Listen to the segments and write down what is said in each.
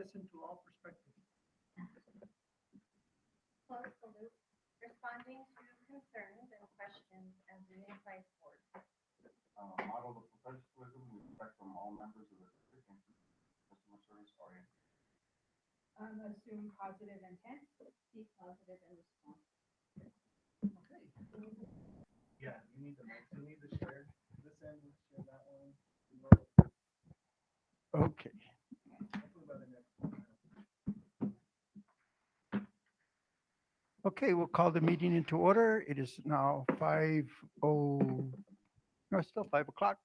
this into all perspectives. Close the loop, responding to concerns and questions as a unified board. Model the professionalism we expect from all members of the district and customer service oriented. Assume positive intent, be positive and respond. Okay. Yeah, you need to share this end, share that one. Okay. Hopefully by the next one. Okay, we'll call the meeting into order. It is now 5:00, no, it's still 5 o'clock.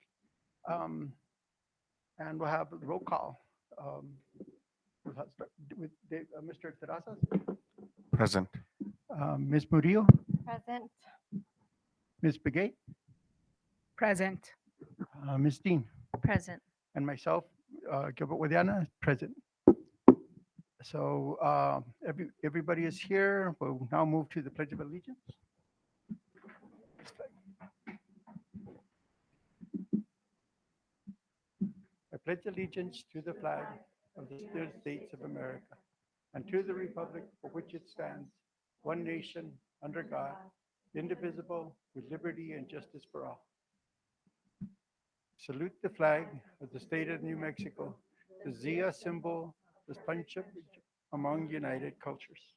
And we'll have a roll call. We'll start with Mr. Terrazas, Present. Ms. Murillo, Present. Ms. Begay, Present. Ms. Dean, Present. and myself, Gilbert Guadiana, present. So everybody is here. We'll now move to the Pledge of Allegiance. I pledge allegiance to the flag of the United States of America and to the republic for which it stands, one nation, under God, indivisible, with liberty and justice for all. Salute the flag of the state of New Mexico, the Zia symbol, the friendship among united cultures.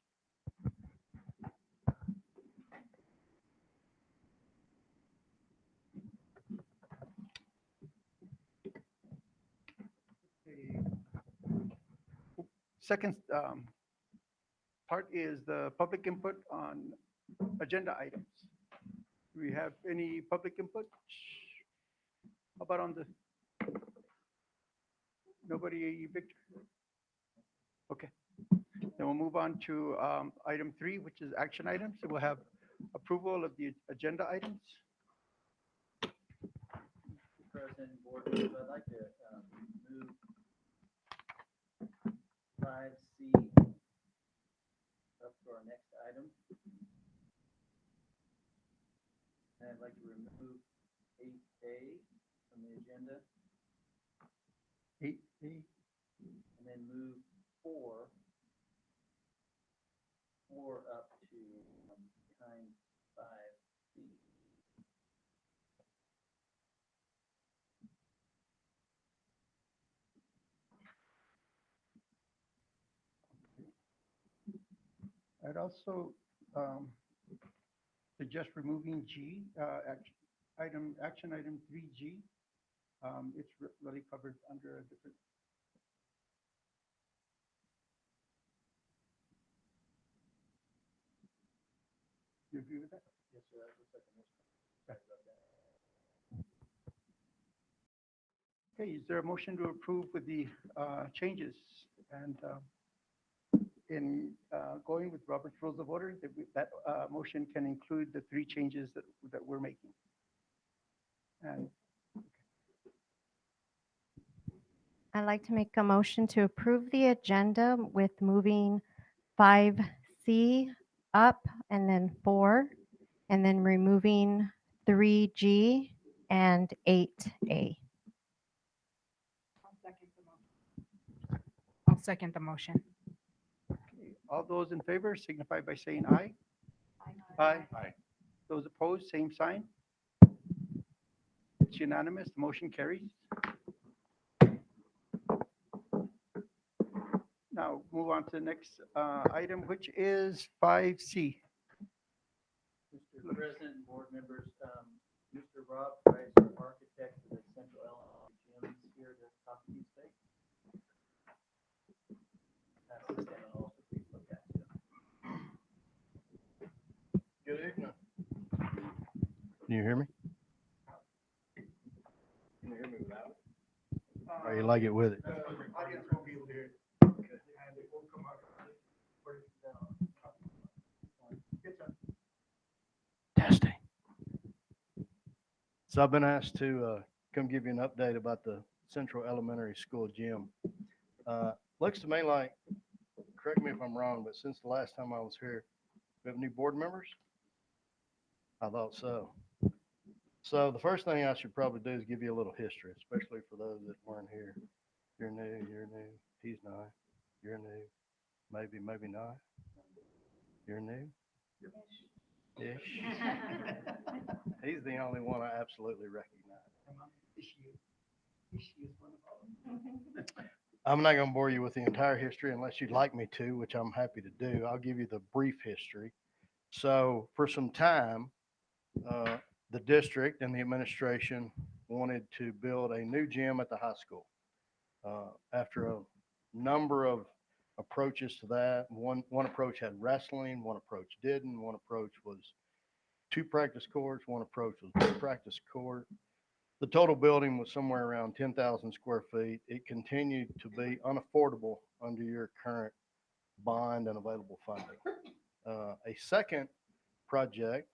Second part is the public input on agenda items. Do we have any public input? How about on the, nobody, Victor? Okay, then we'll move on to item 3, which is action items. So we'll have approval of the agenda items. President, board members, I'd like to move 5C up to our next item. And I'd like to remove 8A from the agenda 8A. and then move 4 up to behind 5C. I'd also suggest removing G, action item 3G. It's really covered under a different. You agree with that? Yes, sir. That looks like a motion. Okay, is there a motion to approve with the changes? And in going with Robert's Rules of Order, that motion can include the 3 changes that we're making. And I'd like to make a motion to approve the agenda with moving 5C up and then 4, and then removing 3G and 8A. I'll second the motion. okay, all those in favor signify by saying aye. Aye. Aye. Those opposed, same sign. It's unanimous, the motion carries. Now, move on to the next item, which is 5C. Mr. President and board members, Mr. Rob Price, our architect for the Central Elementary Gym, is here to talk to you today. Pass this down and also please look at it. Good evening. Can you hear me? Can you hear me without it? Or you like it with it? Audience will be able to hear it. And it will come out. Testing. So I've been asked to come give you an update about the Central Elementary School gym. Looks to me like, correct me if I'm wrong, but since the last time I was here, we have new board members? I thought so. So the first thing I should probably do is give you a little history, especially for those that weren't here. You're new, he's not. You're new. Maybe, maybe not. You're new? Ish. He's the only one I absolutely recognize. I'm not going to bore you with the entire history unless you'd like me to, which I'm happy to do. I'll give you the brief history. So for some time, the district and the administration wanted to build a new gym at the high school. After a number of approaches to that, one approach had wrestling, one approach didn't, one approach was 2 practice courts, one approach was 1 practice court. The total building was somewhere around 10,000 square feet. It continued to be unaffordable under your current bond and available funding. A second project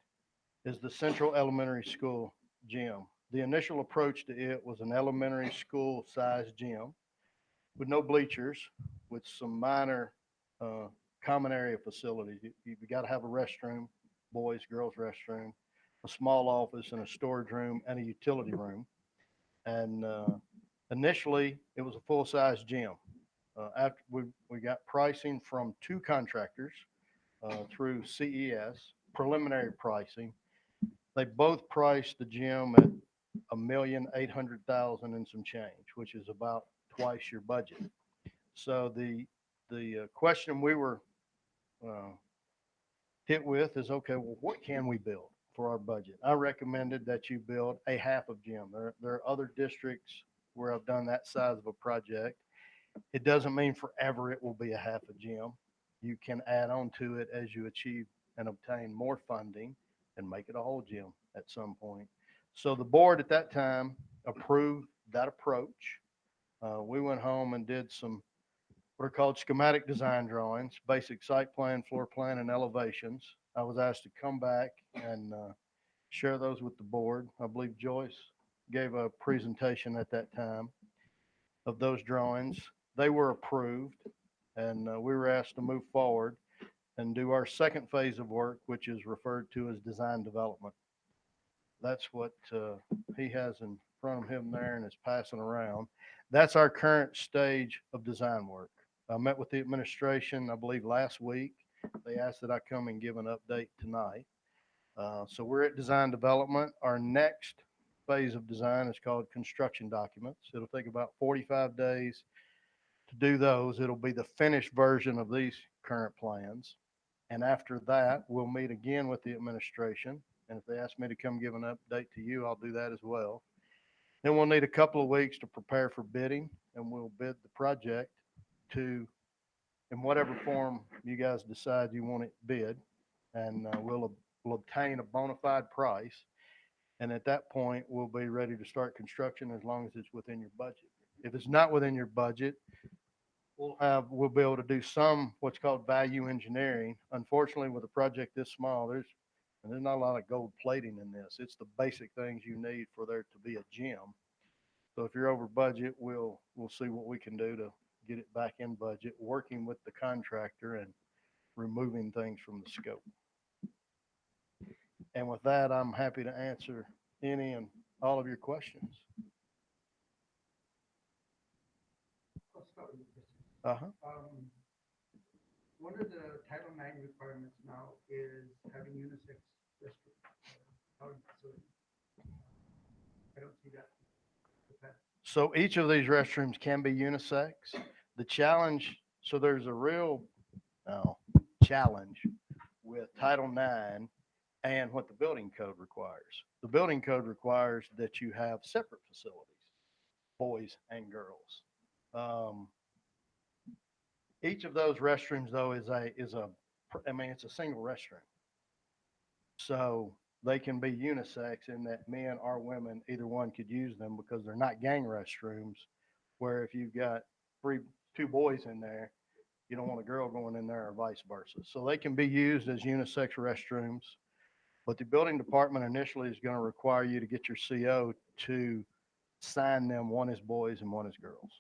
is the Central Elementary School gym. The initial approach to it was an elementary school sized gym with no bleachers, with some minor common area facilities. You got to have a restroom, boys, girls restroom, a small office and a storage room and a utility room. And initially, it was a full-size gym. After we got pricing from 2 contractors through CES, preliminary pricing. They both priced the gym at $1,800,000 and some change, which is about twice your budget. So the question we were hit with is, okay, well, what can we build for our budget? I recommended that you build a half of gym. There are other districts where I've done that size of a project. It doesn't mean forever it will be a half a gym. You can add on to it as you achieve and obtain more funding and make it a whole gym at some point. So the board at that time approved that approach. We went home and did some what are called schematic design drawings, basic site plan, floor plan, and elevations. I was asked to come back and share those with the board. I believe Joyce gave a presentation at that time of those drawings. They were approved, and we were asked to move forward and do our second phase of work, which is referred to as design development. That's what he has in front of him there and is passing around. That's our current stage of design work. I met with the administration, I believe, last week. They asked that I come and give an update tonight. So we're at design development. Our next phase of design is called construction documents. It'll take about 45 days to do those. It'll be the finished version of these current plans. And after that, we'll meet again with the administration. And if they ask me to come give an update to you, I'll do that as well. Then we'll need a couple of weeks to prepare for bidding, and we'll bid the project to, in whatever form you guys decide you want it bid. And we'll obtain a bona fide price. And at that point, we'll be ready to start construction as long as it's within your budget. If it's not within your budget, we'll be able to do some what's called value engineering. Unfortunately, with a project this small, there's not a lot of gold plating in this. It's the basic things you need for there to be a gym. So if you're over budget, we'll see what we can do to get it back in budget, working with the contractor and removing things from the scope. And with that, I'm happy to answer any and all of your questions. I'll start with this. Uh-huh. One of the Title IX requirements now is having unisex restrooms. I don't see that. So each of these restrooms can be unisex. The challenge, so there's a real challenge with Title IX and what the building code requires. The building code requires that you have separate facilities, boys and girls. Each of those restrooms, though, it's a single restroom. So they can be unisex in that men or women, either one could use them because they're not gang restrooms, where if you've got 2 boys in there, you don't want a girl going in there or vice versa. So they can be used as unisex restrooms, but the building department initially is going to require you to get your CO to sign them. One is boys and one is girls.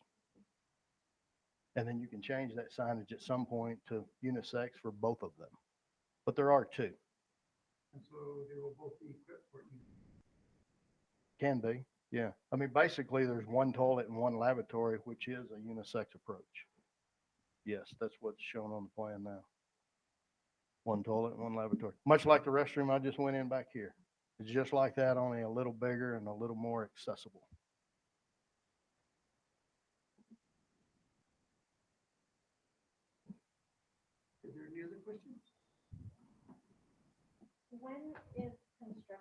And then you can change that signage at some point to unisex for both of them. But there are 2. And so they will both be equipped for you. Can be, yeah. I mean, basically, there's 1 toilet and 1 lavatory, which is a unisex approach. Yes, that's what's shown on the plan now. One toilet, and one lavatory, much like the restroom I just went in back here. It's just like that, only a little bigger and a little more accessible. Is there any other questions? When is construction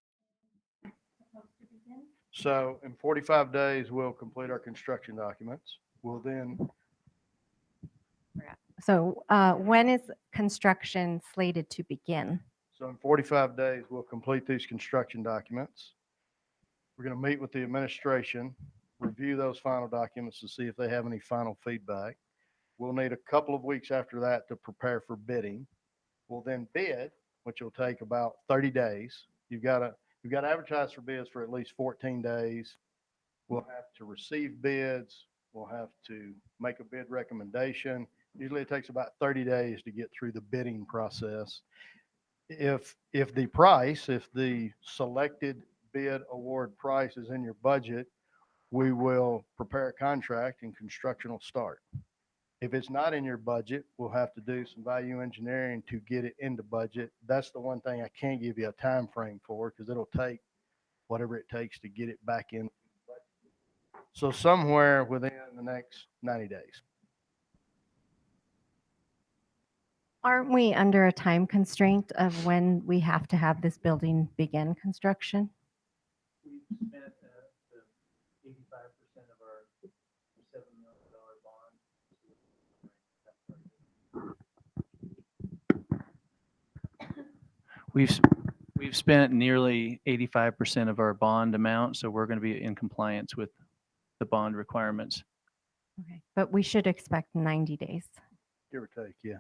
supposed to begin? So in 45 days, we'll complete our construction documents. We'll then, So when is construction slated to begin? so in 45 days, we'll complete these construction documents. We're going to meet with the administration, review those final documents to see if they have any final feedback. We'll need a couple of weeks after that to prepare for bidding. We'll then bid, which will take about 30 days. You've got to advertise for bids for at least 14 days. We'll have to receive bids. We'll have to make a bid recommendation. Usually it takes about 30 days to get through the bidding process. If the selected bid award price is in your budget, we will prepare a contract and construction will start. If it's not in your budget, we'll have to do some value engineering to get it into budget. That's the one thing I can't give you a time frame for, because it'll take whatever it takes to get it back in. So somewhere within the next 90 days. Aren't we under a time constraint of when we have to have this building begin construction? We've spent the 85% of our $7 million bond. We've spent nearly 85% of our bond amount, so we're going to be in compliance with the bond requirements. Okay, but we should expect 90 days. Give or take, yeah.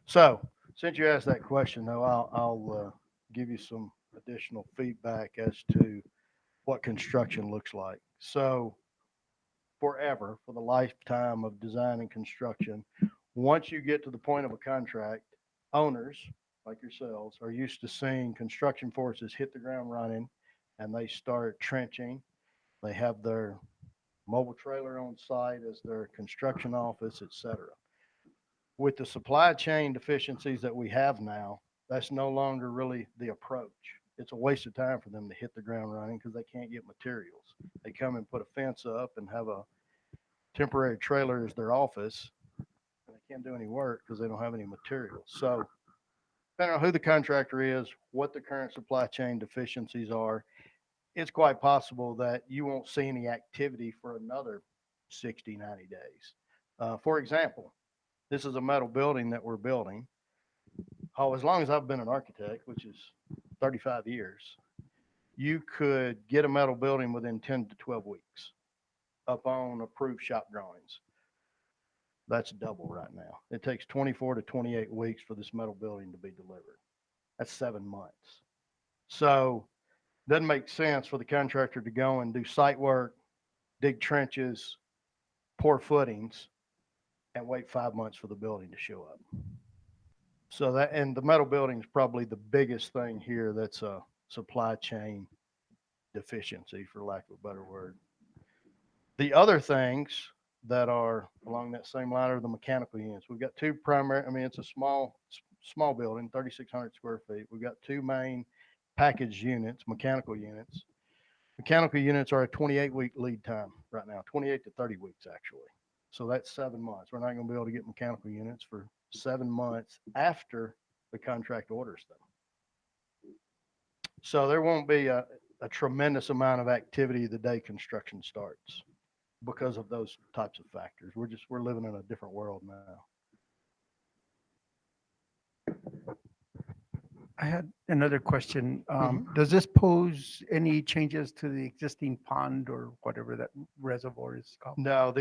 So since you asked that question, though, I'll give you some additional feedback as to what construction looks like. So forever, for the lifetime of design and construction, once you get to the point of a contract, owners like yourselves are used to seeing construction forces hit the ground running, and they start trenching. They have their mobile trailer on site as their construction office, etc. With the supply chain deficiencies that we have now, that's no longer really the approach. It's a waste of time for them to hit the ground running because they can't get materials. They come and put a fence up and have a temporary trailer as their office, and they can't do any work because they don't have any materials. So depending on who the contractor is, what the current supply chain deficiencies are, it's quite possible that you won't see any activity for another 60, 90 days. For example, this is a metal building that we're building. Oh, as long as I've been an architect, which is 35 years, you could get a metal building within 10 to 12 weeks upon approved shop drawings. That's double right now. It takes 24 to 28 weeks for this metal building to be delivered. That's 7 months. So it doesn't make sense for the contractor to go and do site work, dig trenches, pour footings, and wait 5 months for the building to show up. So that, and the metal building is probably the biggest thing here that's a supply chain deficiency, for lack of a better word. The other things that are along that same line are the mechanical units. We've got two primary, it's a small building, 3,600 square feet. We've got two main package units, mechanical units. Mechanical units are a 28-week lead time right now, 28 to 30 weeks actually. So that's 7 months. We're not going to be able to get mechanical units for 7 months after the contract orders them. So there won't be a tremendous amount of activity the day construction starts because of those types of factors. We're living in a different world now. I had another question. Does this pose any changes to the existing pond or whatever that reservoir is called? No,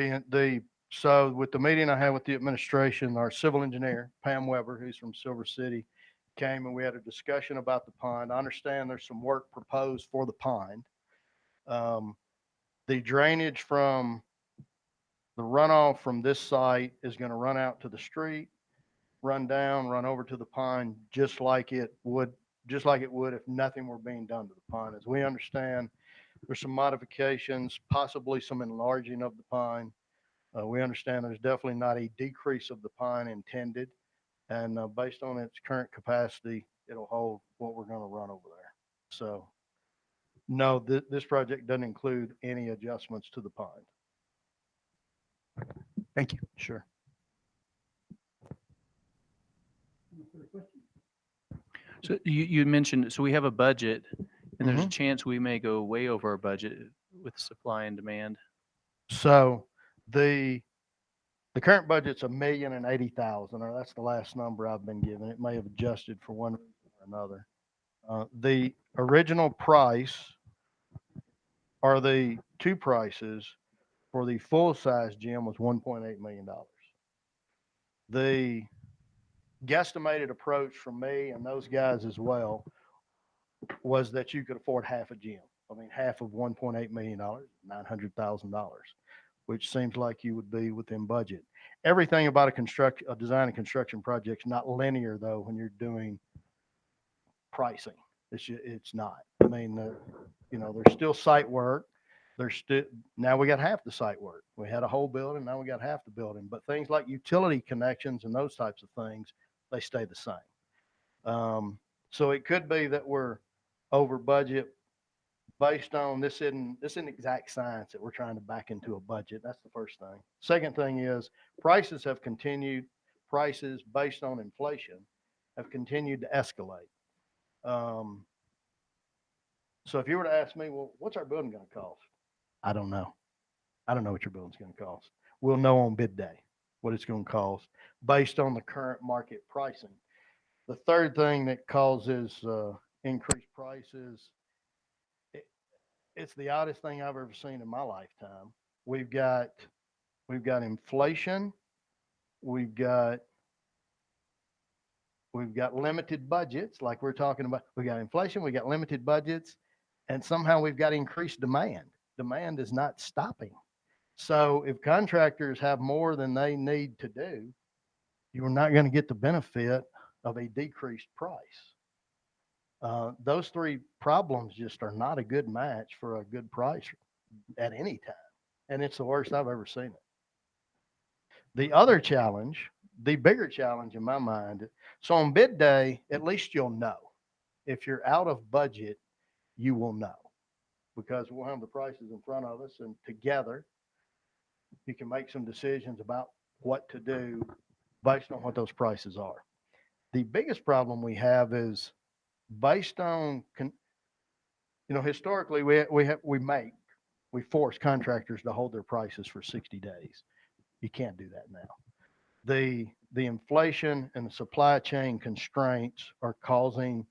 so with the meeting I had with the administration, our civil engineer, Pam Weber, who's from Silver City, came and we had a discussion about the pond. I understand there's some work proposed for the pond. The drainage from the runoff from this site is going to run out to the street, run down, run over to the pond, just like it would if nothing were being done to the pond. As we understand, there's some modifications, possibly some enlarging of the pond. We understand there's definitely not a decrease of the pond intended. And based on its current capacity, it'll hold what we're going to run over there. So no, this project doesn't include any adjustments to the pond. Thank you. Sure. So you mentioned, so we have a budget and there's a Mhm. chance we may go way over our budget with supply and demand. So the current budget's $1,080,000, or that's the last number I've been given. It may have adjusted for one reason or another. The original price, or the two prices for the full-size gym, was $1.8 million. The guesstimated approach from me and those guys as well was that you could afford half a gym. I mean, half of $1.8 million, $900,000, which seems like you would be within budget. Everything about a design and construction project is not linear, though, when you're doing pricing. It's not. I mean, there's still site work. Now we got half the site work. We had a whole building, now we got half the building. But things like utility connections and those types of things, they stay the same. So it could be that we're over budget based on this isn't exact science that we're trying to back into a budget. That's the first thing. Second thing is prices based on inflation have continued to escalate. So if you were to ask me, well, what's our building going to cost? I don't know. I don't know what your building's going to cost. We'll know on bid day what it's going to cost based on the current market pricing. The third thing that causes increased prices, it's the oddest thing I've ever seen in my lifetime. We've got inflation. We've got limited budgets, like we're talking about. We got inflation. We got limited budgets, and somehow we've got increased demand. Demand is not stopping. So if contractors have more than they need to do, you're not going to get the benefit of a decreased price. Those three problems just are not a good match for a good price at any time. And it's the worst I've ever seen it. The other challenge, the bigger challenge in my mind, so on bid day, at least you'll know. If you're out of budget, you will know, because we'll have the prices in front of us, and together you can make some decisions about what to do based on what those prices are. The biggest problem we have is based on, historically we force contractors to hold their prices for 60 days. You can't do that now. The inflation and the supply chain constraints are causing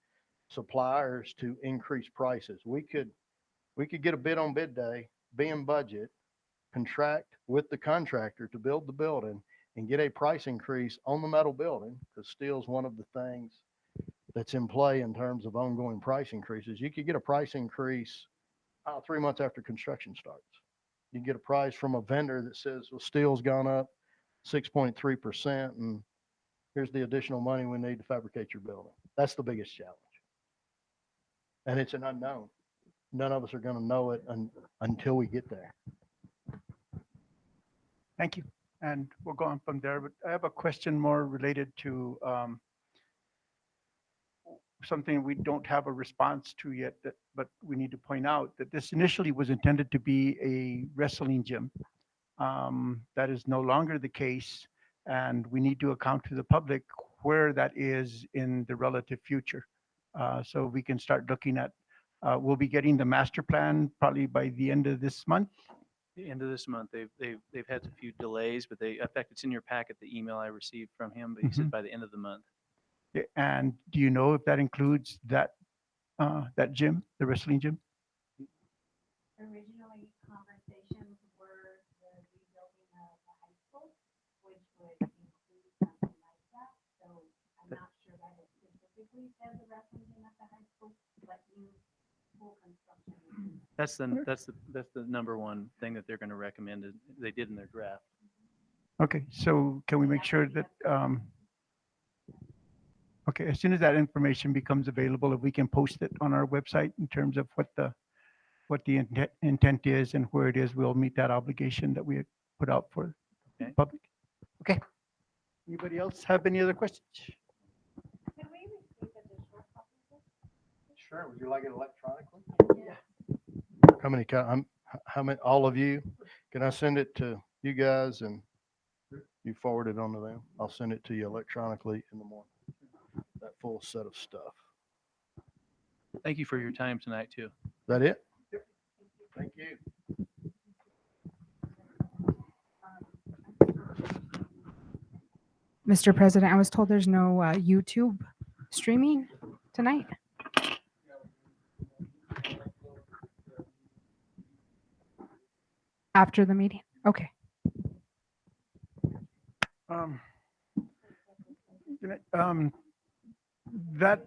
suppliers to increase prices. We could get a bid on bid day, be in budget, contract with the contractor to build the building, and get a price increase on the metal building, because steel is one of the things that's in play in terms of ongoing price increases. You could get a price increase 3 months after construction starts. You can get a price from a vendor that says, well, steel's gone up 6.3%, and here's the additional money we need to fabricate your building. That's the biggest challenge. And it's an unknown. None of us are going to know it until we get there. Thank you. And we'll go on from there, but I have a question more related to something we don't have a response to yet, but we need to point out that this initially was intended to be a wrestling gym. That is no longer the case, and we need to account to the public where that is in the relative future. So we can start looking at, we'll be getting the master plan probably by the end of this month. The end of this month, they've had a few delays, but in fact, it's in your packet, the email I received from him, but he said by the end of the month. And do you know if that includes that gym, the wrestling gym? Originally, conversations were the rebuilding of the high school, which would include something like that. So I'm not sure that it specifically says the wrestling gym at the high school, but new full construction. That's the number one thing that they're going to recommend. They did in their draft. Okay, so can we make sure that, okay, as soon as that information becomes available, if we can post it on our website in terms of what the intent is and where it is, we'll meet that obligation that we had put out for Okay. Public? Okay. Anybody else have any other questions? Sure, would you like it electronically? How many, how many, all of you? Can I send it to you guys and you forward it on to them? I'll send it to you electronically in the morning. That full set of stuff. Thank you for your time tonight, too. Is that it? Thank you. Mr. President, I was told there's no YouTube streaming tonight. After the meeting? Okay. Um, that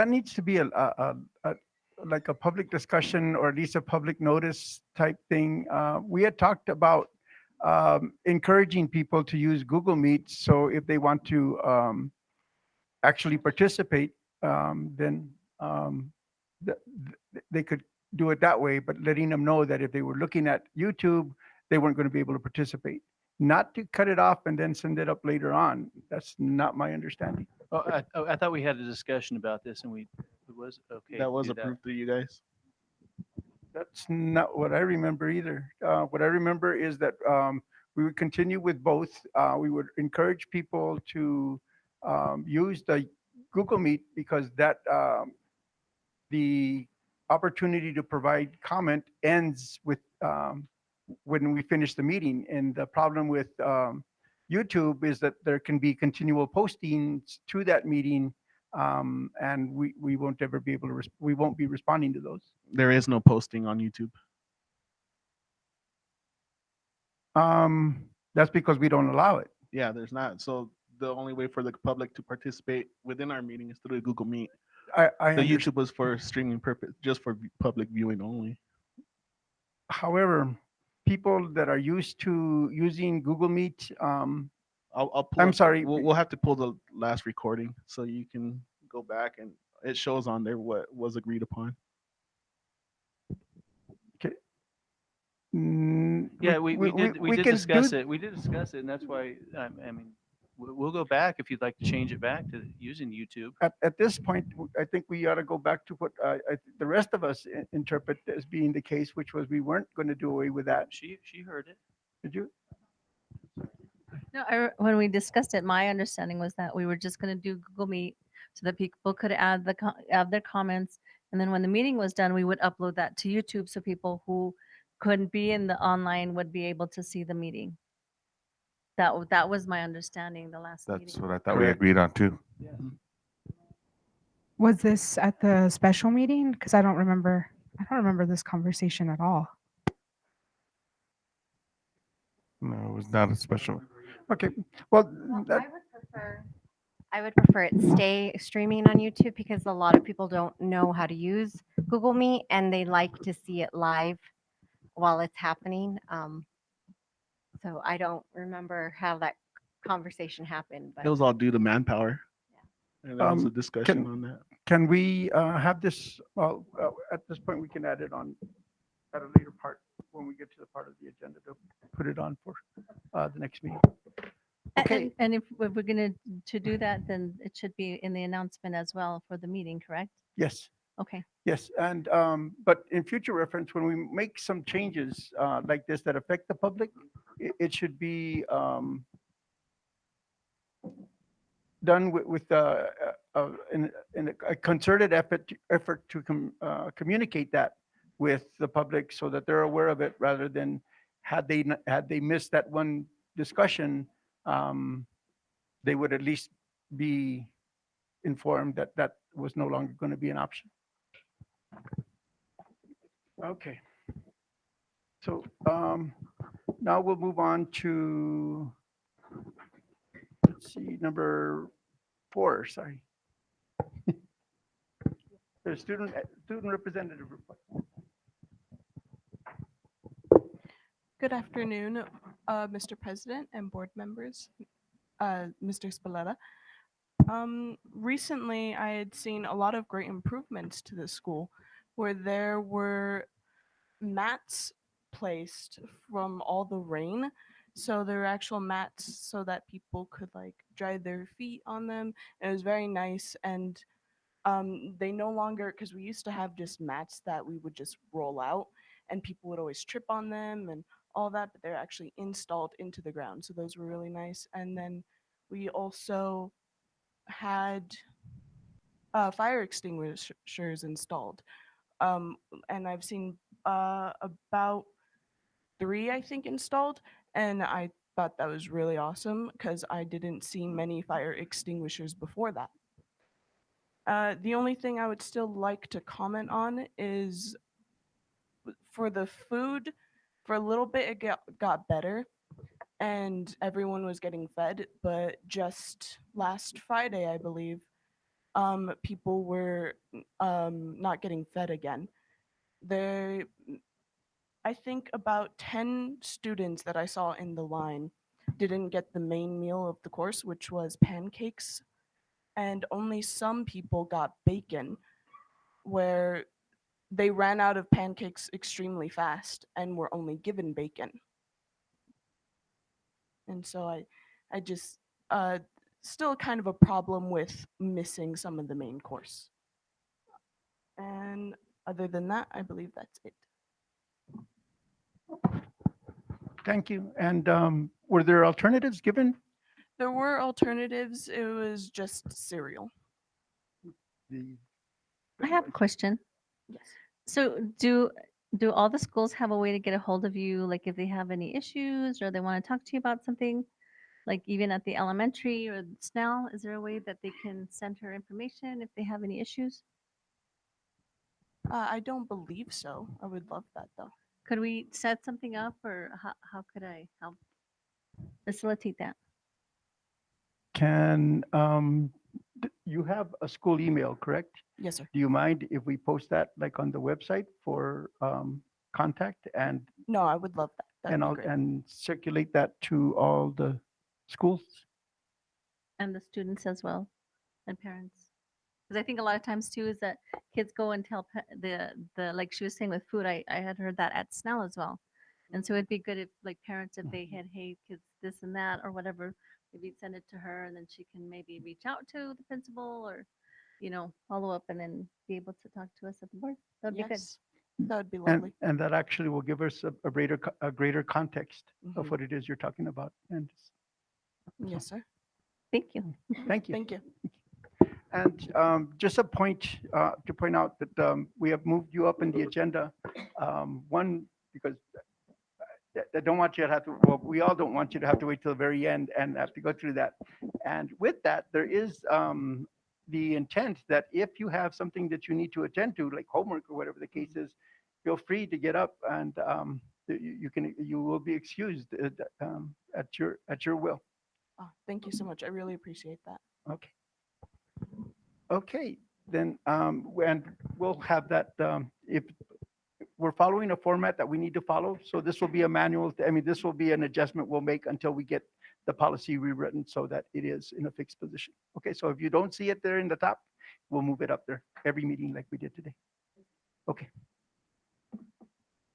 needs to be like a public discussion or at least a public notice type thing. We had talked about encouraging people to use Google Meet. So if they want to actually participate, then they could do it that way, but letting them know that if they were looking at YouTube, they weren't going to be able to participate. Not to cut it off and then send it up later on. That's not my understanding. Oh, I thought we had a discussion about this and it was okay. That to was do approved through you guys. That's not what I remember either. What I remember is that we would continue with both. We would encourage people to use the Google Meet because that the opportunity to provide comment ends with when we finish the meeting. And the problem with YouTube is that there can be continual postings to that meeting, and we won't ever be able to. We won't be responding to those. There is no posting on YouTube. That's because we don't allow it. Yeah, there's not. So the only way for the public to participate within our meeting is through the Google Meet. I The understand. YouTube was for streaming purpose, just for public viewing only. However, people that are used to using Google Meet, I'll pull I'm up- sorry. We'll have to pull the last recording so you can go back and it shows on there what was agreed upon. Yeah, we did can discuss do- it. We did discuss it, and that's why, I mean, we'll go back if you'd like to change it back to using YouTube. At this point, I think we ought to go back to what the rest of us interpret as being the case, which was we weren't going to do away with that. She heard it. Did you? No, when we discussed it, my understanding was that we were just going to do Google Meet so that people could add their comments. And then when the meeting was done, we would upload that to YouTube so people who couldn't be in the online would be able to see the meeting. That was my understanding the last That's meeting. what I thought we Correct. agreed on too. Was this at the special meeting? Because I don't remember this conversation at all. No, it was not a special. Okay. Well, that, I would prefer it stay streaming on YouTube because a lot of people don't know how to use Google Meet and they like to see it live while it's happening. So I don't remember how that conversation happened, but It was all due to manpower. And there was a discussion on that. can we have this? Well, at this point, we can add it on at a later part when we get to the part of the agenda to put it on for the next meeting. Okay. And if we're going to do that, then it should be in the announcement as well for the meeting, correct? Yes. Okay. Yes, and but in future reference, when we make some changes like this that affect the public, it should be done with in a concerted effort to communicate that with the public so that they're aware of it, rather than had they missed that one discussion, they would at least be informed that that was no longer going to be an option. Okay. So now we'll move on to, let's see, number 4, sorry. The student representative report. Good afternoon, Mr. President and board members, Mr. Spalletta. Recently, I had seen a lot of great improvements to the school where there were mats placed from all the rain So there were actual mats so that people could like dry their feet on them. And it was very nice. And they no longer, because we used to have just mats that we would just roll out and people would always trip on them and all that, but they're actually installed into the ground. So those were really nice. And then we also had fire extinguishers installed. Um, and I've seen about 3, I think, installed. And I thought that was really awesome because I didn't see many fire extinguishers before that. The only thing I would still like to comment on is for the food, for a little bit it got better and everyone was getting fed, but just last Friday, I believe, people were not getting fed again. They, I think about 10 students that I saw in the line didn't get the main meal of the course, which was pancakes, and only some people got bacon, where they ran out of pancakes extremely fast and were only given bacon. And so I just still kind of a problem with missing some of the main course. And other than that, I believe that's it. Thank you. And were there alternatives given? There were alternatives. It was just cereal. The I have a question. Yes. So do all the schools have a way to get a hold of you, like if they have any issues or they want to talk to you about something? Like even at the elementary or SNEL, is there a way that they can send her information if they have any issues? I don't believe so. I would love that though. Could we set something up or how could I help facilitate that? Can, you have a school email, correct? Yes, sir. Do you mind if we post that like on the website for contact and, No, I would love that. That'd be great. and circulate that to all the schools? And the students as well and parents. Because I think a lot of times too is that kids go and tell the like she was saying with food, I had heard that at SNEL as well. And so it'd be good if like parents, if they had, hey, kids, this and that or whatever, maybe send it to her and then she can maybe reach out to the principal or, follow up and then be able to talk to us at the board. That'd be good. Yes, that would be lovely. And that actually will give us a greater context of Mhm. what it is you're talking about. And Yes, sir. Thank you. thank you. Thank you. And just a point to point out that we have moved you up in the agenda. One, because I don't want you to have to, well, we all don't want you to have to wait till the very end and have to go through that. And with that, there is the intent that if you have something that you need to attend to, like homework or whatever the case is, feel free to get up and you will be excused at your will. Oh, thank you so much. I really appreciate that. Okay. Okay, then, and we'll have that, if we're following a format that we need to follow, so this will be a manual, this will be an adjustment we'll make until we get the policy rewritten so that it is in a fixed position. Okay, so if you don't see it there in the top, we'll move it up there every meeting like we did today. Okay.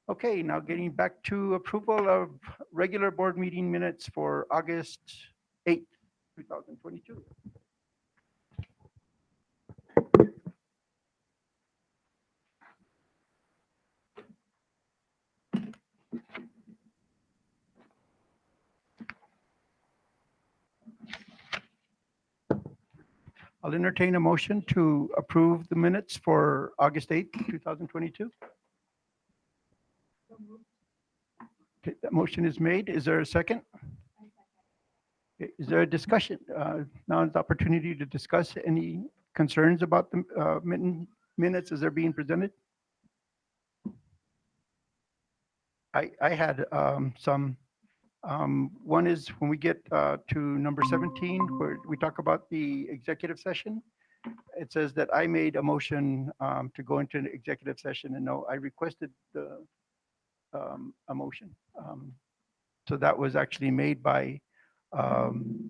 Okay, now getting back to approval of regular board meeting minutes for August 8th, 2022. I'll entertain a motion to approve the minutes for August 8th, 2022. Okay, that motion is made. Is there a second? Okay, is there a discussion? Now is the opportunity to discuss any concerns about the minutes as they're being presented. I had some. One is when we get to number 17, where we talk about the executive session, it says that I made a motion to go into an executive session, and no, I requested a motion. So that was actually made by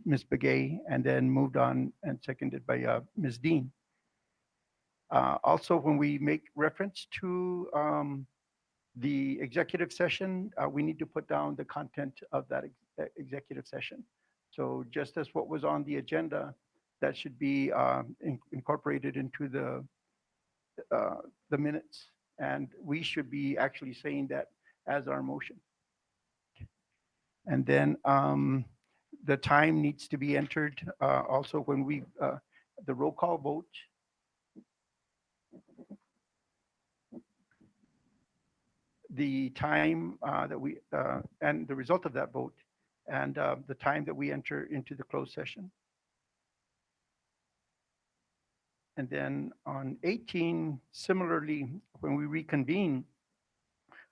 Ms. Begay and then moved on and seconded by Ms. Dean. Also, when we make reference to the executive session, we need to put down the content of that executive session. So just as what was on the agenda, that should be incorporated into the minutes. And we should be actually saying that as our motion. And then the time needs to be entered also when we, the roll call vote. The time that we, and the result of that vote, and the time that we enter into the closed session. And then on 18, similarly, when we reconvene,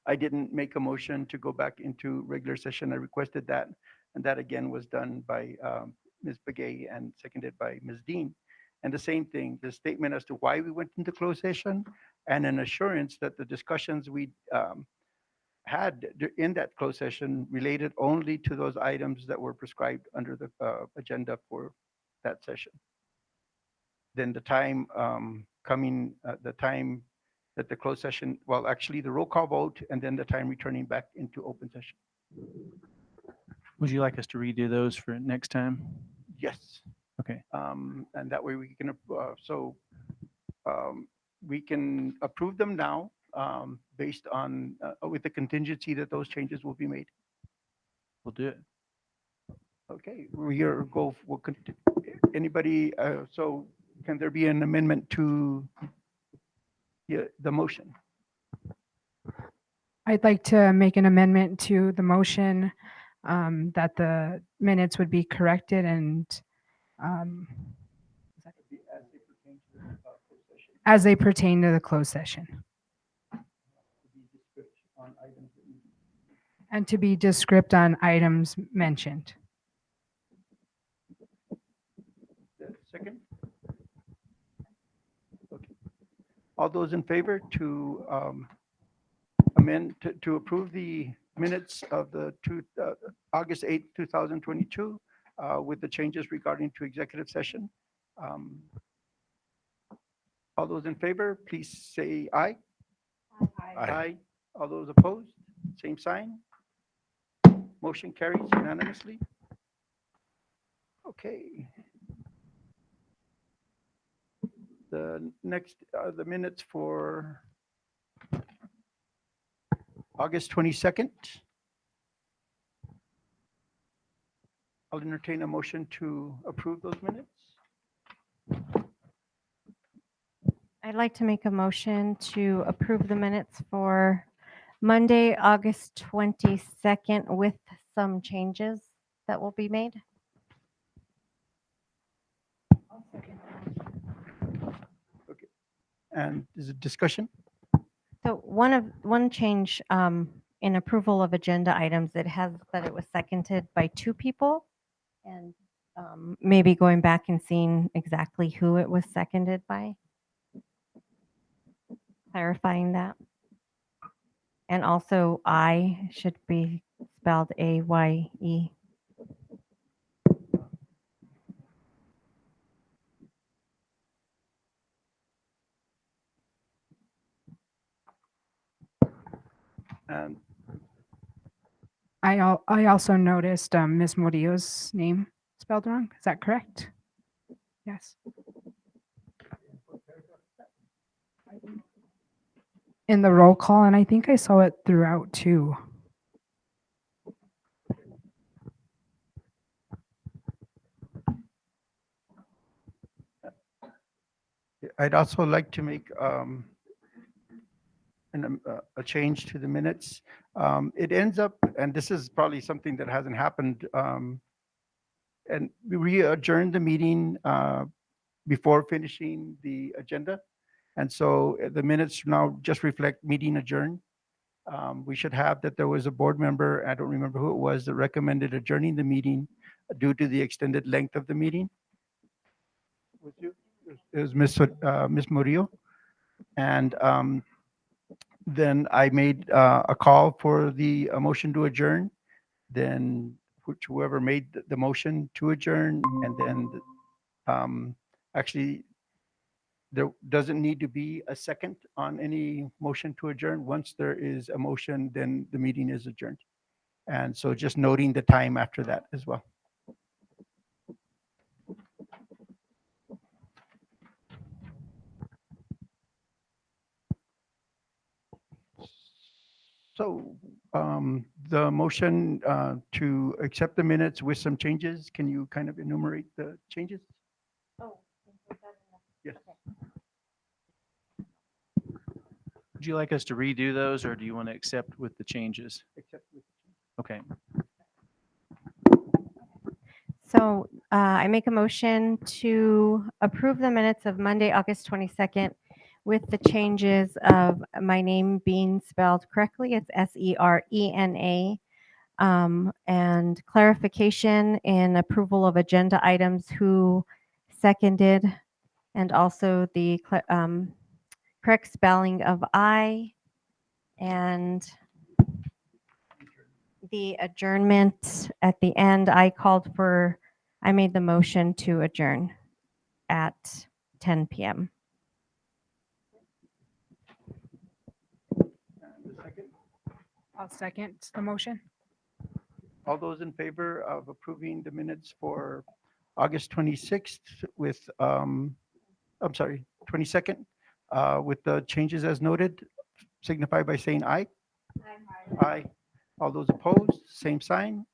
I didn't make a motion to go back into regular session. I requested that, and that again was done by Ms. Begay and seconded by Ms. Dean. And the same thing, the statement as to why we went into closed session and an assurance that the discussions we had in that closed session related only to those items that were prescribed under the agenda for that session. Then the time the time that the closed session, well, actually the roll call vote, and then the time returning back into open session. Would you like us to redo those for next time? Yes. Okay. And that way we can, we can approve them now based on, with the contingency that those changes will be made. We'll do it. Okay, anybody, so can there be an amendment to the motion? I'd like to make an amendment to the motion that the minutes would be corrected and as they pertain to the closed session. And to be descript on items mentioned. Second? Okay. All those in favor to amend, to approve the minutes of the August 8th, 2022 with the changes regarding to executive session? All those in favor, please say aye. Aye. All those opposed, same sign. Motion carries unanimously. Okay. The next, the minutes for August 22nd. I'll entertain a motion to approve those minutes. I'd like to make a motion to approve the minutes for Monday, August 22nd with some changes that will be made. Okay. And is it discussion? So one change in approval of agenda items, it has that it was seconded by 2 people, and maybe going back and seeing exactly who it was seconded by, clarifying that. And also I should be spelled A-Y-E. And I also noticed Ms. Murillo's name spelled wrong. Is that correct? Yes. In the roll call, and I think I saw it throughout too. I'd also like to make a change to the minutes. It ends up, and this is probably something that hasn't happened, and we adjourned the meeting before finishing the agenda. And so the minutes now just reflect meeting adjourned. We should have that there was a board member, I don't remember who it was, that recommended adjourning the meeting due to the extended length of the meeting. Was you? It was Ms. Murillo. And then I made a call for the motion to adjourn. Then whoever made the motion to adjourn, and then actually there doesn't need to be a second on any motion to adjourn. Once there is a motion, then the meeting is adjourned. And so just noting the time after that as well. So the motion to accept the minutes with some changes, can you kind of enumerate the changes? Yes. Would you like us to redo those, or do you want to accept with the changes? Except with- Okay. So I make a motion to approve the minutes of Monday, August 22nd with the changes of my name being spelled correctly. It's Serena. And clarification in approval of agenda items, who seconded, and also the correct spelling of I, and the adjournment at the end. I made the motion to adjourn at 10 p.m. And the second, I'll second the motion. all those in favor of approving the minutes for August 26th with, I'm sorry, 22nd, with the changes as noted, signify by saying aye. Aye. All those opposed, same sign.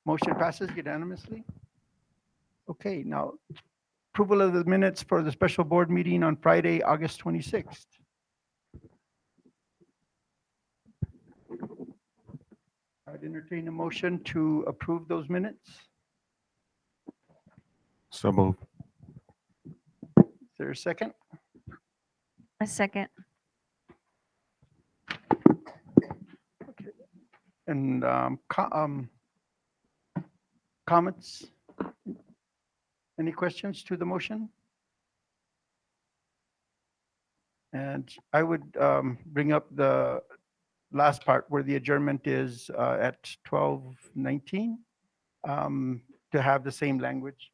Motion passes unanimously. Okay, now approval of the minutes for the special board meeting on Friday, August 26th. I'd entertain a motion to approve those minutes. So moved. Is there a second? A second. Okay. And comments? Any questions to the motion? And I would bring up the last part where the adjournment is at 12:19, to have the same language,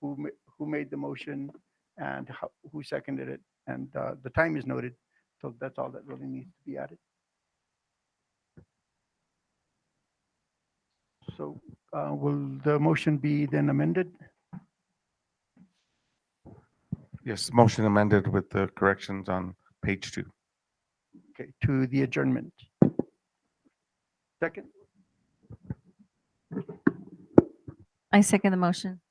who made the motion and who seconded it. And the time is noted, so that's all that really needs to be added. So will the motion be then amended? Yes, motion amended with the corrections on page 2. Okay, to the adjournment. Second? I second the motion.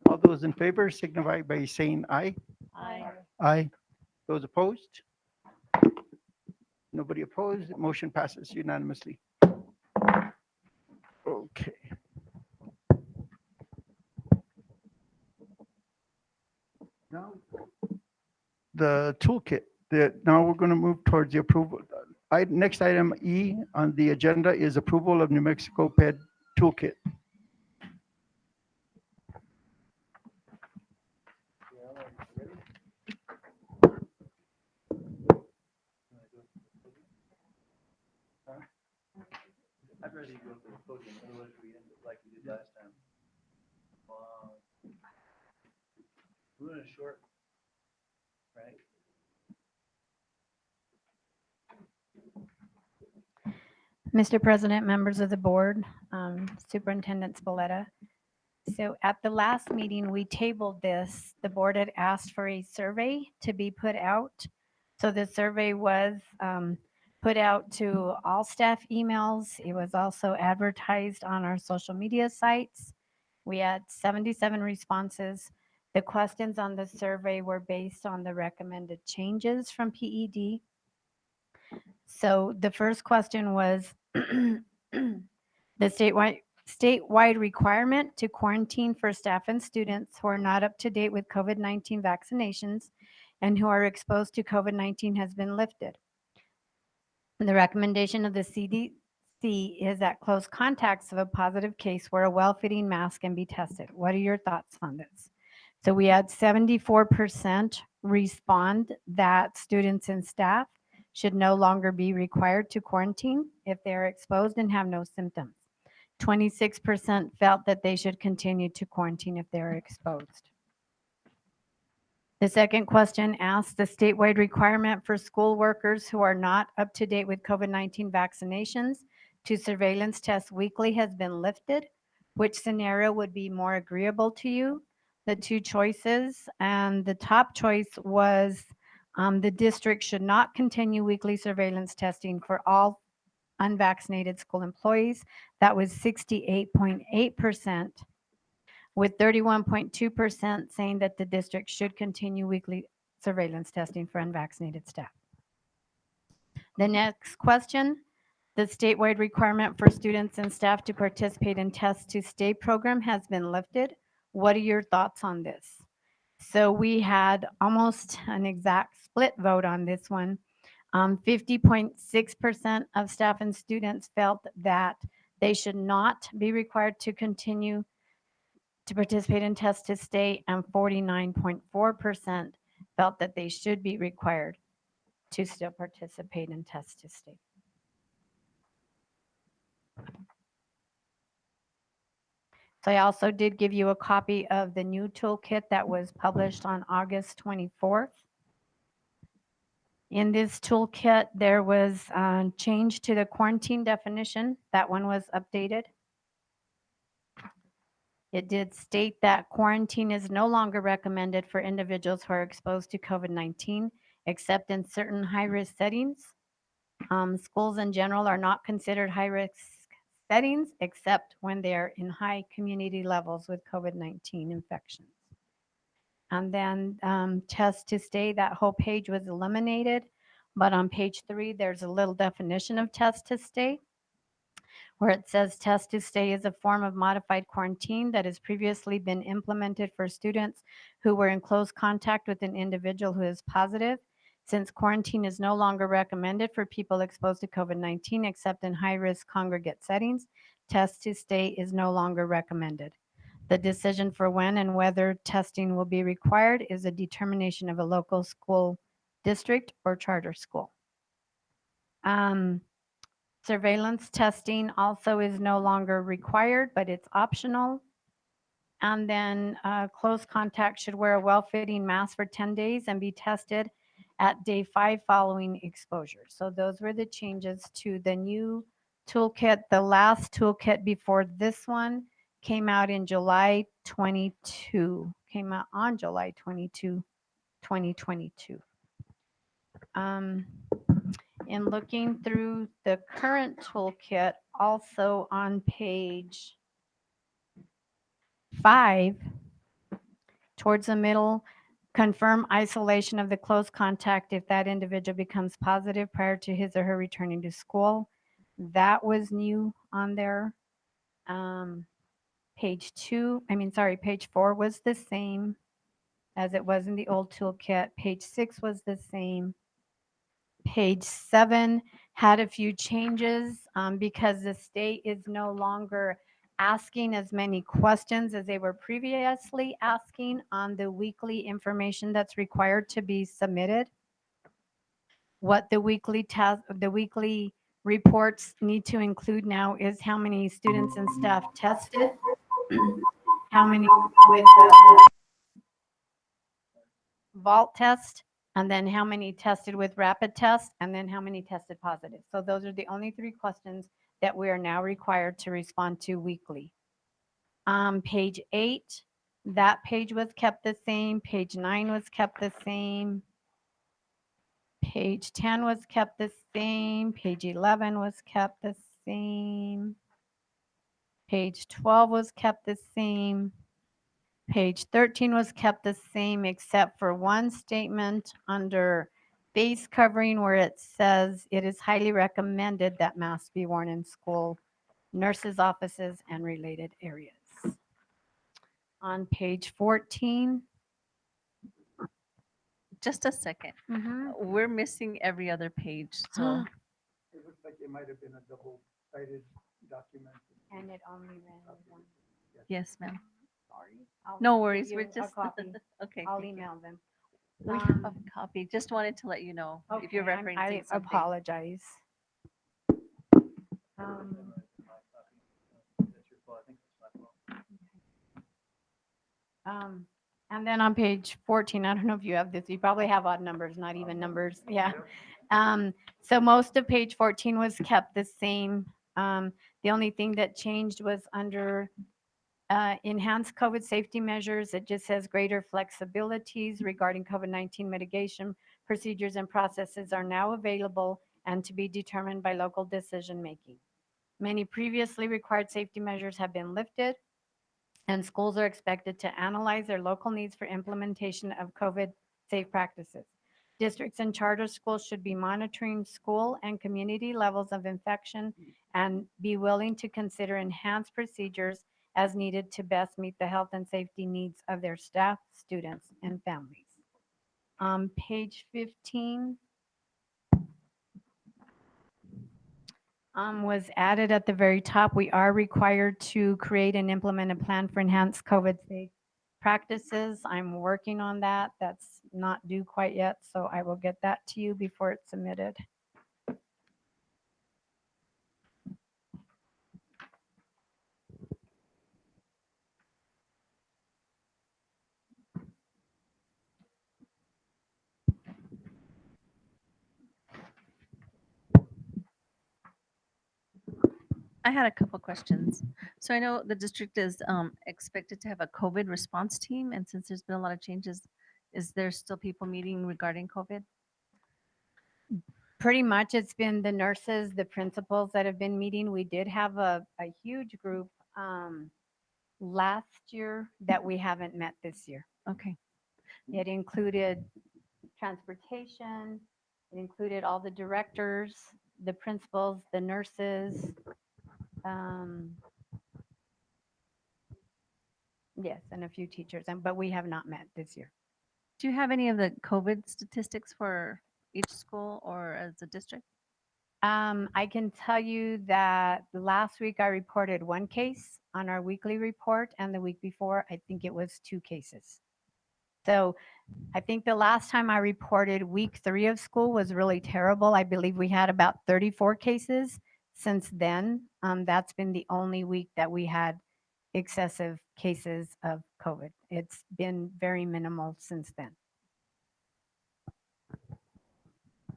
All those in favor signify by saying aye. Aye. Aye. Those opposed? Nobody opposed. Motion passes unanimously. Okay. Now, the toolkit, now we're going to move towards the approval. Next item E on the agenda is approval of New Mexico PED toolkit. I'd rather you go to the podium, otherwise we end up like we did last time. We're in a short, right? Mr. President, members of the board, Superintendent Spalletta. So at the last meeting, we tabled this. The board had asked for a survey to be put out. So the survey was put out to all staff emails. It was also advertised on our social media sites. We had 77 responses. The questions on the survey were based on the recommended changes from PED. So the first question was the statewide requirement to quarantine for staff and students who are not up to date with COVID-19 vaccinations and who are exposed to COVID-19 has been lifted. And the recommendation of the CDC is that close contacts of a positive case wear a well-fitting mask and be tested. What are your thoughts on this? So we had 74% respond that students and staff should no longer be required to quarantine if they are exposed and have no symptoms. 26% felt that they should continue to quarantine if they are exposed. The second question asks the statewide requirement for school workers who are not up to date with COVID-19 vaccinations to surveillance test weekly has been lifted. Which scenario would be more agreeable to you? The two choices, and the top choice was the district should not continue weekly surveillance testing for all unvaccinated school employees. That was 68.8%, with 31.2% saying that the district should continue weekly surveillance testing for unvaccinated staff. The next question, the statewide requirement for students and staff to participate in Test to Stay program has been lifted. What are your thoughts on this? So we had almost an exact split vote on this one. 50.6% of staff and students felt that they should not be required to continue to participate in Test to Stay, and 49.4% felt that they should be required to still participate in Test to Stay. So I also did give you a copy of the new toolkit that was published on August 24th. In this toolkit, there was a change to the quarantine definition. That one was updated. It did state that quarantine is no longer recommended for individuals who are exposed to COVID-19, except in certain high-risk settings. Schools in general are not considered high-risk settings, except when they are in high community levels with COVID-19 infections. And then Test to Stay, that whole page was eliminated. But on page 3, there's a little definition of Test to Stay, where it says Test to Stay is a form of modified quarantine that has previously been implemented for students who were in close contact with an individual who is positive. Since quarantine is no longer recommended for people exposed to COVID-19 except in high-risk congregate settings, Test to Stay is no longer recommended. The decision for when and whether testing will be required is a determination of a local school district or charter school. Surveillance testing also is no longer required, but it's optional. And then close contact should wear a well-fitting mask for 10 days and be tested at day 5 following exposure. So those were the changes to the new toolkit. The last toolkit before this one came out in July 22, came out on July 22, 2022. In looking through the current toolkit, also on page 5, towards the middle, confirm isolation of the close contact if that individual becomes positive prior to his or her returning to school. That was new on there. Page 4 was the same as it was in the old toolkit. Page 6 was the same. Page 7 had a few changes because the state is no longer asking as many questions as they were previously asking on the weekly information that's required to be submitted. What the weekly reports need to include now is how many students and staff tested, how many with the vault test, and then how many tested with rapid test, and then how many tested positive. So those are the only 3 questions that we are now required to respond to weekly. Page 8, that page was kept the same. Page 9 was kept the same. Page 10 was kept the same. Page 11 was kept the same. Page 12 was kept the same. Page 13 was kept the same except for one statement under face covering where it says it is highly recommended that masks be worn in school, nurses' offices, and related areas. On page 14. Just a second. We're missing every other page. So It looks like it might have been a double-sided document. And it only ran one. yes, ma'am. Sorry. I'll No give worries. you We're a just copy. okay. I'll thank you. email them. We have a copy. Just wanted to let you know if you're Okay, referencing I something. apologize. And then on page 14, I don't know if you have this, you probably have odd numbers, not even numbers. Yeah. So most of page 14 was kept the same. The only thing that changed was under enhanced COVID safety measures. It just says greater flexibilities regarding COVID-19 mitigation procedures and processes are now available and to be determined by local decision making. Many previously required safety measures have been lifted, and schools are expected to analyze their local needs for implementation of COVID safe practices. Districts and charter schools should be monitoring school and community levels of infection and be willing to consider enhanced procedures as needed to best meet the health and safety needs of their staff, students, and families. Page 15 was added at the very top. We are required to create and implement a plan for enhanced COVID safe practices. I'm working on that. That's not due quite yet, so I will get that to you before it's submitted. I had a couple questions. So I know the district is expected to have a COVID response team, and since there's been a lot of changes, is there still people meeting regarding COVID? Pretty much it's been the nurses, the principals that have been meeting. We did have a huge group last year that we haven't met this year. Okay. It included transportation, it included all the directors, the principals, the nurses. Yes, and a few teachers, but we have not met this year. Do you have any of the COVID statistics for each school or as a district? I can tell you that last week I reported 1 case on our weekly report, and the week before, I think it was 2 cases. So I think the last time I reported week 3 of school was really terrible. I believe we had about 34 cases. Since then, that's been the only week that we had excessive cases of COVID. It's been very minimal since then.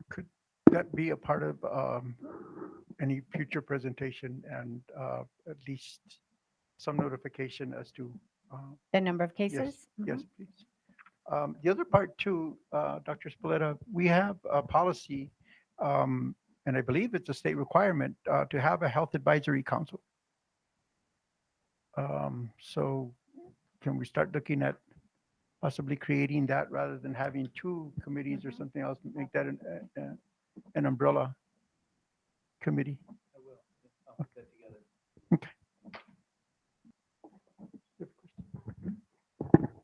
Could that be a part of any future presentation and at least some notification as to? The number of Yes, cases? yes, please. The other part too, Dr. Spalletta, we have a policy, and I believe it's a state requirement to have a health advisory council. So can we start looking at possibly creating that rather than having 2 committees or something else, make that an umbrella committee? I will. I'll put that together. Okay.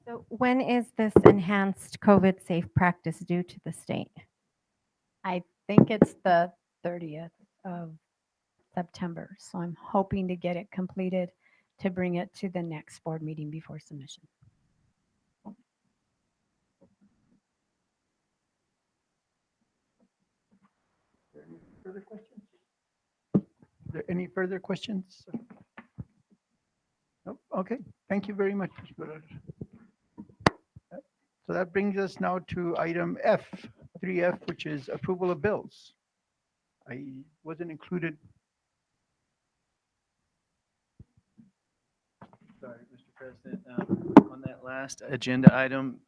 So when is this enhanced COVID safe practice due to the state? I think it's the 30th of September. So I'm hoping to get it completed to bring it to the next board meeting before submission. Further questions? Is there any further questions? Nope. Okay, thank you very much, Ms. Guerrero. So that brings us now to item F, 3F, which is approval of bills. I wasn't included. Sorry, Mr. President. On that last agenda item,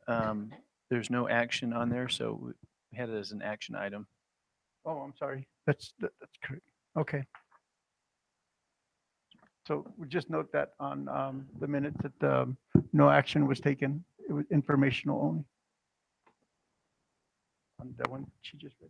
there's no action on there, so we had it as an action item. Oh, I'm sorry. That's correct. Okay. So we just note that on the minutes that no action was taken. It was informational only. On that one, she just read.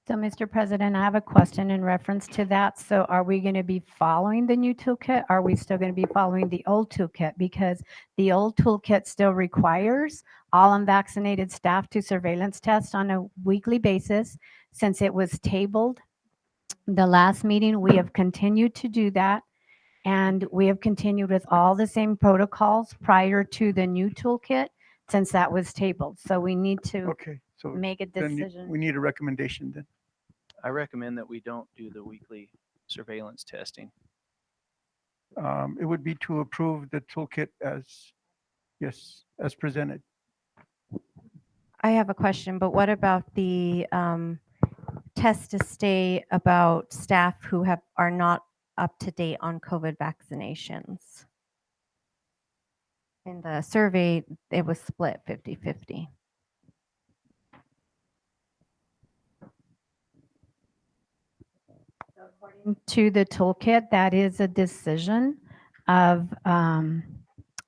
So, Mr. President, I have a question in reference to that. So are we going to be following the new toolkit? Are we still going to be following the old toolkit? Because the old toolkit still requires all unvaccinated staff to surveillance test on a weekly basis. Since it was tabled the last meeting, we have continued to do that. And we have continued with all the same protocols prior to the new toolkit since that was tabled. So we need to Okay, so make a then decision. we need a recommendation then. I recommend that we don't do the weekly surveillance testing. It would be to approve the toolkit as Yes, as presented. I have a question, but what about the test to stay about staff who are not up to date on COVID vaccinations? In the survey, it was split 50-50. According to the toolkit, that is a decision of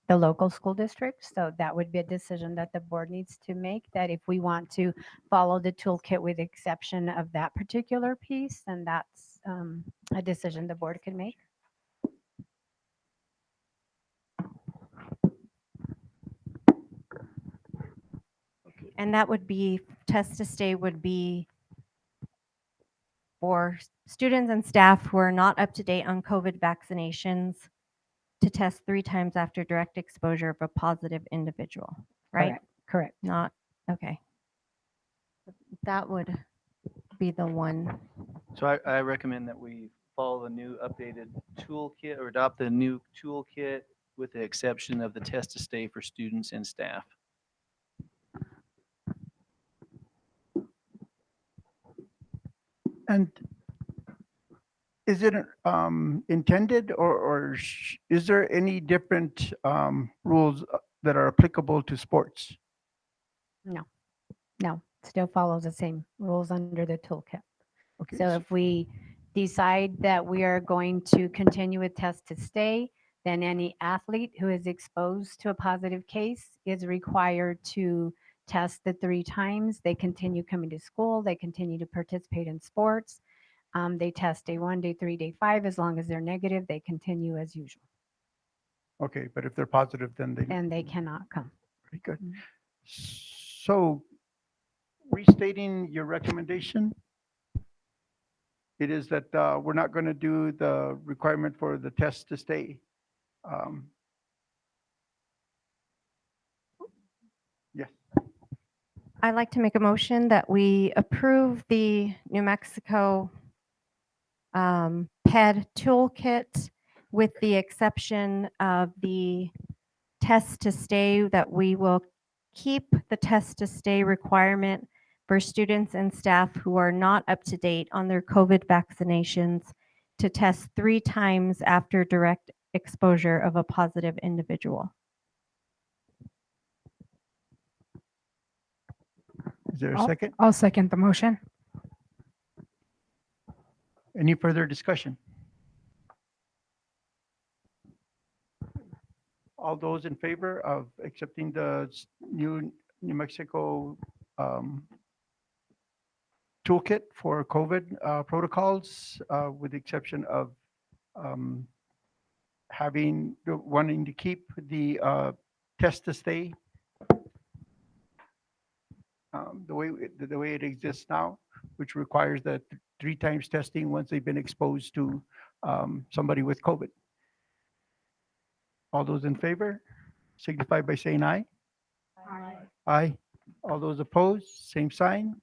the local school district. So that would be a decision that the board needs to make, that if we want to follow the toolkit with exception of that particular piece, then that's a decision the board can make. And that would be, test to stay would be for students and staff who are not up to date on COVID vaccinations to test 3 times after direct exposure of a positive individual, right? Correct. Not, okay. That would be the one. So I recommend that we follow the new updated toolkit or adopt the new toolkit with the exception of the test to stay for students and staff. And is it intended or is there any different rules that are applicable to sports? No, still follows the same rules under the toolkit. Okay, So if we decide that we are going to continue with test to stay, then any athlete who is exposed to a positive case is required to test the 3 times. They continue coming to school. They continue to participate in sports. They test day 1, day 3, day 5. As long as they're negative, they continue as usual. okay, but if they're positive, then And they cannot come. very good. Mhm. So restating your recommendation, it is that we're not going to do the requirement for the test to stay. Yes, I'd like to make a motion that we approve the New Mexico PED toolkit with the exception of the test to stay, that we will keep the test to stay requirement for students and staff who are not up to date on their COVID vaccinations to test 3 times after direct exposure of a positive individual. is there a I'll- second? I'll second the motion. Any further discussion? All those in favor of accepting the new New Mexico toolkit for COVID protocols, with the exception of wanting to keep the test to stay the way it exists now, which requires that 3 times testing once they've been exposed to somebody with COVID. All those in favor signify by saying aye. Aye. All those opposed, same sign.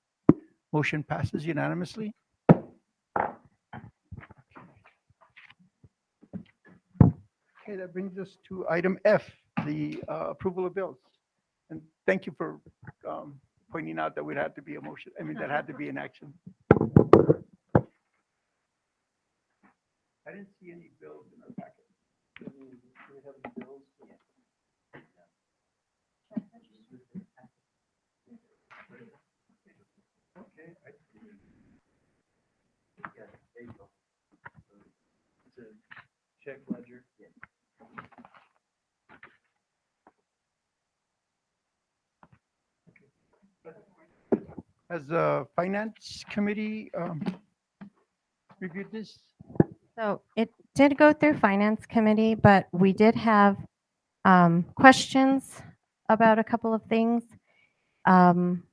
Motion passes unanimously. Okay, that brings us to item F, the approval of bills. And thank you for pointing out that would have to be a motion, that had to be an action. I didn't see any bills in our packet. Do we have any bills? Okay. There you go. It's a check ledger. Has the Finance Committee reviewed this? So it did go through Finance Committee, but we did have questions about a couple of things. One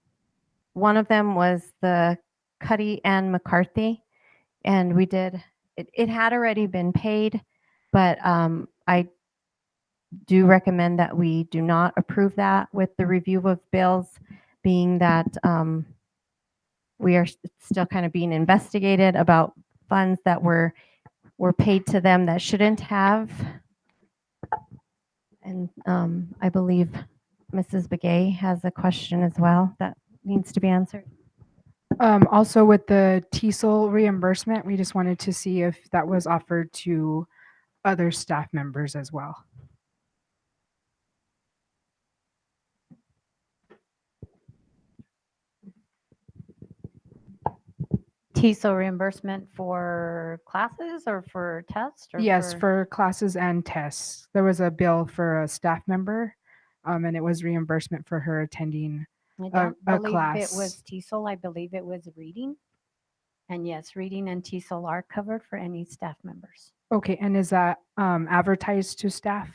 of them was the Cuddy and McCarthy, and we did, it had already been paid, but I do recommend that we do not approve that with the review of bills, being that we are still kind of being investigated about funds that were paid to them that shouldn't have. And I believe Mrs. Begay has a question as well that needs to be answered. Also with the Tesol reimbursement, we just wanted to see if that was offered to other staff members as well. TESOL reimbursement for classes or for tests or Yes, for classes and tests. There was a bill for a staff member, and it was reimbursement for her attending. I a don't believe it class. was TESOL. I believe it was reading. And yes, reading and TESOL are covered for any staff members. Okay, and is that advertised to staff?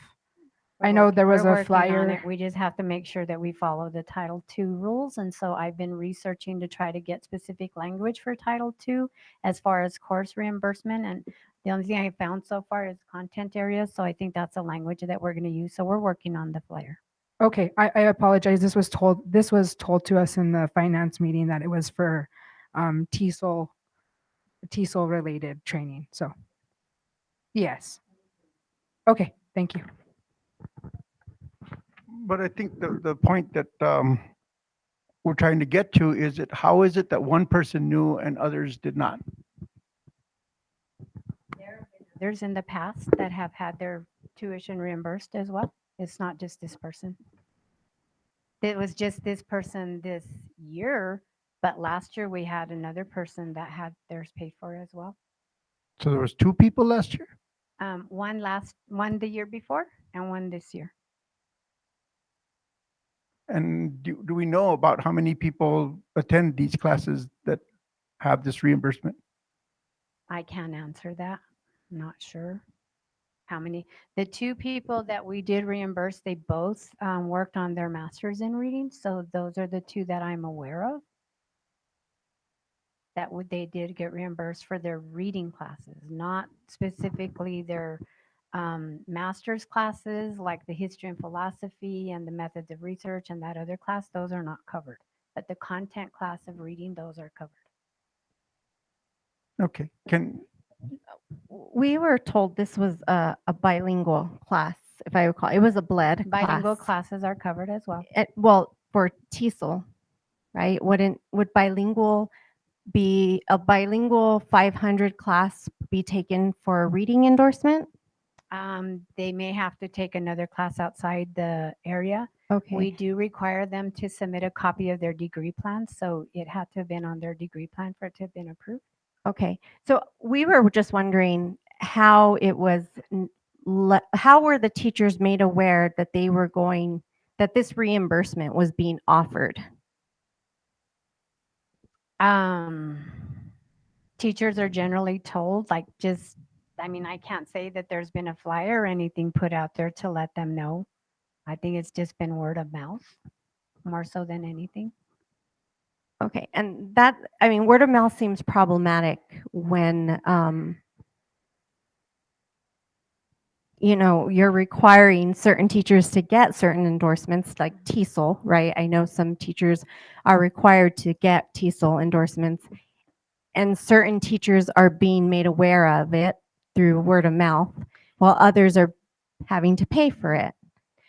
I We're know working- there was we're a working on flyer. it. We just have to make sure that we follow the Title II rules. And so I've been researching to try to get specific language for Title II as far as course reimbursement. And the only thing I found so far is content areas. So I think that's a language that we're going to use. So we're working on the flyer. Okay, I apologize. This was told to us in the finance meeting that it was for TESOL related training. So yes. Okay, thank you. But I think the point that we're trying to get to is how is it that one person knew and others did not? There's in the past that have had their tuition reimbursed as well. It's not just this person. It was just this person this year, but last year we had another person that had theirs paid for as well. So there was 2 people last year? One the year before and one this year. And do we know about how many people attend these classes that have this reimbursement? I can't answer that. I'm not sure how many. The 2 people that we did reimburse, they both worked on their masters in reading. So those are the 2 that I'm aware of. They did get reimbursed for their reading classes, not specifically their master's classes like the history and philosophy and the methods of research and that other class. Those are not covered. But the content class of reading, those are covered. Okay, We were told this was a bilingual class, if I recall. It was a bled Bilingual class. classes are covered as well. Well, for TESOL, right? Would bilingual be a bilingual 500 class be taken for a reading endorsement? They may have to take another class outside the area. Okay. We do require them to submit a copy of their degree plan. So it had to have been on their degree plan for it to have been approved. Okay. So we were just wondering how it was, how were the teachers made aware that that this reimbursement was being offered? Teachers are generally told, I can't say that there's been a flyer or anything put out there to let them know. I think it's just been word of mouth more so than anything. Okay. And word of mouth seems problematic when, you're requiring certain teachers to get certain endorsements like TESOL, right? I know some teachers are required to get TESOL endorsements, and certain teachers are being made aware of it through word of mouth, while others are having to pay for it.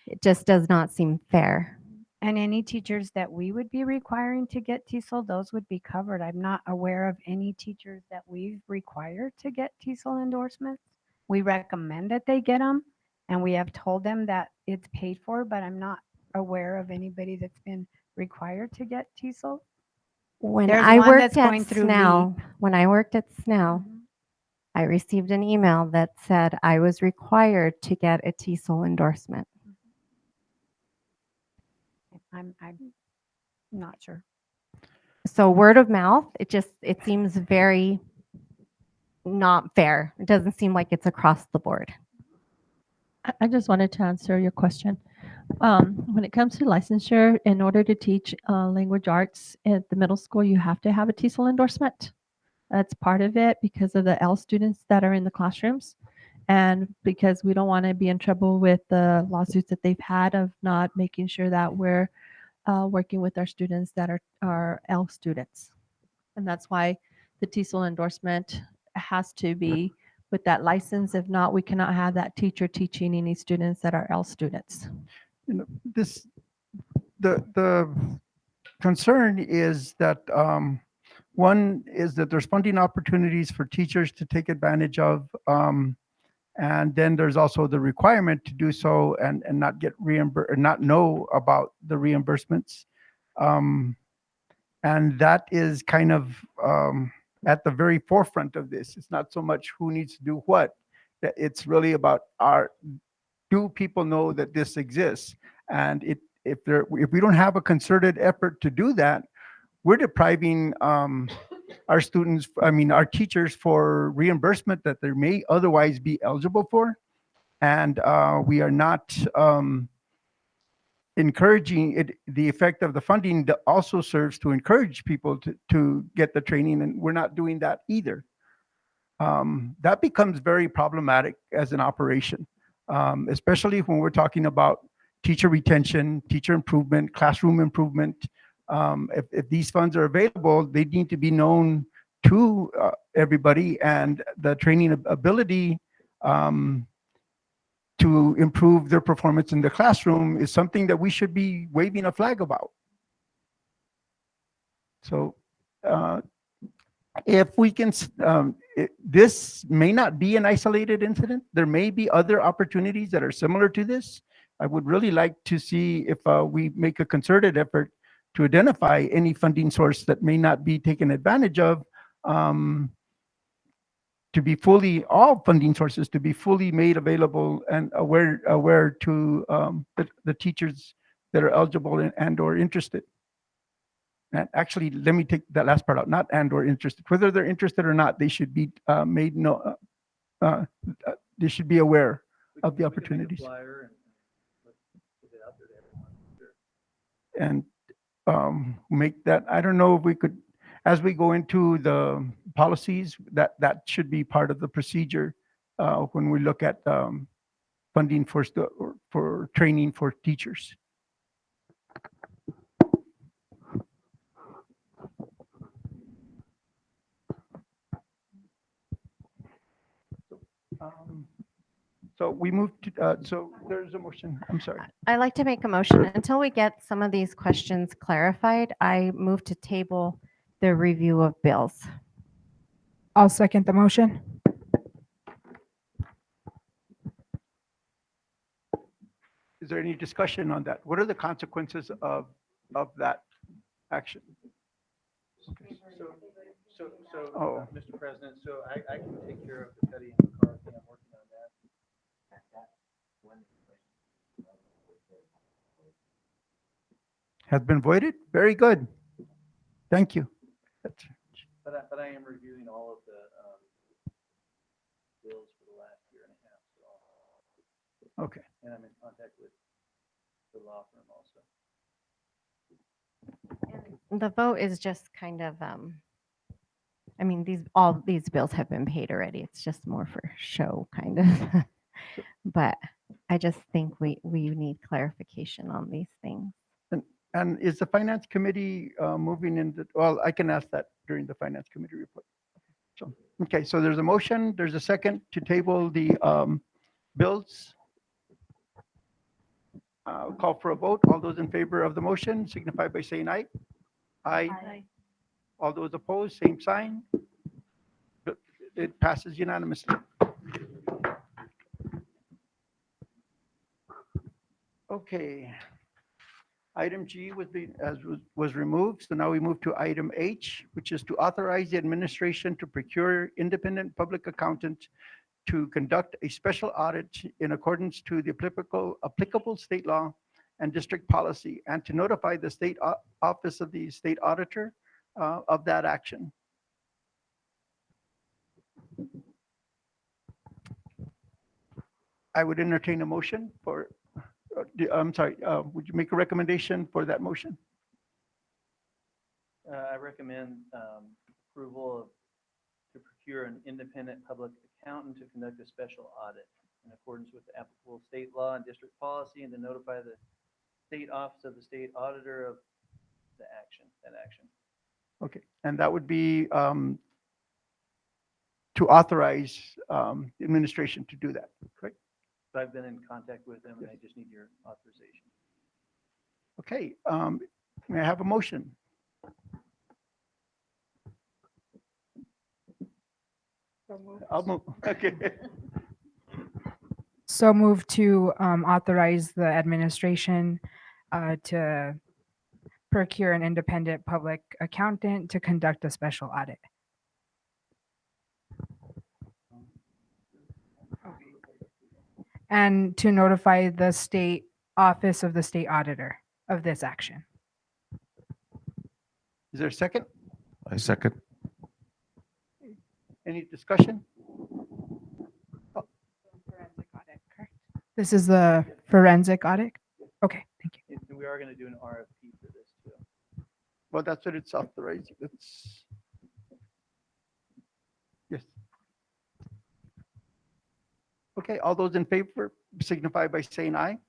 It just does not seem fair. And any teachers that we would be requiring to get TESOL, those would be covered. I'm not aware of any teachers that we've required to get TESOL endorsements. We recommend that they get them, and we have told them that it's paid for, but I'm not aware of anybody that's been required to get TESOL. When There's I one worked that's at going through SNEL, LEAP. when I worked at SNEL, I received an email that said I was required to get a TESOL endorsement. I'm not sure. So word of mouth, it seems very not fair. It doesn't seem like it's across the board. I just wanted to answer your question. When it comes to licensure, in order to teach language arts at the middle school, you have to have a TESOL endorsement. That's part of it because of the L students that are in the classrooms, and because we don't want to be in trouble with the lawsuits that they've had of not making sure that we're working with our students that are L students. And that's why the TESOL endorsement has to be with that license. If not, we cannot have that teacher teaching any students that are L students. You know, the concern is that, one is that there's funding opportunities for teachers to take advantage of. And then there's also the requirement to do so and not get reimbursed, or not know about the reimbursements. And that is kind of at the very forefront of this. It's not so much who needs to do what. It's really about do people know that this exists? And if we don't have a concerted effort to do that, we're depriving our students, our teachers, for reimbursement that they may otherwise be eligible for. And we are not encouraging it. The effect of the funding also serves to encourage people to get the training, and we're not doing that either. That becomes very problematic as an operation, especially when we're talking about teacher retention, teacher improvement, classroom improvement. If these funds are available, they need to be known to everybody, and the training ability to improve their performance in the classroom is something that we should be waving a flag about. So if we can, this may not be an isolated incident. There may be other opportunities that are similar to this. I would really like to see if we make a concerted effort to identify any funding source that may not be taken advantage of, to be all funding sources to be fully made available and aware to the teachers that are eligible and or interested. And actually, let me take that last part out, not and or interested. Whether they're interested or not, they should be made know, they should be aware of the opportunities. And make that, I don't know if we could, as we go into the policies, that should be part of the procedure when we look at funding for training for teachers. So we move to, so there's a motion. I'm sorry. I'd like to make a motion until we get some of these questions clarified. I move to table the review of bills. I'll second the motion. Is there any discussion on that? What are the consequences of that action? Okay. Oh. Mr. President, so I can take care of the Petty and McCarthy. I'm working on that. Has been voided? Very good. Thank you. But I am reviewing all of the bills for the last year and a half. So. Okay. And I'm in contact with the law firm also. The vote is just kind of, all these bills have been paid already. It's just more for show, kind of. But I just think we need clarification on these things. And is the Finance Committee moving into, well, I can ask that during the Finance Committee report. So, okay, so there's a motion, there's a second to table the bills. Call for a vote. All those in favor of the motion signify by saying aye. Aye. Aye. All those opposed, same sign. It passes unanimously. Okay. Item G was removed, so now we move to item H, which is to authorize the administration to procure independent public accountant to conduct a special audit in accordance to the applicable state law and district policy, and to notify the state office of the state auditor of that action. I would entertain a motion for, I'm sorry, would you make a recommendation for that motion? I recommend approval to procure an independent public accountant to conduct a special audit in accordance with the applicable state law and district policy, and to notify the state office of the state auditor of that action. Okay, and that would be to authorize the administration to do that, correct? So I've been in contact with them and I just need your authorization. Okay, may I have a motion? I'll move, okay. So move to authorize the administration to procure an independent public accountant to conduct a special audit. And to notify the state office of the state auditor of this action. Is there a second? I second. Any discussion? This is the forensic audit? Okay, thank you. And we are going to do an RFP for this too. Well, that's what it's authorizing. It's, yes. Okay, all those in favor signify by saying aye.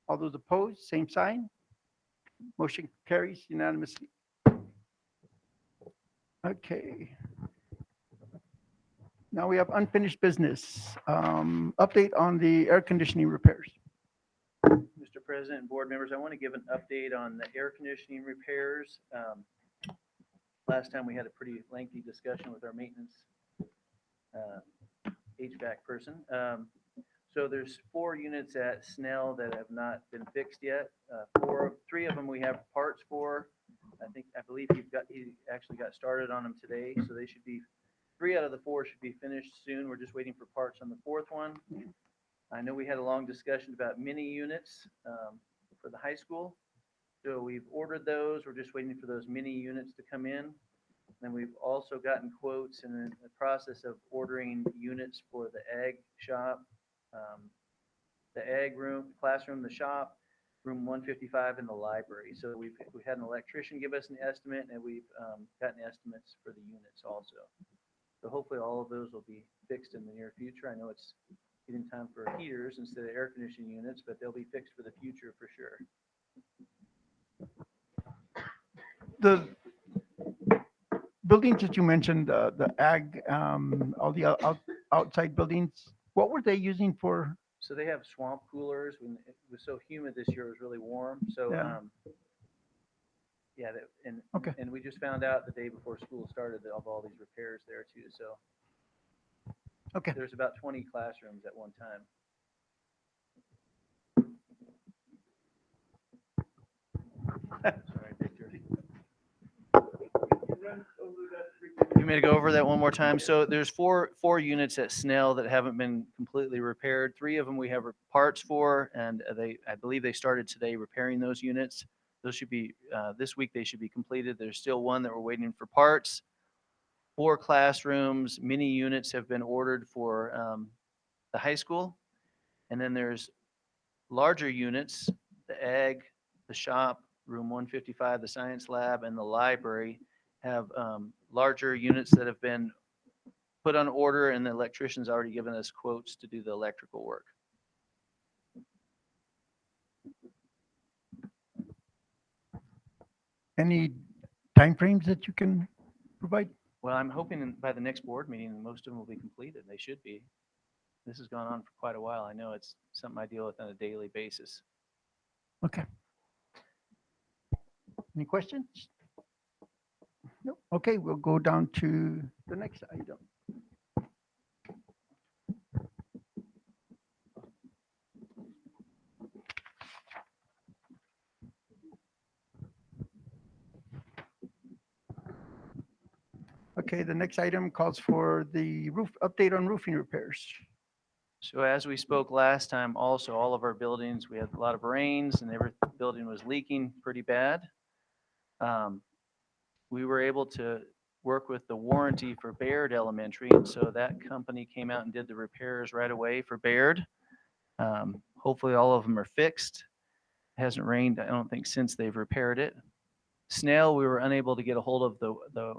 All those opposed, same sign. Motion carries unanimously. Okay. Now we have unfinished business. Update on the air conditioning repairs. Mr. President and board members, I want to give an update on the air conditioning repairs. Last time we had a pretty lengthy discussion with our maintenance HVAC person. So there's 4 units at Snell that have not been fixed yet. 3 of them we have parts for. I believe he actually got started on them today, so they should be 3 out of the 4 should be finished soon. We're just waiting for parts on the 4th one. I know we had a long discussion about mini units for the high school. So we've ordered those. We're just waiting for those mini units to come in. Then we've also gotten quotes and in the process of ordering units for the ag shop, the ag room, classroom, the shop, room 155 in the library. So we had an electrician give us an estimate and we've gotten estimates for the units also. So hopefully all of those will be fixed in the near future. I know it's getting time for heaters instead of air conditioning units, but they'll be fixed for the future for sure. The buildings that you mentioned, the ag, all the outside buildings, what were they using for? So they have swamp coolers. When it was so humid this year, it was really warm. So, Yeah. yeah, Okay. and we just found out the day before school started of all these repairs there too. So Okay. there's about 20 classrooms at one time. Sorry, Victor. You may go over that one more time. So there's four units at Snell that haven't been completely repaired. 3 of them we have parts for, and I believe they started today repairing those units. Those should be this week. They should be completed. There's still one that we're waiting for parts. 4 classrooms, mini units have been ordered for the high school, and then there's larger units, the ag, the shop, room 155, the science lab, and the library have larger units that have been put on order, and the electrician's already given us quotes to do the electrical work. Any timeframes that you can provide? Well, I'm hoping by the next board meeting, most of them will be completed. They should be. This has gone on for quite a while. I know it's something I deal with on a daily basis. Okay. Any questions? No. Okay, we'll go down to the next item. Okay, the next item calls for the update on roofing repairs. So as we spoke last time, also all of our buildings, we had a lot of rains and every building was leaking pretty bad. We were able to work with the warranty for Bayard Elementary, and so that company came out and did the repairs right away for Bayard. Hopefully all of them are fixed. It hasn't rained, I don't think, since they've repaired it. Snail, we were unable to get a hold of the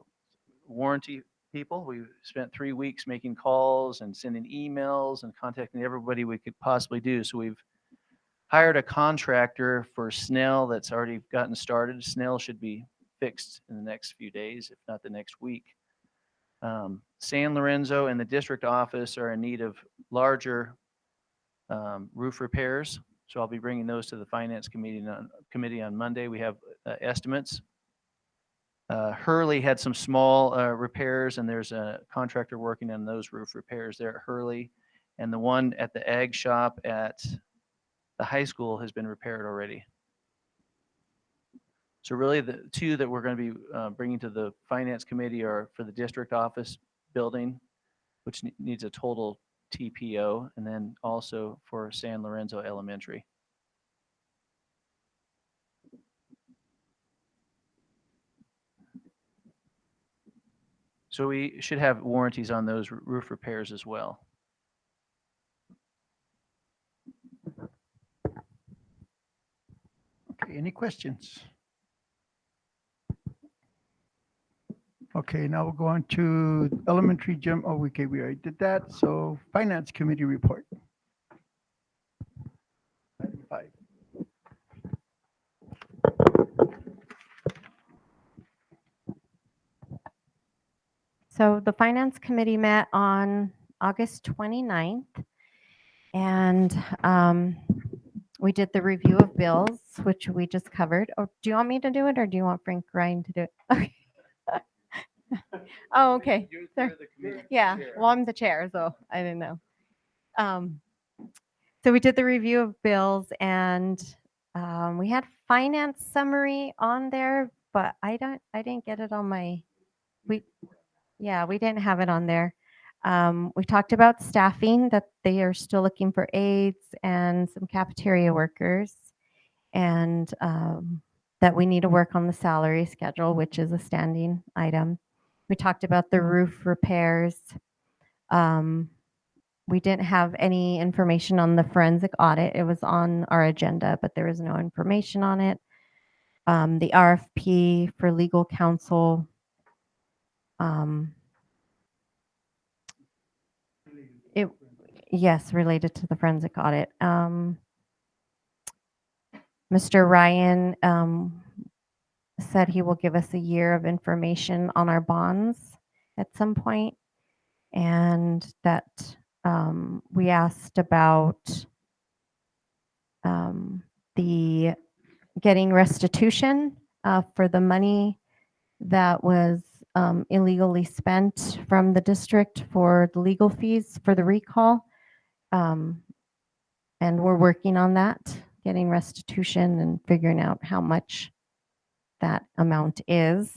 warranty people. We spent 3 weeks making calls and sending emails and contacting everybody we could possibly do. So we've hired a contractor for Snell that's already gotten started. Snell should be fixed in the next few days, if not the next week. San Lorenzo and the district office are in need of larger roof repairs. So I'll be bringing those to the Finance Committee on Monday. We have estimates. Hurley had some small repairs, and there's a contractor working on those roof repairs there at Hurley. And the one at the ag shop at the high school has been repaired already. So really the two that we're going to be bringing to the Finance Committee are for the district office building, which needs a total TPO, and then also for San Lorenzo Elementary. So we should have warranties on those roof repairs as well. Okay, any questions? Okay, now we'll go on to elementary gym. Oh, okay, we already did that. So Finance Committee report. Item 5. So the Finance Committee met on August 29th, and we did the review of bills, which we just covered. Oh, do you want me to do it, or do you want Frank Ryan to do it? Okay. Oh, okay. Sorry. Yeah, well, I'm the chair, so I didn't know. So we did the review of bills, and we had finance summary on there, but I didn't get it on my, we didn't have it on there. We talked about staffing, that they are still looking for aides and some cafeteria workers, and that we need to work on the salary schedule, which is a standing item. We talked about the roof repairs. We didn't have any information on the forensic audit. It was on our agenda, but there was no information on it. The RFP for legal counsel. Yes, related to the forensic audit. Mr. Ryan said he will give us a year of information on our bonds at some point, and that we asked about the getting restitution for the money that was illegally spent from the district for the legal fees for the recall. And we're working on that, getting restitution and figuring out how much that amount is.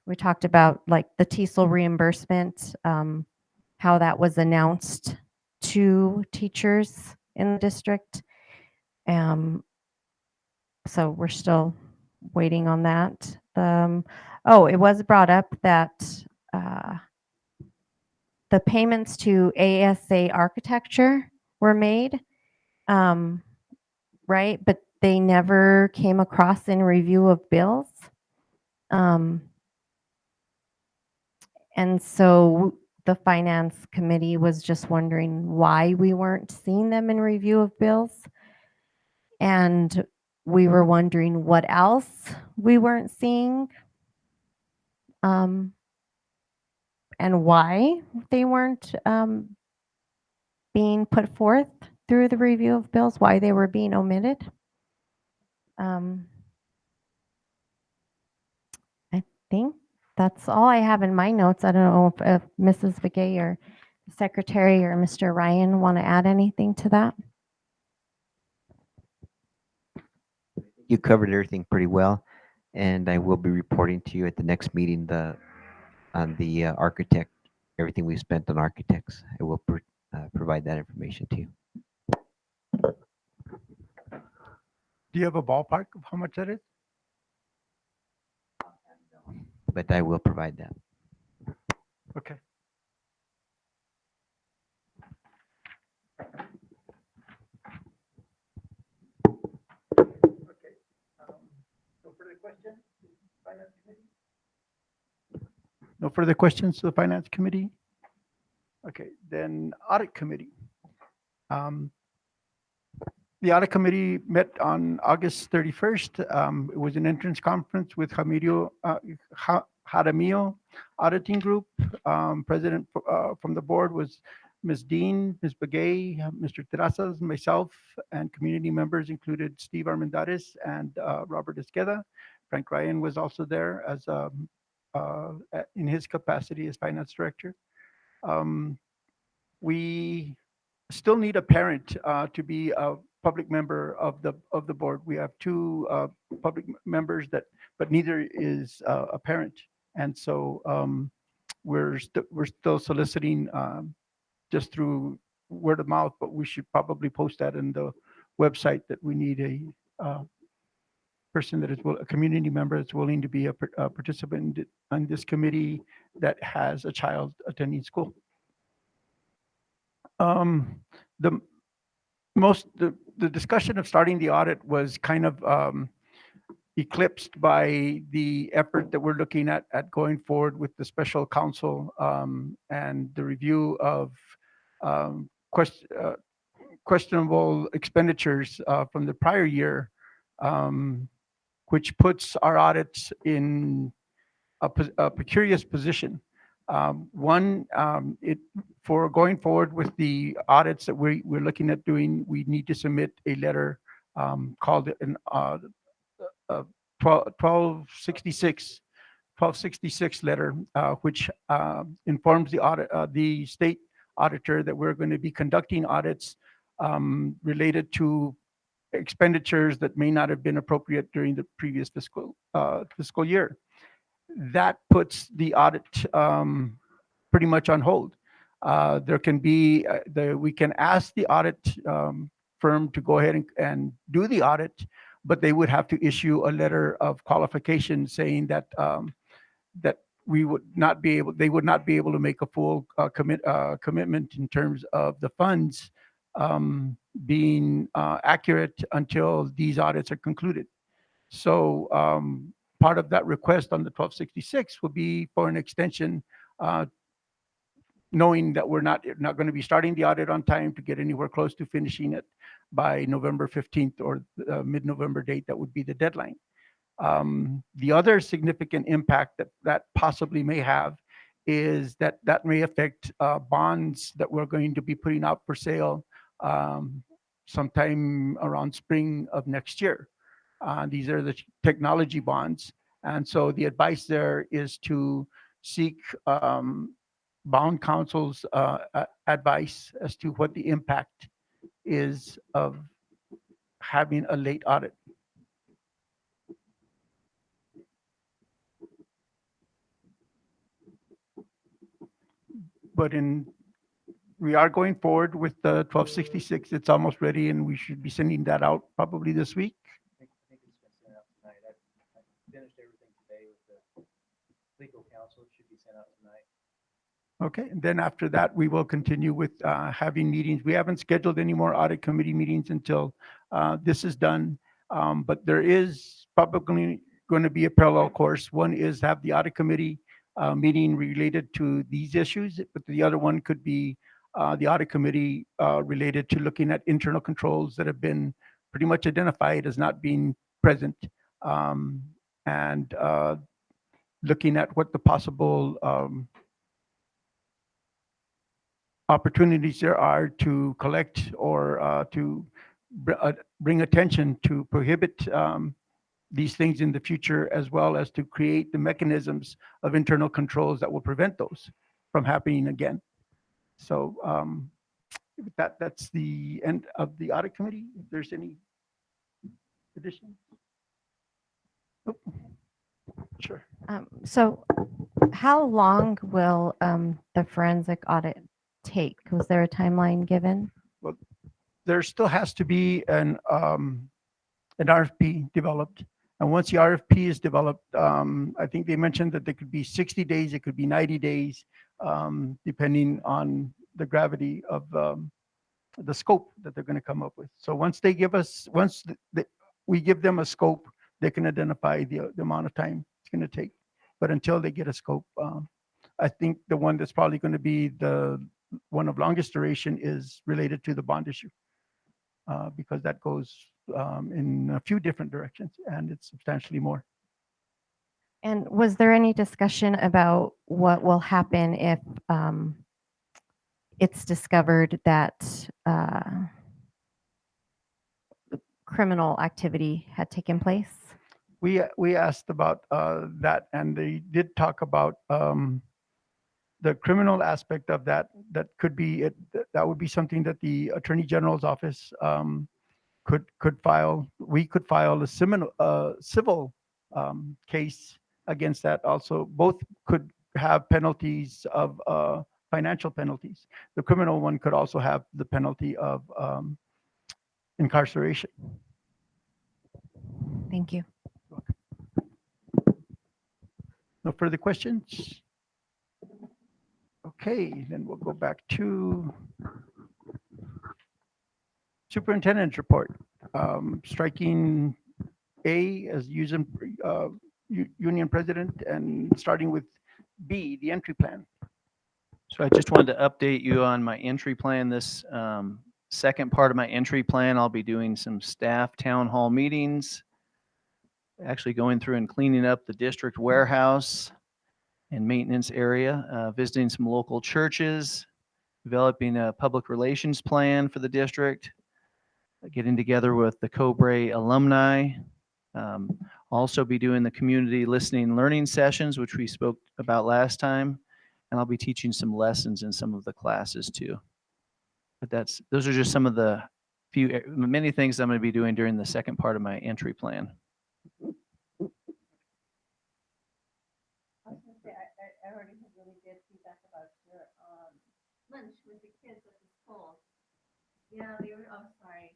We talked about like the Tesol reimbursement, how that was announced to teachers in the district. So we're still waiting on that. It was brought up that the payments to ASA Architecture were made, right? But they never came across in review of bills. And so the Finance Committee was just wondering why we weren't seeing them in review of bills. And we were wondering what else we weren't seeing, and why they weren't being put forth through the review of bills, why they were being omitted. I think that's all I have in my notes. I don't know if Mrs. Begay or the Secretary or Mr. Ryan want to add anything to that. You covered everything pretty well, and I will be reporting to you at the next meeting on the architect, everything we spent on architects. I will provide that information to you. Do you have a ballpark of how much that is? But I will provide that. Okay. No further questions? Finance Committee? No further questions to the Finance Committee? Okay, then Audit Committee. The Audit Committee met on August 31st. It was an entrance conference with Jaramillo Auditing Group. President from the board was Ms. Dean, Ms. Begay, Mr. Terrazas, myself, and community members included Steve Armendariz and Robert Esqueda. Frank Ryan was also there as in his capacity as finance director. We still need a parent to be a public member of the board. We have two public members but neither is a parent, and so we're still soliciting just through word of mouth, but we should probably post that in the website that we need a person that is a community member that's willing to be a participant in this committee that has a child attending school. The discussion of starting the audit was kind of eclipsed by the effort that we're looking at going forward with the special counsel and the review of questionable expenditures from the prior year, which puts our audits in a precarious position. One, for going forward with the audits that we're looking at doing, we need to submit a letter called an 1266 letter, which informs the state auditor that we're going to be conducting audits related to expenditures that may not have been appropriate during the previous fiscal year. That puts the audit pretty much on hold. There can be, we can ask the audit firm to go ahead and do the audit, but they would have to issue a letter of qualification saying that that we would not be able, they would not be able to make a full commitment in terms of the funds being accurate until these audits are concluded. So part of that request on the 1266 would be for an extension, knowing that we're not going to be starting the audit on time to get anywhere close to finishing it by November 15th or mid-November date. That would be the deadline. The other significant impact that possibly may have is that may affect bonds that we're going to be putting out for sale sometime around spring of next year. These are the technology bonds. And so the advice there is to seek bond counsel's advice as to what the impact is of having a late audit. But we are going forward with the 1266. It's almost ready, and we should be sending that out probably this week. I think it's been sent out tonight. I finished everything today with the legal counsel. It should be sent out tonight. Okay, and then after that, we will continue with having meetings. We haven't scheduled any more audit committee meetings until this is done. But there is probably going to be a parallel course. One is have the audit committee meeting related to these issues, but the other one could be the audit committee related to looking at internal controls that have been pretty much identified as not being present, and looking at what the possible opportunities there are to collect or to bring attention to prohibit these things in the future, as well as to create the mechanisms of internal controls that will prevent those from happening again. So that's the end of the audit committee. If there's any additions. Oh, sure. So how long will the forensic audit take? Was there a timeline given? Well, there still has to be an RFP developed. And once the RFP is developed, I think they mentioned that there could be 60 days, it could be 90 days, depending on the gravity of the scope that they're going to come up with. So once they give us, we give them a scope, they can identify the amount of time it's going to take. But until they get a scope, I think the one that's probably going to be the one of longest duration is related to the bond issue, because that goes in a few different directions and it's substantially more. And was there any discussion about what will happen if it's discovered that criminal activity had taken place? We asked about that, and they did talk about the criminal aspect of that. That could be it. That would be something that the Attorney General's office could file. We could file a civil case against that. Also, both could have penalties of financial penalties. The criminal one could also have the penalty of incarceration. Thank you. No further questions? Okay, then we'll go back to Superintendent's report. Striking A as using union president and starting with B, the entry plan. So I just wanted to update you on my entry plan. This second part of my entry plan, I'll be doing some staff town hall meetings, actually going through and cleaning up the district warehouse and maintenance area, visiting some local churches, developing a public relations plan for the district, getting together with the Cobre alumni. Also be doing the community listening learning sessions, which we spoke about last time. And I'll be teaching some lessons in some of the classes too. But those are just some of the many things I'm going to be doing during the second part of my entry plan. I already had really good feedback about your lunch with the kids at the school. Yeah, they were, oh, sorry.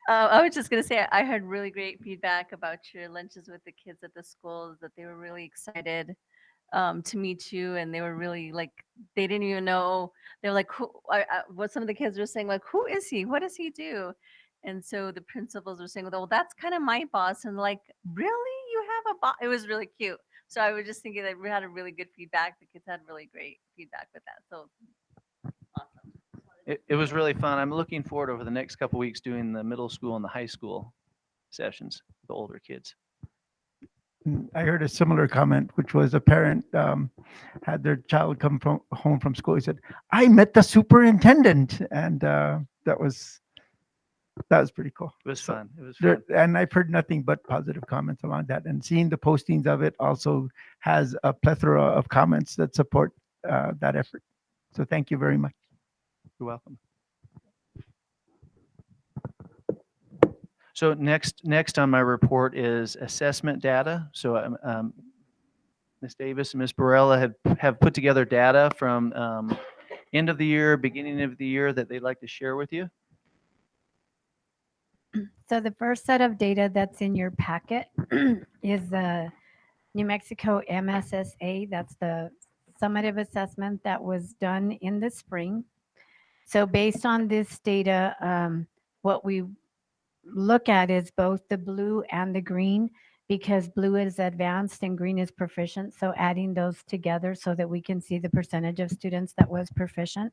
I was just going to say, I heard really great feedback about your lunches with the kids at the schools, that they were really excited to meet you, and they were really like, they didn't even know. They're like, what some of the kids were saying, like, who is he? What does he do? And so the principals were saying, well, that's kind of my boss. And like, really? You have a boss? It was really cute. So I was just thinking that we had a really good feedback. The kids had really great feedback with that. So awesome. It was really fun. I'm looking forward over the next couple weeks doing the middle school and the high school sessions, the older kids. I heard a similar comment, which was a parent had their child come home from school. He said, "I met the superintendent," and that was pretty cool. It was fun. It was fun. And I've heard nothing but positive comments along that. And seeing the postings of it also has a plethora of comments that support that effort. So thank you very much. You're welcome. So next on my report is assessment data. So Ms. Davis and Ms. Barella have put together data from end of the year, beginning of the year that they'd like to share with you. So the first set of data that's in your packet is the New Mexico MSSA. That's the summative assessment that was done in the spring. So based on this data, what we look at is both the blue and the green, because blue is advanced and green is proficient. So adding those together so that we can see the percentage of students that was proficient.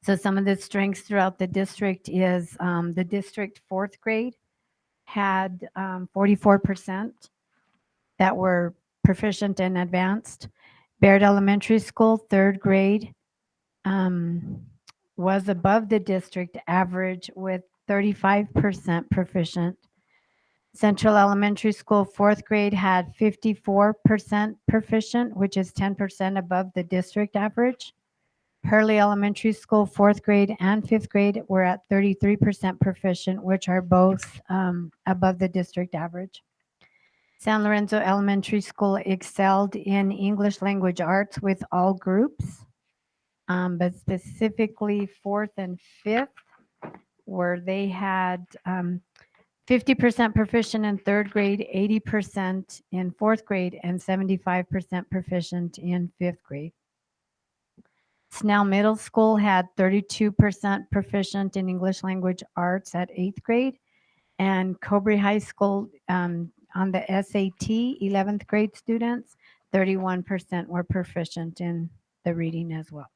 So some of the strengths throughout the district is the district fourth grade had 44% that were proficient and advanced. Bayard Elementary School, third grade, was above the district average with 35% proficient. Central Elementary School, fourth grade had 54% proficient, which is 10% above the district average. Hurley Elementary School, fourth grade and fifth grade were at 33% proficient, which are both above the district average. San Lorenzo Elementary School excelled in English language arts with all groups, but specifically fourth and fifth, where they had 50% proficient in third grade, 80% in fourth grade, and 75% proficient in fifth grade. Snell Middle School had 32% proficient in English language arts at 8th grade, and Cobre High School on the SAT, 11th grade students, 31% were proficient in the reading as well.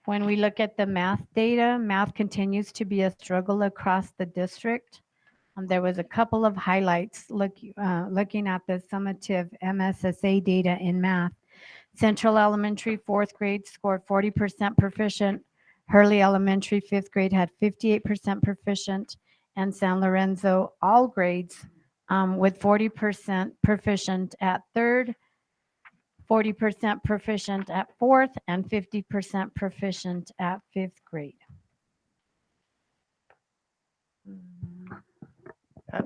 When we look at the math data, math continues to be a struggle across the district. There was a couple of highlights looking at the summative MSSA data in math. Central Elementary, fourth grade, scored 40% proficient. Hurley Elementary, fifth grade, had 58% proficient. And San Lorenzo, all grades, with 40% proficient at third, 40% proficient at fourth, and 50% proficient at fifth grade.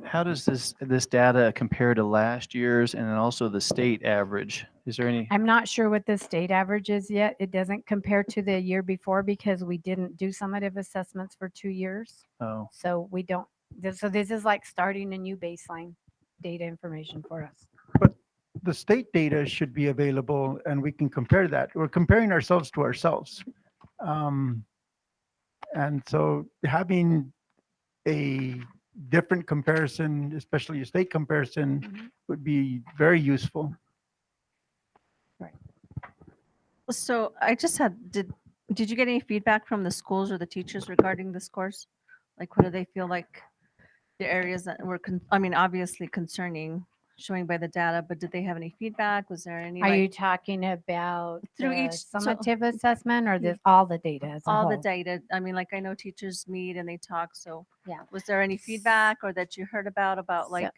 How does this data compare to last year's and then also the state average? Is there any? I'm not sure what the state average is yet. It doesn't compare to the year before because we didn't do summative assessments for 2 years. Oh, So we don't, so this is like starting a new baseline data information for us. But the state data should be available and we can compare that. We're comparing ourselves to ourselves. And so having a different comparison, especially a state comparison, would be very useful. So I just had, did you get any feedback from the schools or the teachers regarding the scores? Like, what do they feel like the areas that were, I mean, obviously concerning, showing by the data, but did they have any feedback? Was there any? Are you talking about through the each summative assessment or all the data as a all the whole? data? I mean, like I know teachers meet and they talk. So Yeah. was there any feedback or that you heard about like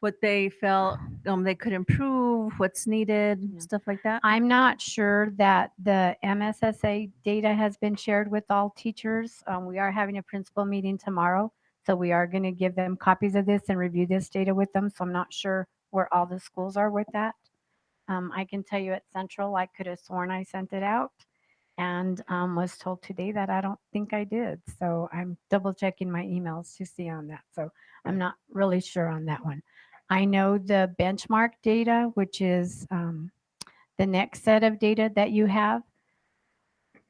what they felt they could improve, what's needed, stuff like that? I'm not sure that the MSSA data has been shared with all teachers. We are having a principal meeting tomorrow, so we are going to give them copies of this and review this data with them. So I'm not sure where all the schools are with that. I can tell you at Central, I could have sworn I sent it out and was told today that I don't think I did. So I'm double checking my emails to see on that. So I'm not really sure on that one. I know the benchmark data, which is the next set of data that you have.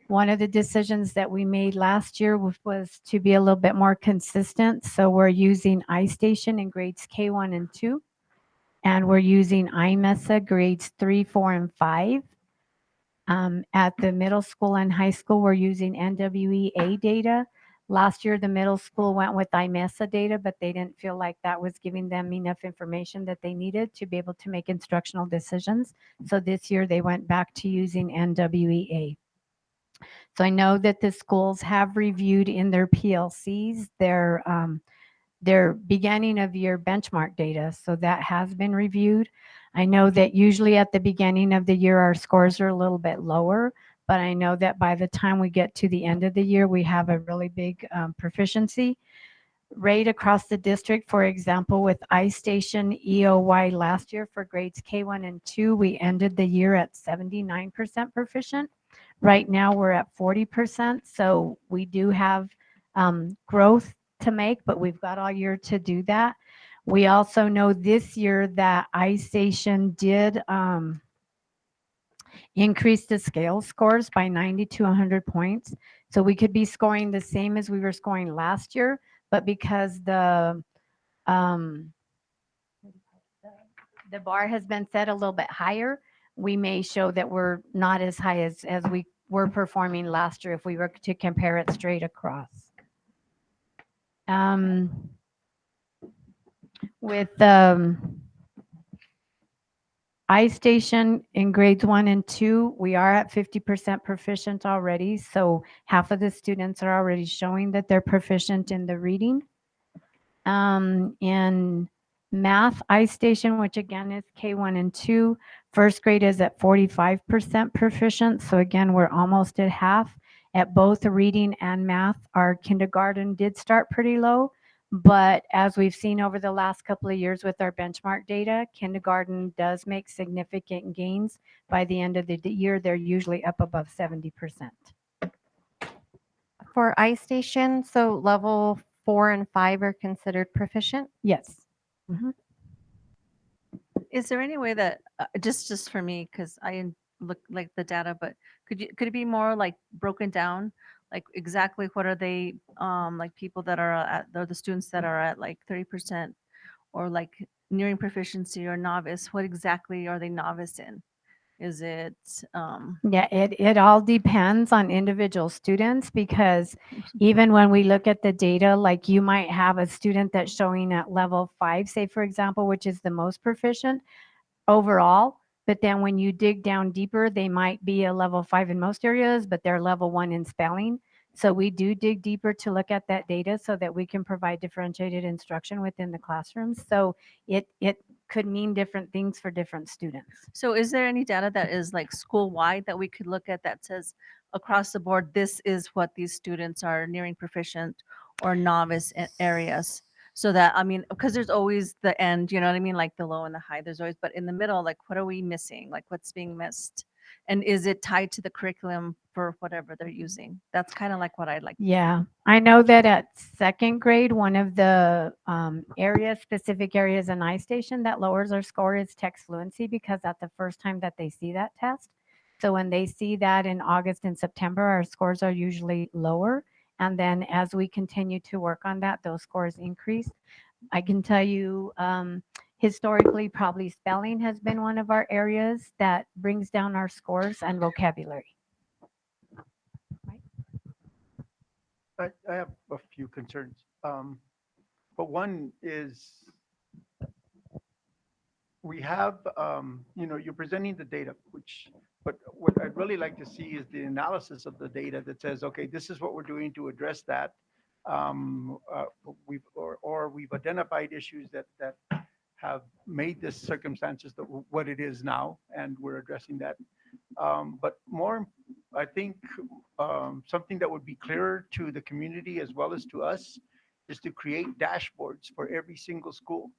One of the decisions that we made last year was to be a little bit more consistent. So we're using iStation in grades K1 and 2. And we're using Mssa grades 3, 4, and 5. At the middle school and high school, we're using NWEA data. Last year, the middle school went with Mssa data, but they didn't feel like that was giving them enough information that they needed to be able to make instructional decisions. So this year, they went back to using NWEA. So I know that the schools have reviewed in their PLCs their beginning of year benchmark data. So that has been reviewed. I know that usually at the beginning of the year, our scores are a little bit lower, but I know that by the time we get to the end of the year, we have a really big proficiency rate across the district. For example, with iStation EOY last year for grades K1 and 2, we ended the year at 79% proficient. Right now we're at 40%. So we do have growth to make, but we've got all year to do that. We also know this year that iStation did increase the scale scores by 90 to 100 points. So we could be scoring the same as we were scoring last year, but because the bar has been set a little bit higher, we may show that we're not as high as we were performing last year if we were to compare it straight across. With iStation in grades 1 and 2, we are at 50% proficient already. So half of the students are already showing that they're proficient in the reading. In math, iStation, which again is K1 and 2, first grade is at 45% proficient. So again, we're almost at half. At both reading and math, our kindergarten did start pretty low. But as we've seen over the last couple of years with our benchmark data, kindergarten does make significant gains. By the end of the year, they're usually up above 70%. For iStation, so level 4 and 5 are considered proficient? Yes. Is there any way that just for me, because I look like the data, but could it be more like broken down? Like exactly what are they like people that are at the students that are at like 30% or like nearing proficiency or novice? What exactly are they novice in? Is it, Yeah, it all depends on individual students because even when we look at the data, like you might have a student that's showing at level 5, say for example, which is the most proficient overall, but then when you dig down deeper, they might be a level 5 in most areas, but they're level 1 in spelling. So we do dig deeper to look at that data so that we can provide differentiated instruction within the classrooms. So it could mean different things for different students. so is there any data that is like school-wide that we could look at that says across the board, this is what these students are nearing proficient or novice areas? So that, I mean, because there's always the end, you know what I mean? Like the low and the high, there's always, but in the middle, like what are we missing? Like what's being missed? And is it tied to the curriculum for whatever they're using? That's kind of like what I'd like. Yeah, I know that at second grade, one of the specific areas in iStation that lowers our score is text fluency because that's the first time that they see that test. So when they see that in August and September, our scores are usually lower. And then as we continue to work on that, those scores increase. I can tell you, historically, probably spelling has been one of our areas that brings down our scores and vocabulary. I have a few concerns. But one is we have, you're presenting the data, but what I'd really like to see is the analysis of the data that says, okay, this is what we're doing to address that. We've identified issues that have made this circumstances what it is now, and we're addressing that. But more, I think something that would be clearer to the community as well as to us is to create dashboards for every single school.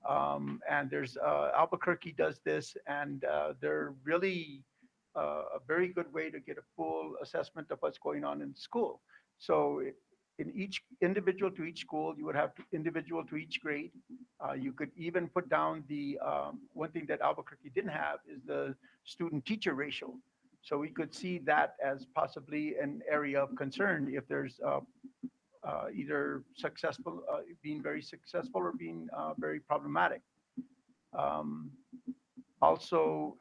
And there's Albuquerque does this, and they're really a very good way to get a full assessment of what's going on in the school. So in each individual to each school, you would have individual to each grade. You could even put down the one thing that Albuquerque didn't have is the student-teacher ratio. So we could see that as possibly an area of concern if there's either successful, being very successful or being very problematic. Also,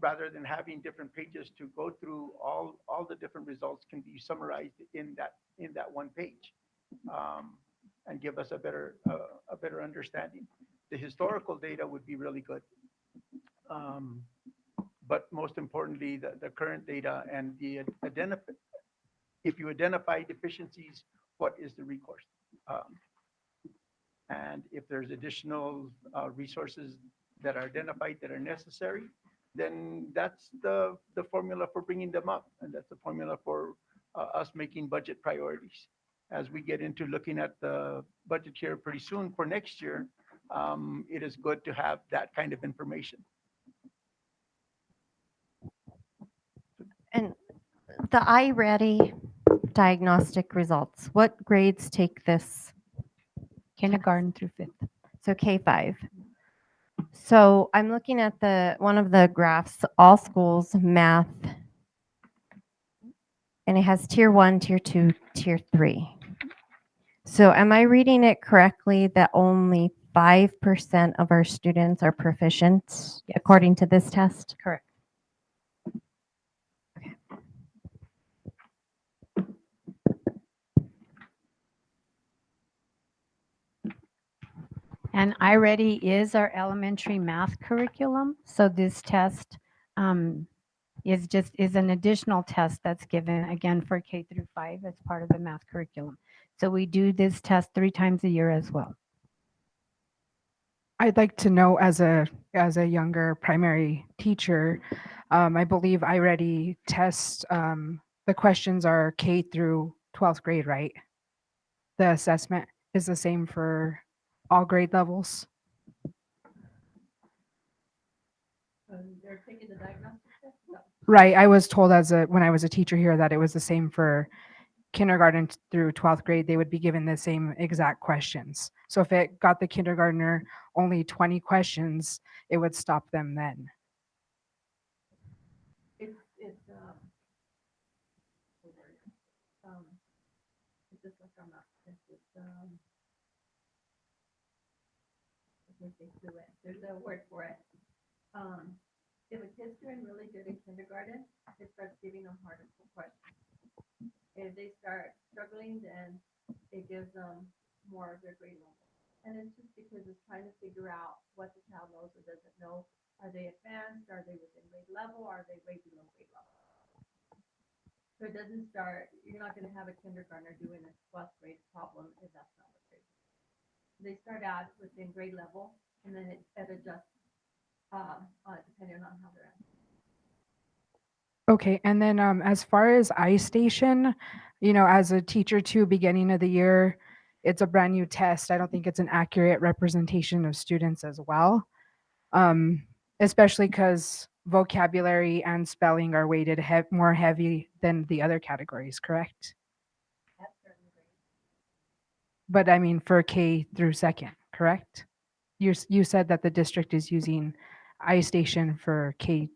rather than having different pages to go through, all the different results can be summarized in that one page, and give us a better understanding. The historical data would be really good. But most importantly, the current data and if you identify deficiencies, what is the recourse? And if there's additional resources that are identified that are necessary, then that's the formula for bringing them up. And that's the formula for us making budget priorities. As we get into looking at the budget here pretty soon for next year, it is good to have that kind of information. And the iReady diagnostic results, what grades take this? Kindergarten through 5th. So K5. So I'm looking at one of the graphs, all schools, math, and it has tier 1, tier 2, tier 3. So am I reading it correctly that only 5% of our students are proficient according to this test? Correct. And iReady is our elementary math curriculum. So this test is an additional test that's given again for K through 5 as part of the math curriculum. So we do this test 3 times a year as well. I'd like to know as a younger primary teacher, I believe iReady tests, the questions are K through 12th grade, right? The assessment is the same for all grade levels. They're taking the diagnostic test? No. Right. I was told when I was a teacher here that it was the same for kindergarten through 12th grade. They would be given the same exact questions. So if it got the kindergartner only 20 questions, it would stop them then. It's just like our math test. Let me think through it. There's a word for it. if a kid's doing really good in kindergarten, it starts giving them harder questions. If they start struggling, then it gives them more of their grade level. And it's just because it's trying to figure out what the child knows or doesn't know. Are they advanced? Are they within grade level? Are they way below grade level? So it doesn't start, you're not going to have a kindergartner doing a 12th grade problem if that's not what they're doing. They start out within grade level and then it adjusts depending on how they're at. Okay, and then as far as iStation, you know, as a teacher too, beginning of the year, it's a brand new test. I don't think it's an accurate representation of students as well, especially because vocabulary and spelling are weighted more heavy than the other categories, correct? That's certainly great. But I mean for K through second, correct? You said that the district is using iStation for K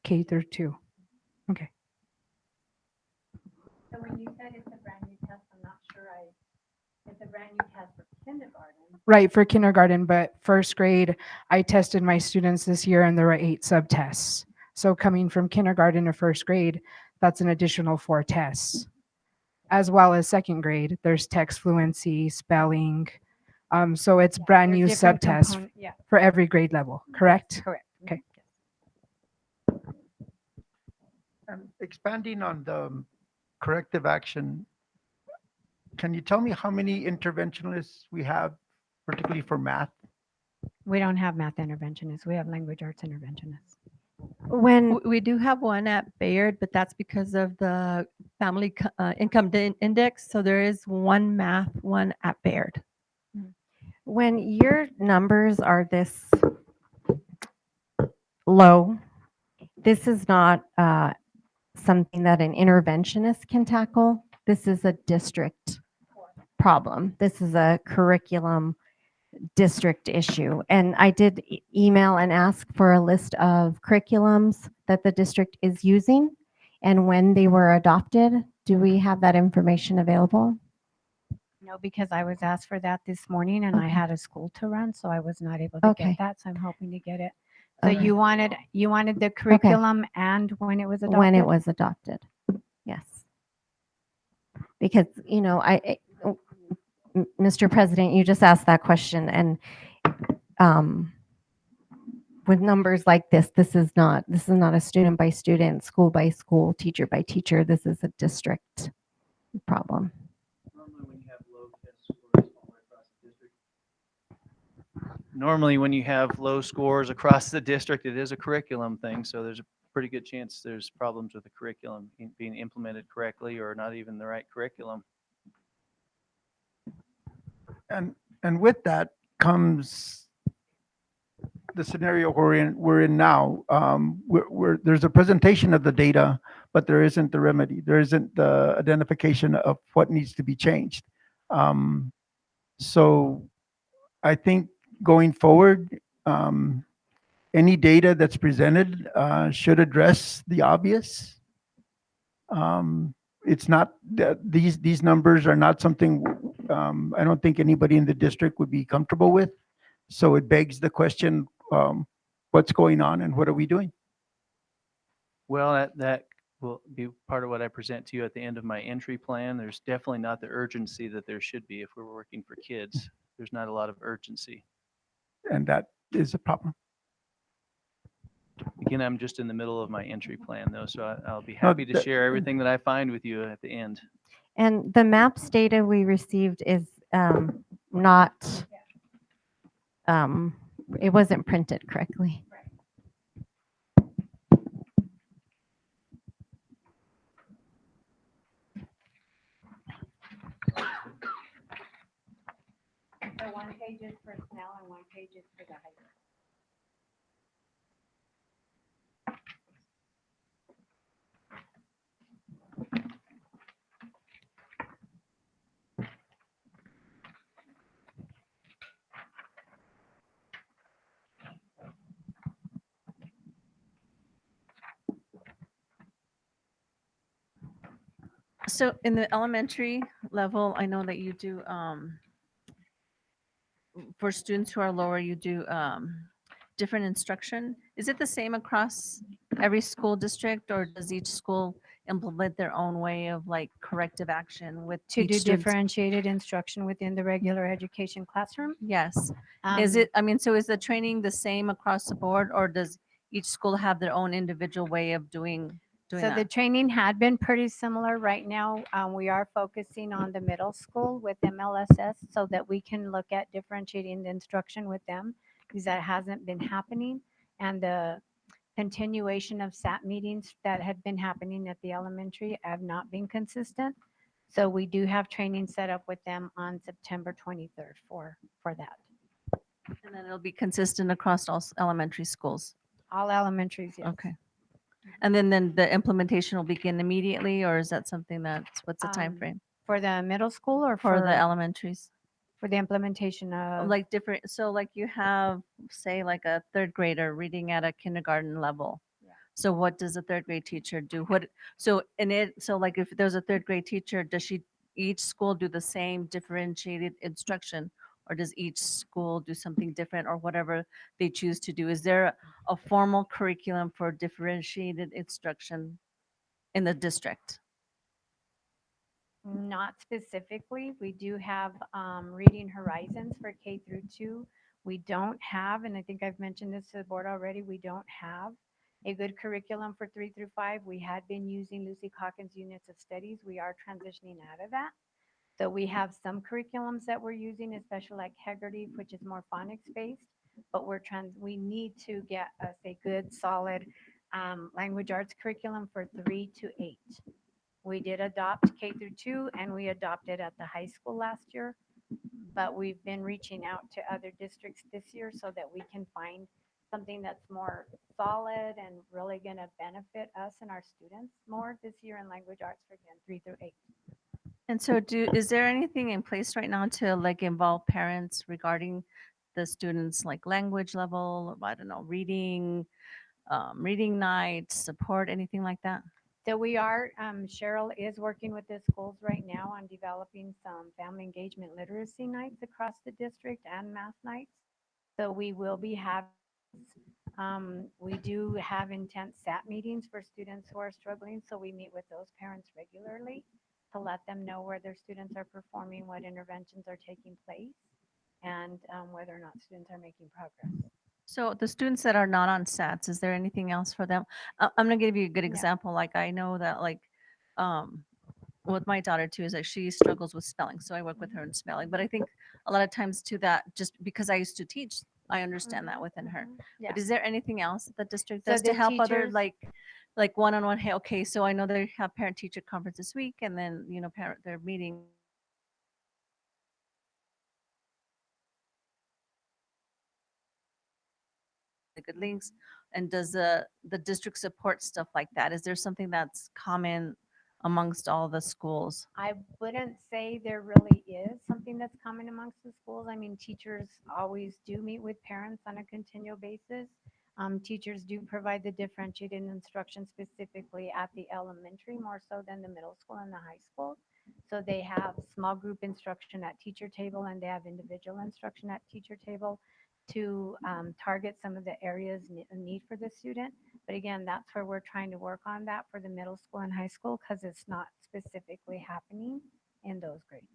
through 2. Okay. So when you said it's a brand new test, I'm not sure it's a brand new test for kindergarten. Right, for kindergarten, but first grade, I tested my students this year and there were 8 subtests. So coming from kindergarten to first grade, that's an additional 4 tests. As well as second grade, there's text fluency, spelling. So it's brand new subtests Yeah, for every grade level, correct? correct. Okay. And expanding on the corrective action, can you tell me how many interventionists we have, particularly for math? We don't have math interventionists. We have language arts interventionists. When We do have one at Bayard, but that's because of the family income index. So there is one math, one at Bayard. when your numbers are this low, this is not something that an interventionist can tackle. This is a district problem. This is a curriculum district issue. And I did email and ask for a list of curriculums that the district is using and when they were adopted. Do we have that information available? No, because I was asked for that this morning and I Okay. had a school to run, so I was not able to Okay. get that. So I'm hoping to get it. So Okay. you wanted the curriculum and when it was adopted? When it was adopted. Yes. Because, you know, Mr. President, you just asked that question and with numbers like this is not a student by student, school by school, teacher by teacher. This is a district problem. Normally when you have low scores across the district, it is a curriculum thing. So there's a pretty good chance there's problems with the curriculum being implemented correctly or not even the right curriculum. And with that comes the scenario we're in now. There's a presentation of the data, but there isn't the remedy. There isn't the identification of what needs to be changed. So I think going forward, any data that's presented should address the obvious. It's not that these numbers are not something I don't think anybody in the district would be comfortable with. So it begs the question, what's going on and what are we doing? Well, that will be part of what I present to you at the end of my entry plan. There's definitely not the urgency that there should be if we're working for kids. There's not a lot of urgency. And that is a problem. Again, I'm just in the middle of my entry plan though, so I'll be happy to share everything that I find with you at the end. And the MAPS data we received is not, it wasn't printed correctly. So one page is personnel and one page is for the high school. So in the elementary level, I know that you do, for students who are lower, you do different instruction. Is it the same across every school district, or does each school implement their own way of like corrective action with To each do student's- differentiated instruction within the regular education classroom. Yes. Is Um, it, I mean, so is the training the same across the board, or does each school have their own individual way of doing So that? the training had been pretty similar. Right now, we are focusing on the middle school with MLSS so that we can look at differentiating the instruction with them, because that hasn't been happening. And the continuation of SAT meetings that had been happening at the elementary have not been consistent. So we do have training set up with them on September 23rd for that. And then it'll be consistent across all elementary schools. All elementaries, yes. Okay. And then the implementation will begin immediately, or is that something that's, what's the time Um, frame For the middle school or for the elementaries? for the implementation of? Like different, so like you have, say, like a third grader reading at a kindergarten level. Yeah. So what does a third grade teacher do? So like if there's a third grade teacher, does each school do the same differentiated instruction? Or does each school do something different, or whatever they choose to do? Is there a formal curriculum for differentiated instruction in the district? Not specifically. We do have reading horizons for K through 2. We don't have, and I think I've mentioned this to the board already, we don't have a good curriculum for 3 through 5. We had been using Lucy Calkins units of studies. We are transitioning out of that. So we have some curriculums that we're using, especially like Heggerty, which is more phonics based, but we need to get us a good solid language arts curriculum for 3 to 8. We did adopt K through 2 and we adopted at the high school last year, but we've been reaching out to other districts this year so that we can find something that's more solid and really going to benefit us and our students more this year in language arts for again 3 through 8. And so is there anything in place right now to like involve parents regarding the students' like language level, I don't know, reading nights, support, anything like that? So we are, Cheryl is working with the schools right now on developing some family engagement literacy nights across the district and math nights. So we will be having, we do have intense SAT meetings for students who are struggling. So we meet with those parents regularly to let them know where their students are performing, what interventions are taking place, and whether or not students are making progress. So the students that are not on SATs, is there anything else for them? I'm gonna give you a good example. Like I know that like, with my daughter too, is that she struggles with spelling. So I work with her in spelling. But I think a lot of times too that just because I used to teach, I understand that within her. Yeah. But is there anything else that the district So does to the help other teachers- like one-on-one? Hey, okay, so I know they have parent-teacher conference this week, and then they're meeting. The good links, and does the district support stuff like that? Is there something that's common amongst all the schools? I wouldn't say there really is something that's common amongst the schools. I mean, teachers always do meet with parents on a continual basis. Teachers do provide the differentiated instruction specifically at the elementary, more so than the middle school and the high school. So they have small group instruction at teacher table and they have individual instruction at teacher table to target some of the areas of need for the student. But again, that's where we're trying to work on that for the middle school and high school because it's not specifically happening in those grades.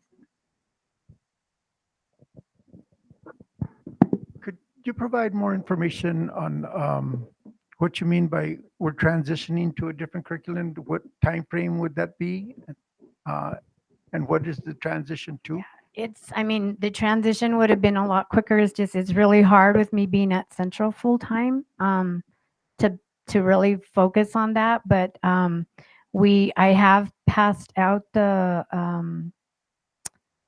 Could you provide more information on what you mean by we're transitioning to a different curriculum? What time frame would that be? And what is the transition to? I mean, the transition would have been a lot quicker. It's really hard with me being at Central full time to really focus on that. But I have passed out the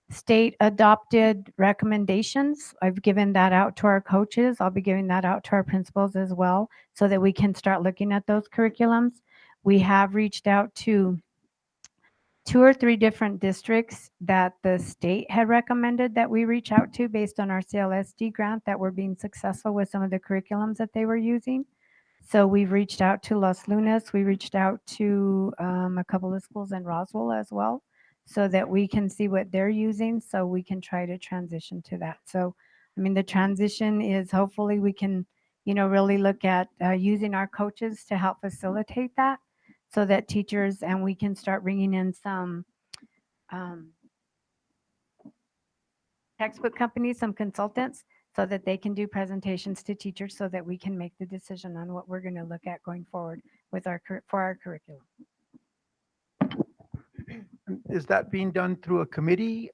state adopted recommendations. I've given that out to our coaches. I'll be giving that out to our principals as well so that we can start looking at those curriculums. We have reached out to 2 or 3 different districts that the state had recommended that we reach out to based on our CLSD grant that were being successful with some of the curriculums that they were using. So we've reached out to Los Lunas. We reached out to a couple of schools in Roswell as well so that we can see what they're using so we can try to transition to that. So, I mean, the transition is hopefully we can, really look at using our coaches to help facilitate that so that teachers, and we can start bringing in some textbook companies, some consultants, so that they can do presentations to teachers so that we can make the decision on what we're going to look at going forward with for our curriculum. Is that being done through a committee?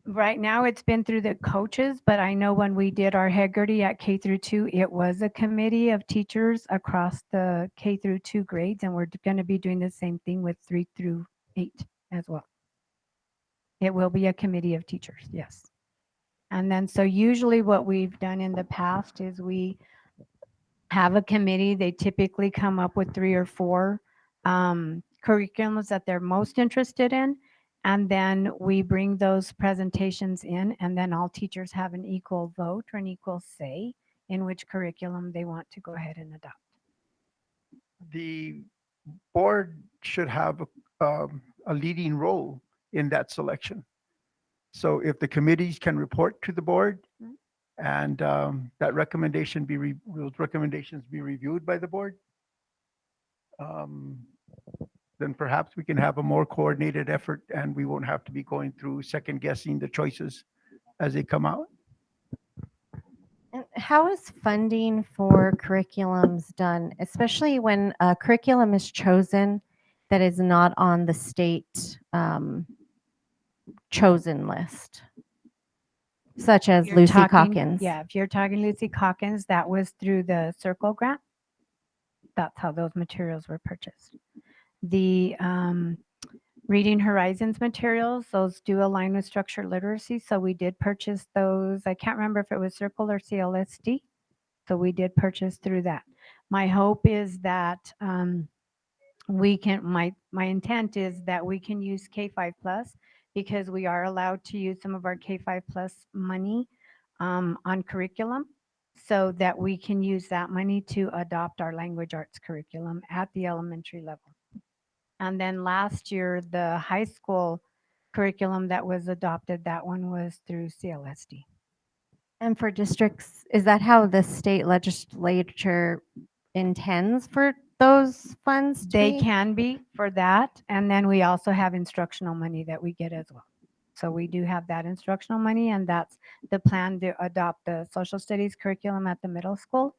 Right now, it's been through the coaches, but I know when we did our Hegarty at K through 2, it was a committee of teachers across the K through 2 grades, and we're going to be doing the same thing with 3 through 8 as well. It will be a committee of teachers, yes. And then, so usually what we've done in the past is we have a committee. They typically come up with 3 or 4 curriculums that they're most interested in. And then we bring those presentations in, and then all teachers have an equal vote or an equal say in which curriculum they want to go ahead and adopt. The board should have a leading role in that selection. So if the committees can report to the board and that recommendation those recommendations be reviewed by the board, then perhaps we can have a more coordinated effort and we won't have to be going through second guessing the choices as they come out. And how is funding for curriculums done, especially when a curriculum is chosen that is not on the state chosen list, such as You're Lucy talking- Calkins? Yeah, if you're talking Lucy Calkins, that was through the Circle grant. That's how those materials were purchased. The Reading Horizons materials, those do align with structured literacy. So we did purchase those. I can't remember if it was Circle or CLSD. So we did purchase through that. My hope is that we can, my intent is that we can use K5 Plus because we are allowed to use some of our K5 Plus money on curriculum so that we can use that money to adopt our language arts curriculum at the elementary level. And then last year, the high school curriculum that was adopted, that one was through CLSD. And for districts, is that how the state legislature intends for those funds to They be? can be for that. And then we also have instructional money that we get as well. So we do have that instructional money, and that's the plan to adopt the social studies curriculum at the middle school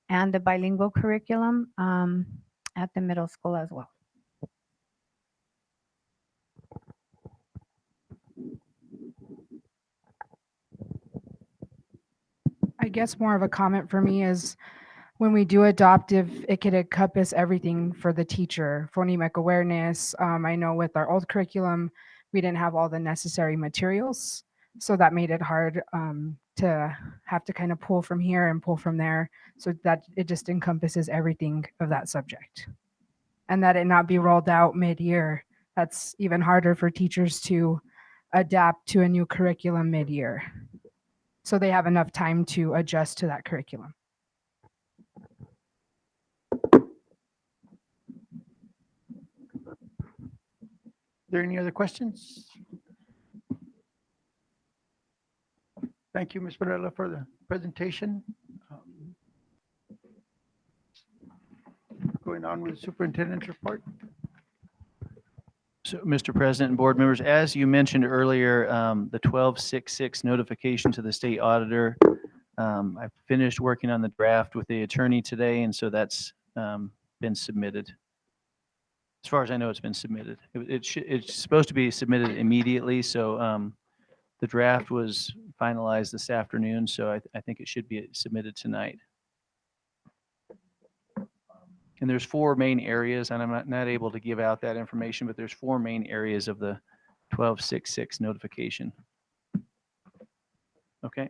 and the bilingual curriculum at the middle school as well. I guess more of a comment for me is when we do adopt, if it could encompass everything for the teacher, phonemic awareness. I know with our old curriculum, we didn't have all the necessary materials. So that made it hard to have to kind of pull from here and pull from there, so that it just encompasses everything of that subject. And that it not be rolled out mid-year. That's even harder for teachers to adapt to a new curriculum mid-year. So they have enough time to adjust to that curriculum. Are there any other questions? Thank you, Ms. Varela, for the presentation. Going on with Superintendent's report. So, Mr. President and board members, as you mentioned earlier, the 1266 notification to the state auditor, I finished working on the draft with the attorney today, and so that's been submitted. As far as I know, it's been submitted. It's supposed to be submitted immediately, so the draft was finalized this afternoon, so I think it should be submitted tonight. And there's 4 main areas, and I'm not able to give out that information, but there's 4 main areas of the 1266 notification. Okay.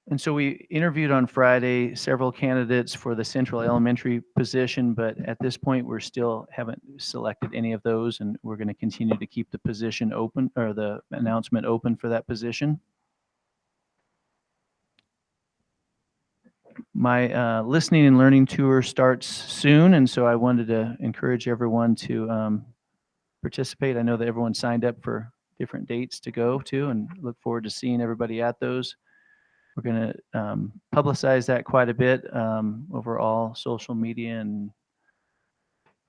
And so we interviewed on Friday several candidates for the central elementary position, but at this point, we're still haven't selected any of those, and we're going to continue to keep the position open, or the announcement open for that position. My listening and learning tour starts soon, and so I wanted to encourage everyone to participate. I know that everyone signed up for different dates to go to, and look forward to seeing everybody at those. We're going to publicize that quite a bit over all social media and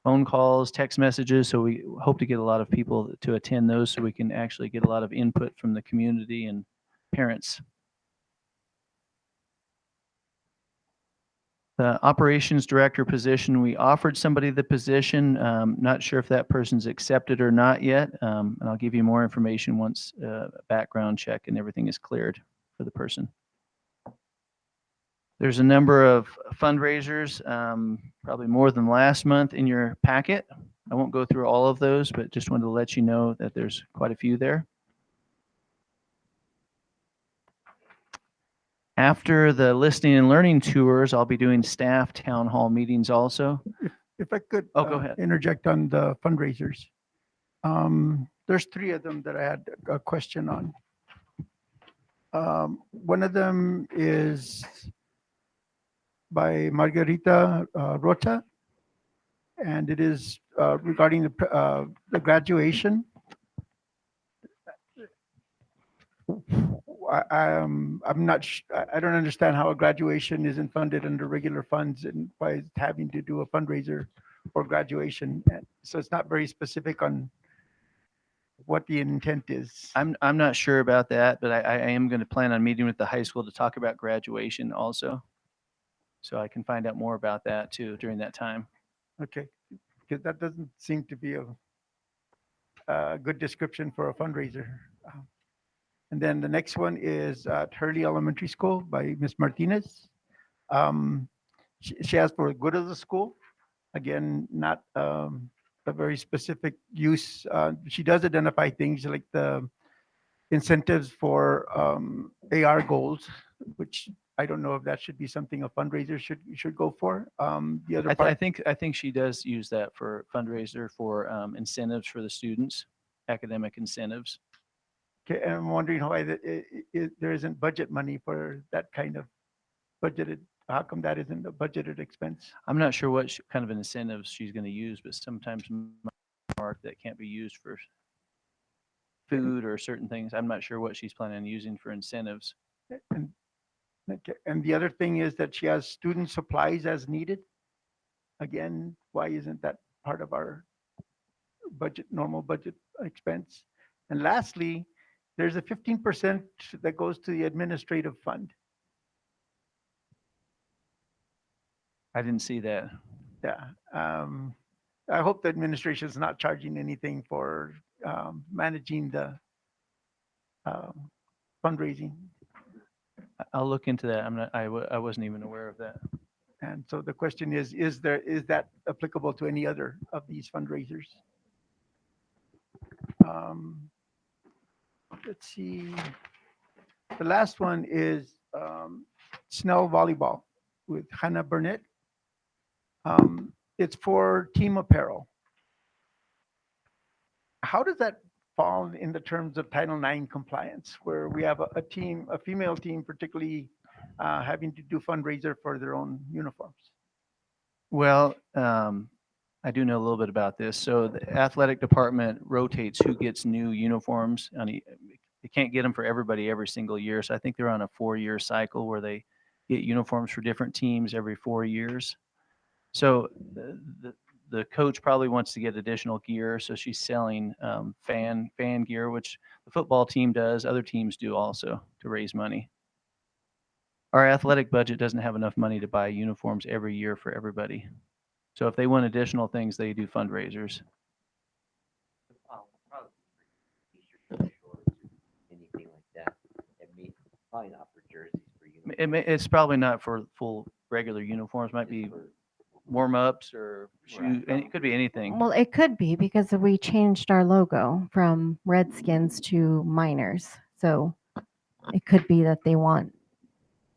phone calls, text messages. So we hope to get a lot of people to attend those so we can actually get a lot of input from the community and parents. The operations director position, we offered somebody the position. Not sure if that person's accepted or not yet. And I'll give you more information once a background check and everything is cleared for the person. There's a number of fundraisers, probably more than last month in your packet. I won't go through all of those, but just wanted to let you know that there's quite a few there. After the listening and learning tours, I'll be doing staff town hall meetings also. If I could Oh, go ahead. interject on the fundraisers. There's 3 of them that I had a question on. One of them is by Margarita Rota, and it is regarding the graduation. I'm not. I don't understand how a graduation isn't funded under regular funds and why it's having to do a fundraiser for graduation. So it's not very specific on what the intent is. I'm not sure about that, but I am going to plan on meeting with the high school to talk about graduation also. So I can find out more about that too during that time. Okay, because that doesn't seem to be a good description for a fundraiser. And then the next one is at Hurley Elementary School by Ms. Martinez. She asked for the good of the school. Again, not a very specific use. She does identify things like the incentives for AR goals, which I don't know if that should be something a fundraiser should go for. The other part, I think she does use that for fundraiser for incentives for the students, academic incentives. okay, and I'm wondering why there isn't budget money for that kind of budgeted. How come that isn't a budgeted expense? I'm not sure what kind of incentives she's going to use, but sometimes mark that can't be used for food or certain things. I'm not sure what she's planning on using for incentives. And, okay, and the other thing is that she has student supplies as needed. Again, why isn't that part of our budget, normal budget expense? And lastly, there's a 15% that goes to the administrative fund. I didn't see that. Yeah. I hope the administration is not charging anything for managing the fundraising. I'll look into that. I wasn't even aware of that. And so the question is that applicable to any other of these fundraisers? Let's see. The last one is Snell Volleyball with Hannah Burnett. It's for team apparel. How does that fall in the terms of Title IX compliance, where we have a team, a female team, particularly having to do fundraiser for their own uniforms? Well, I do know a little bit about this. So the athletic department rotates who gets new uniforms. They can't get them for everybody every single year. So I think they're on a 4-year cycle where they get uniforms for different teams every 4 years. So the coach probably wants to get additional gear. So she's selling fan gear, which the football team does. Other teams do also to raise money. Our athletic budget doesn't have enough money to buy uniforms every year for everybody. So if they want additional things, they do fundraisers. Anything like that. Probably not for jerseys, for you. It's probably not for full regular uniforms. Might be warm-ups or shoes. It could be anything. Well, it could be because we changed our logo from Redskins to Miners. So it could be that they want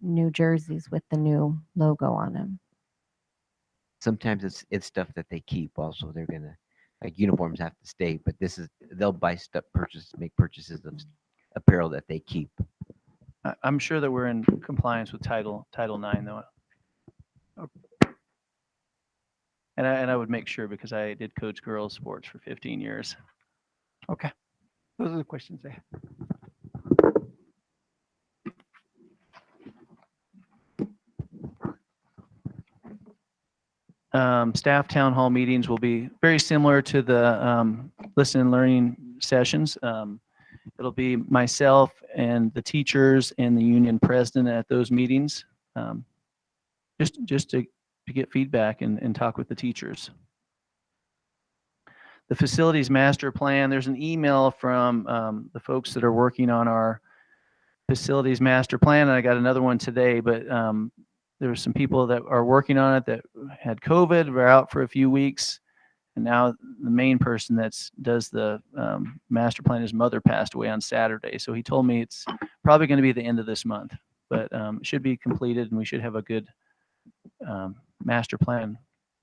new jerseys with the new logo on them. Sometimes it's stuff that they keep also. They're gonna, like, uniforms have to stay, but they'll buy stuff, make purchases of apparel that they keep. I'm sure that we're in compliance with Title IX though. And I would make sure because I did coach girls sports for 15 years. Okay, those are the questions I have. staff town hall meetings will be very similar to the listen and learning sessions. It'll be myself and the teachers and the union president at those meetings, just to get feedback and talk with the teachers. The facilities master plan, there's an email from the folks that are working on our facilities master plan, and I got another one today, but there were some people that are working on it that had COVID, were out for a few weeks, and now the main person that does the master plan, his mother passed away on Saturday, so he told me it's probably going to be the end of this month, but it should be completed, and we should have a good master plan.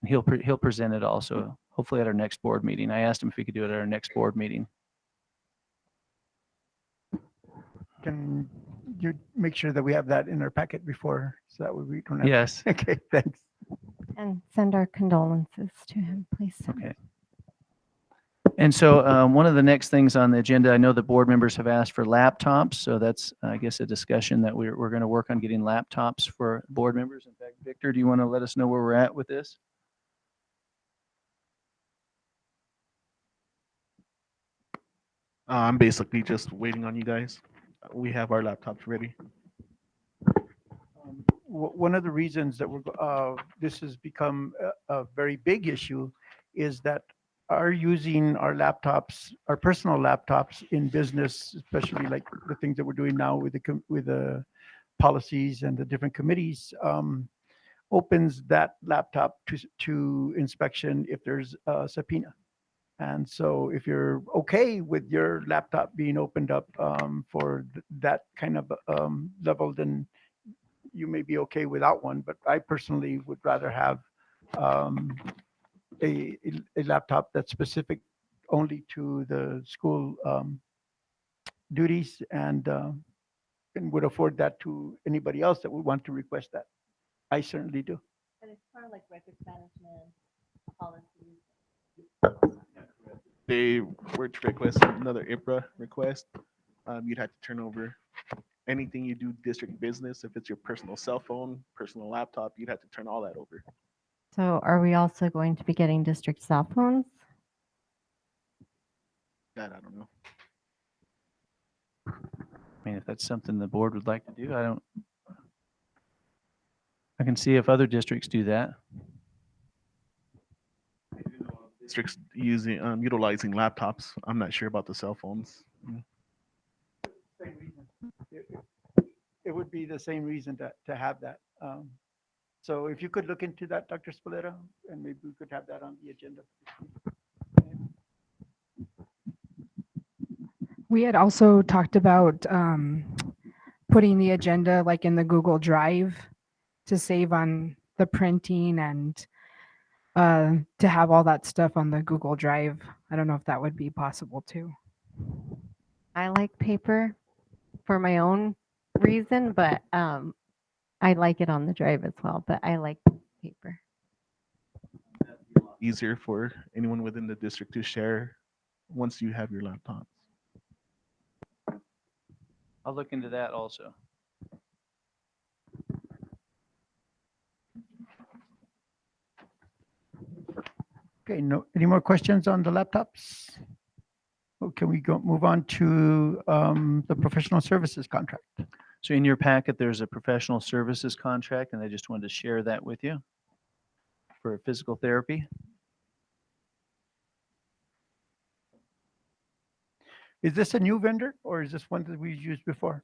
He'll present it also, hopefully at our next board meeting. I asked him if we could do it at our next board meeting. Can you make sure that we have that in our packet before, so that way we don't have? Yes. Okay, thanks. And send our condolences to him, please. Okay. And so one of the next things on the agenda, I know the board members have asked for laptops, so that's, I guess, a discussion that we're going to work on getting laptops for board members. In fact, Victor, do you want to let us know where we're at with this? I'm basically just waiting on you guys. We have our laptops ready. One of the reasons that this has become a very big issue is that our using our laptops, our personal laptops in business, especially like the things that we're doing now with the policies and the different committees, opens that laptop to inspection if there's a subpoena. And so if you're okay with your laptop being opened up for that kind of level, then you may be okay without one. But I personally would rather have a laptop that's specific only to the school duties and would afford that to anybody else that would want to request that. I certainly do. And it's part of like records management policies. They were to request another IPRA request. You'd have to turn over anything you do district business. If it's your personal cell phone, personal laptop, you'd have to turn all that over. So are we also going to be getting district cell phones? That I don't know. I mean, if that's something the board would like to do, I can see if other districts do that. Districts using utilizing laptops. I'm not sure about the cell phones. Same reason. It would be the same reason to have that. So if you could look into that, Dr. Spoleta, and maybe we could have that on the agenda. We had also talked about putting the agenda like in the Google Drive to save on the printing and to have all that stuff on the Google Drive. I don't know if that would be possible too. I like paper for my own reason, but I like it on the drive as well, but I like paper. Easier for anyone within the district to share once you have your laptops. I'll look into that also. Okay, any more questions on the laptops? Or can we move on to the professional services contract? So in your packet, there's a professional services contract, and I just wanted to share that with you for physical therapy. Is this a new vendor or is this one that we've used before?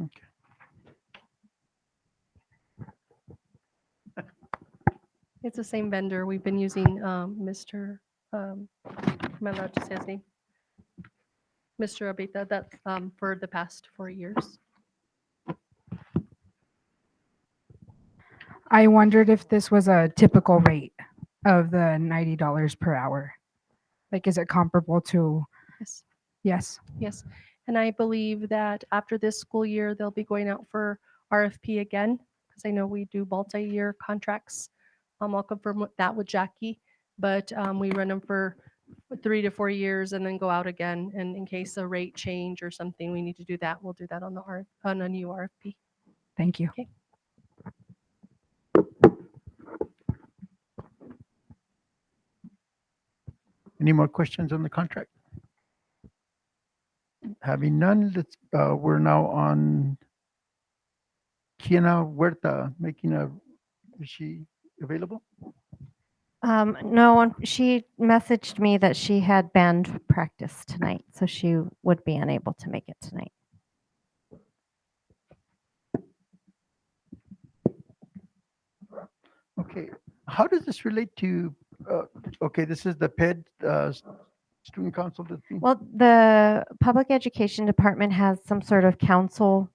Okay. It's the same vendor. We've been using Mr. Am I allowed to say his name? Mr. Abita, that's for the past 4 years. I wondered if this was a typical rate of the $90 per hour. Like, is it comparable to? Yes. Yes. Yes. And I believe that after this school year, they'll be going out for RFP again, because I know we do multi-year contracts. I'll confirm that with Jackie, but we run them for 3 to 4 years and then go out again. And in case a rate change or something, we need to do that. We'll do that on a new RFP. Thank you. Okay. Any more questions on the contract? Having none, we're now on Kiana Huerta is she available? No, she messaged me that she had band practice tonight, so she would be unable to make it tonight. Okay, how does this relate to, okay, this is the PED Student Council that's being. Well, the public education department has some sort of council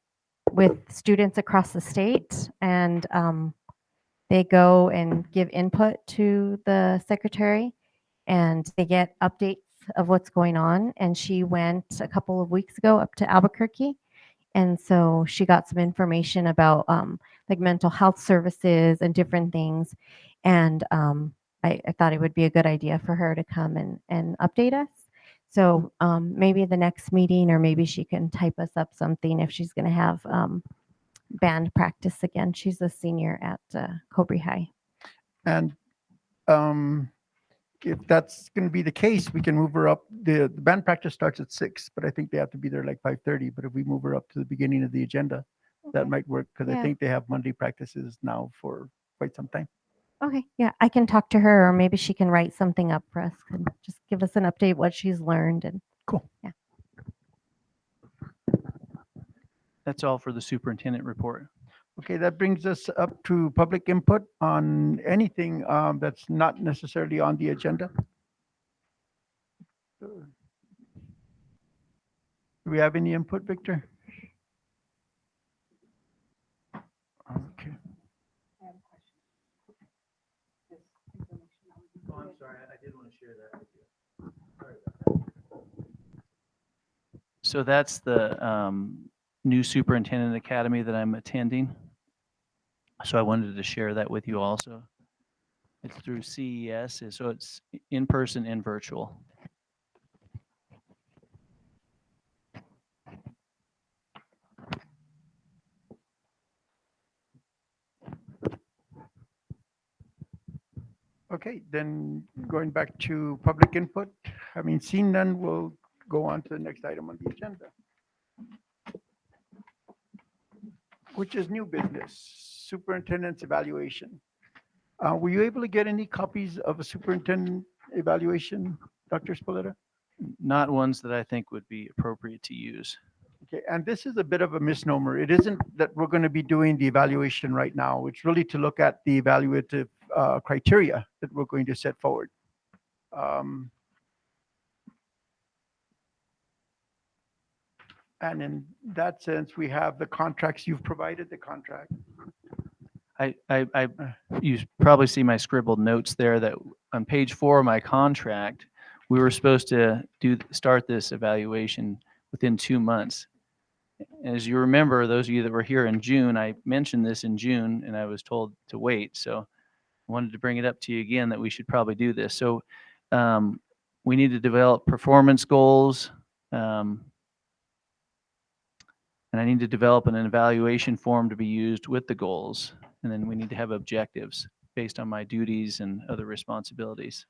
with students across the state, and they go and give input to the secretary, and they get updates of what's going on. And she went a couple of weeks ago up to Albuquerque, and so she got some information about like mental health services and different things. And I thought it would be a good idea for her to come and update us. So maybe the next meeting, or maybe she can type us up something if she's going to have band practice again. She's a senior at Cobre High. And if that's going to be the case, we can move her up. The band practice starts at 6, but I think they have to be there like 5:30. But if we move her up to the beginning of the agenda, that might work, because I Yeah. think they have Monday practices now for quite some time. Okay, yeah, I can talk to her, or maybe she can write something up for us and just give us an update what she's learned. And Cool. Yeah. That's all for the superintendent report. Okay, that brings us up to public input on anything that's not necessarily on the agenda. Do we have any input, Victor? Okay. Oh, I'm sorry, I did want to share that with you. Sorry about that. So that's the new superintendent academy that I'm attending. So I wanted to share that with you also. It's through CES, so it's in person and virtual. Okay, then going back to public input, having seen none, we'll go on to the next item on the agenda, which is new business, superintendent's evaluation. Were you able to get any copies of a superintendent evaluation, Dr. Spoleta? Not ones that I think would be appropriate to use. Okay, and this is a bit of a misnomer. It isn't that we're going to be doing the evaluation right now. It's really to look at the evaluative criteria that we're going to set forward. And in that sense, we have the contracts. You've provided the contract. You probably see my scribbled notes there that on page 4 of my contract, we were supposed to start this evaluation within 2 months. As you remember, those of you that were here in June, I mentioned this in June and I was told to wait. So I wanted to bring it up to you again that we should probably do this. So we need to develop performance goals. And I need to develop an evaluation form to be used with the goals. And then we need to have objectives based on my duties and other responsibilities.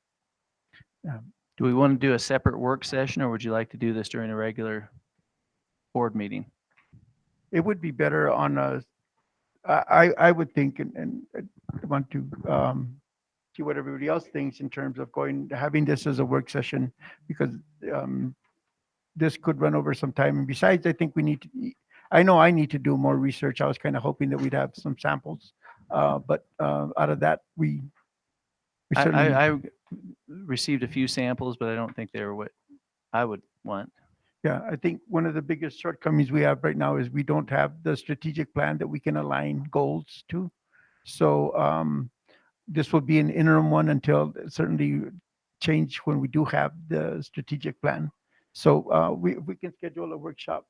Do we want to do a separate work session, or would you like to do this during a regular board meeting? It would be better on a, I would think, and I want to see what everybody else thinks in terms of having this as a work session, because this could run over some time. And besides, I think I know I need to do more research. I was kind of hoping that we'd have some samples, but out of that, we certainly. I received a few samples, but I don't think they were what I would want. Yeah, I think one of the biggest shortcomings we have right now is we don't have the strategic plan that we can align goals to. So this will be an interim one until certainly change when we do have the strategic plan. So we can schedule a workshop.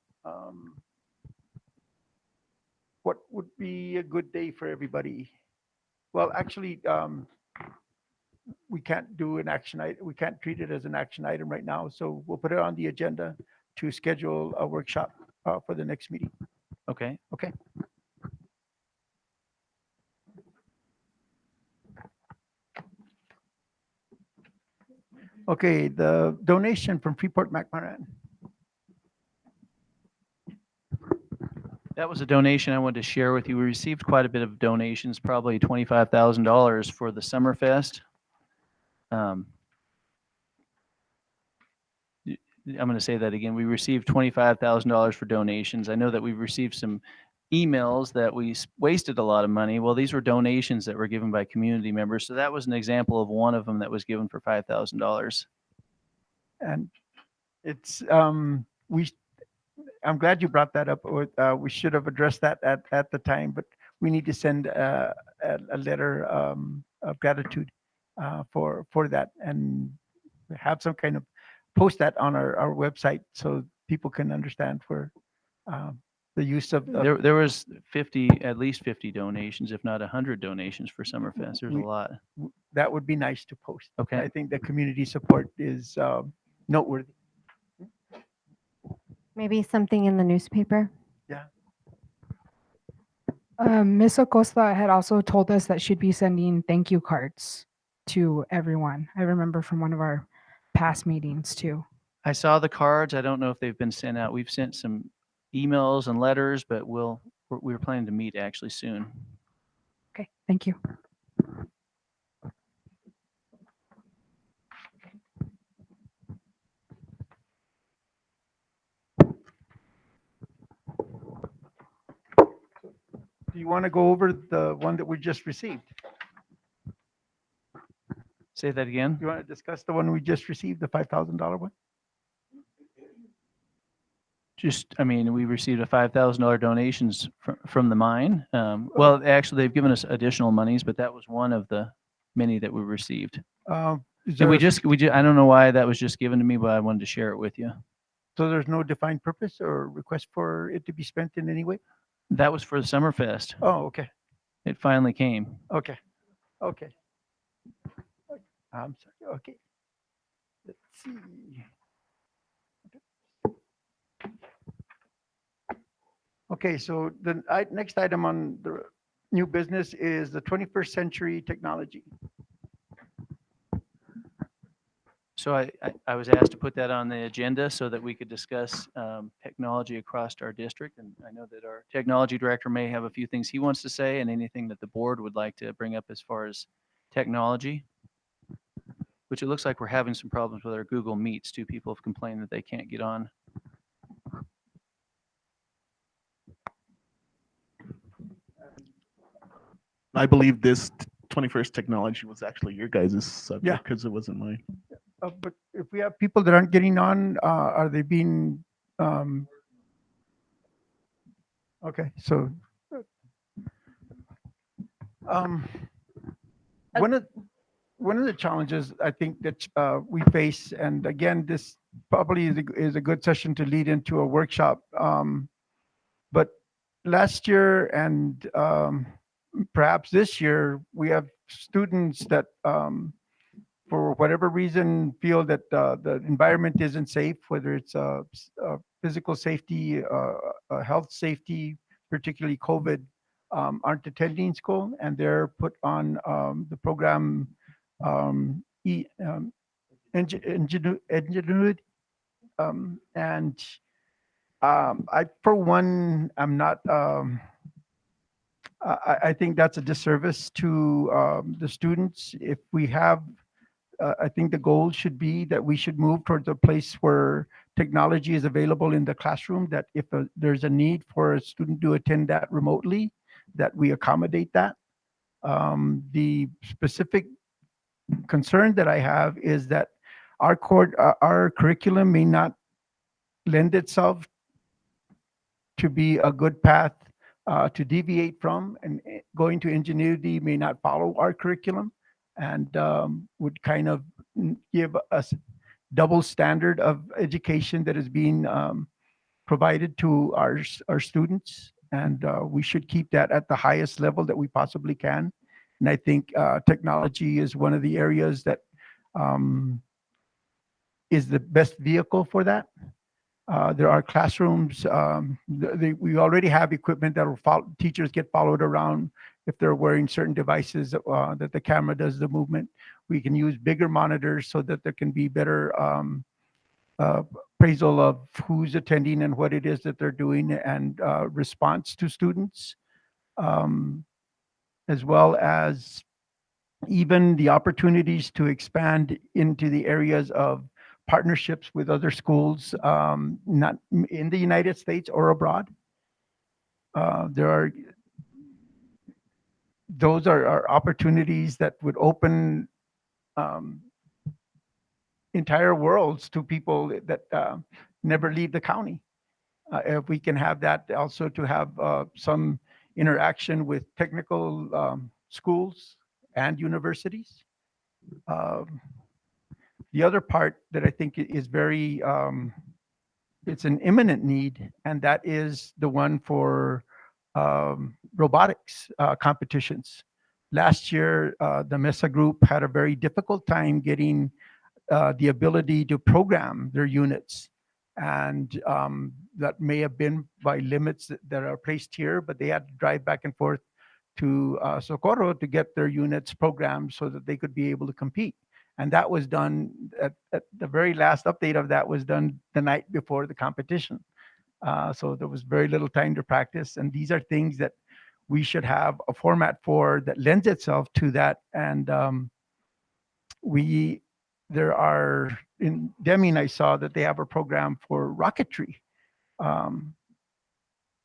What would be a good day for everybody? Well, actually, we can't do an action item. We can't treat it as an action item right now. So we'll put it on the agenda to schedule a workshop for the next meeting. Okay. Okay. Okay, the donation from Freeport McMoran. That was a donation I wanted to share with you. We received quite a bit of donations, probably $25,000 for the Summerfest. I'm going to say that again. We received $25,000 for donations. I know that we've received some emails that we wasted a lot of money. Well, these were donations that were given by community members. So that was an example of one of them that was given for $5,000. And it's, I'm glad you brought that up. We should have addressed that at the time, but we need to send a letter of gratitude for that and have some kind of post that on our website so people can understand for the use of. There was at least 50 donations, if not 100 donations for Summerfest. There's a lot. That would be nice to post. Okay. I think the community support is noteworthy. Maybe something in the newspaper. Yeah. Ms. Acosta had also told us that she'd be sending thank you cards to everyone. I remember from one of our past meetings too. I saw the cards. I don't know if they've been sent out. We've sent some emails and letters, but we're planning to meet actually soon. Okay, thank you. Do you want to go over the one that we just received? Say that again. You want to discuss the one we just received, the $5,000 one? I mean, we received a $5,000 donations from the mine. Well, actually, they've given us additional monies, but that was one of the many that we received. And I don't know why that was just given to me, but I wanted to share it with you. So there's no defined purpose or request for it to be spent in any way? That was for the Summerfest. Oh, okay. It finally came. Okay. Okay. I'm sorry. Okay. Let's see. Okay, so the next item on the new business is the 21st century technology. So I was asked to put that on the agenda so that we could discuss technology across our district. And I know that our technology director may have a few things he wants to say and anything that the board would like to bring up as far as technology, which it looks like we're having some problems with our Google Meets too. People have complained that they can't get on. I believe this 21st technology was actually your guys' subject because it wasn't mine. But if we have people that aren't getting on, are they being, okay, so. One of the challenges I think that we face, and again, this probably is a good session to lead into a workshop. But last year and perhaps this year, we have students that for whatever reason feel that the environment isn't safe, whether it's physical safety, health safety, particularly COVID, aren't attending school, and they're put on the program Ingenuity. And I, for one, am not, I think that's a disservice to the students. If we have, I think the goal should be that we should move towards a place where technology is available in the classroom, that if there's a need for a student to attend that remotely, that we accommodate that. The specific concern that I have is that our curriculum may not lend itself to be a good path to deviate from, and going to Ingenuity may not follow our curriculum, and would kind of give us double standard of education that is being provided to our students. And we should keep that at the highest level that we possibly can. And I think technology is one of the areas that is the best vehicle for that. There are classrooms. We already have equipment that will teachers get followed around if they're wearing certain devices that the camera does the movement. We can use bigger monitors so that there can be better appraisal of who's attending and what it is that they're doing and response to students, as well as even the opportunities to expand into the areas of partnerships with other schools, not in the United States or abroad. Those are opportunities that would open entire worlds to people that never leave the county. If we can have that also to have some interaction with technical schools and universities. The other part that I think is very, it's an imminent need, and that is the one for robotics competitions. Last year, the Mssa group had a very difficult time getting the ability to program their units. And that may have been by limits that are placed here, but they had to drive back and forth to Socorro to get their units programmed so that they could be able to compete. And that was done at the very last update of that was done the night before the competition. So there was very little time to practice. And these are things that we should have a format for that lends itself to that. And there are, in Deming, I saw that they have a program for rocketry.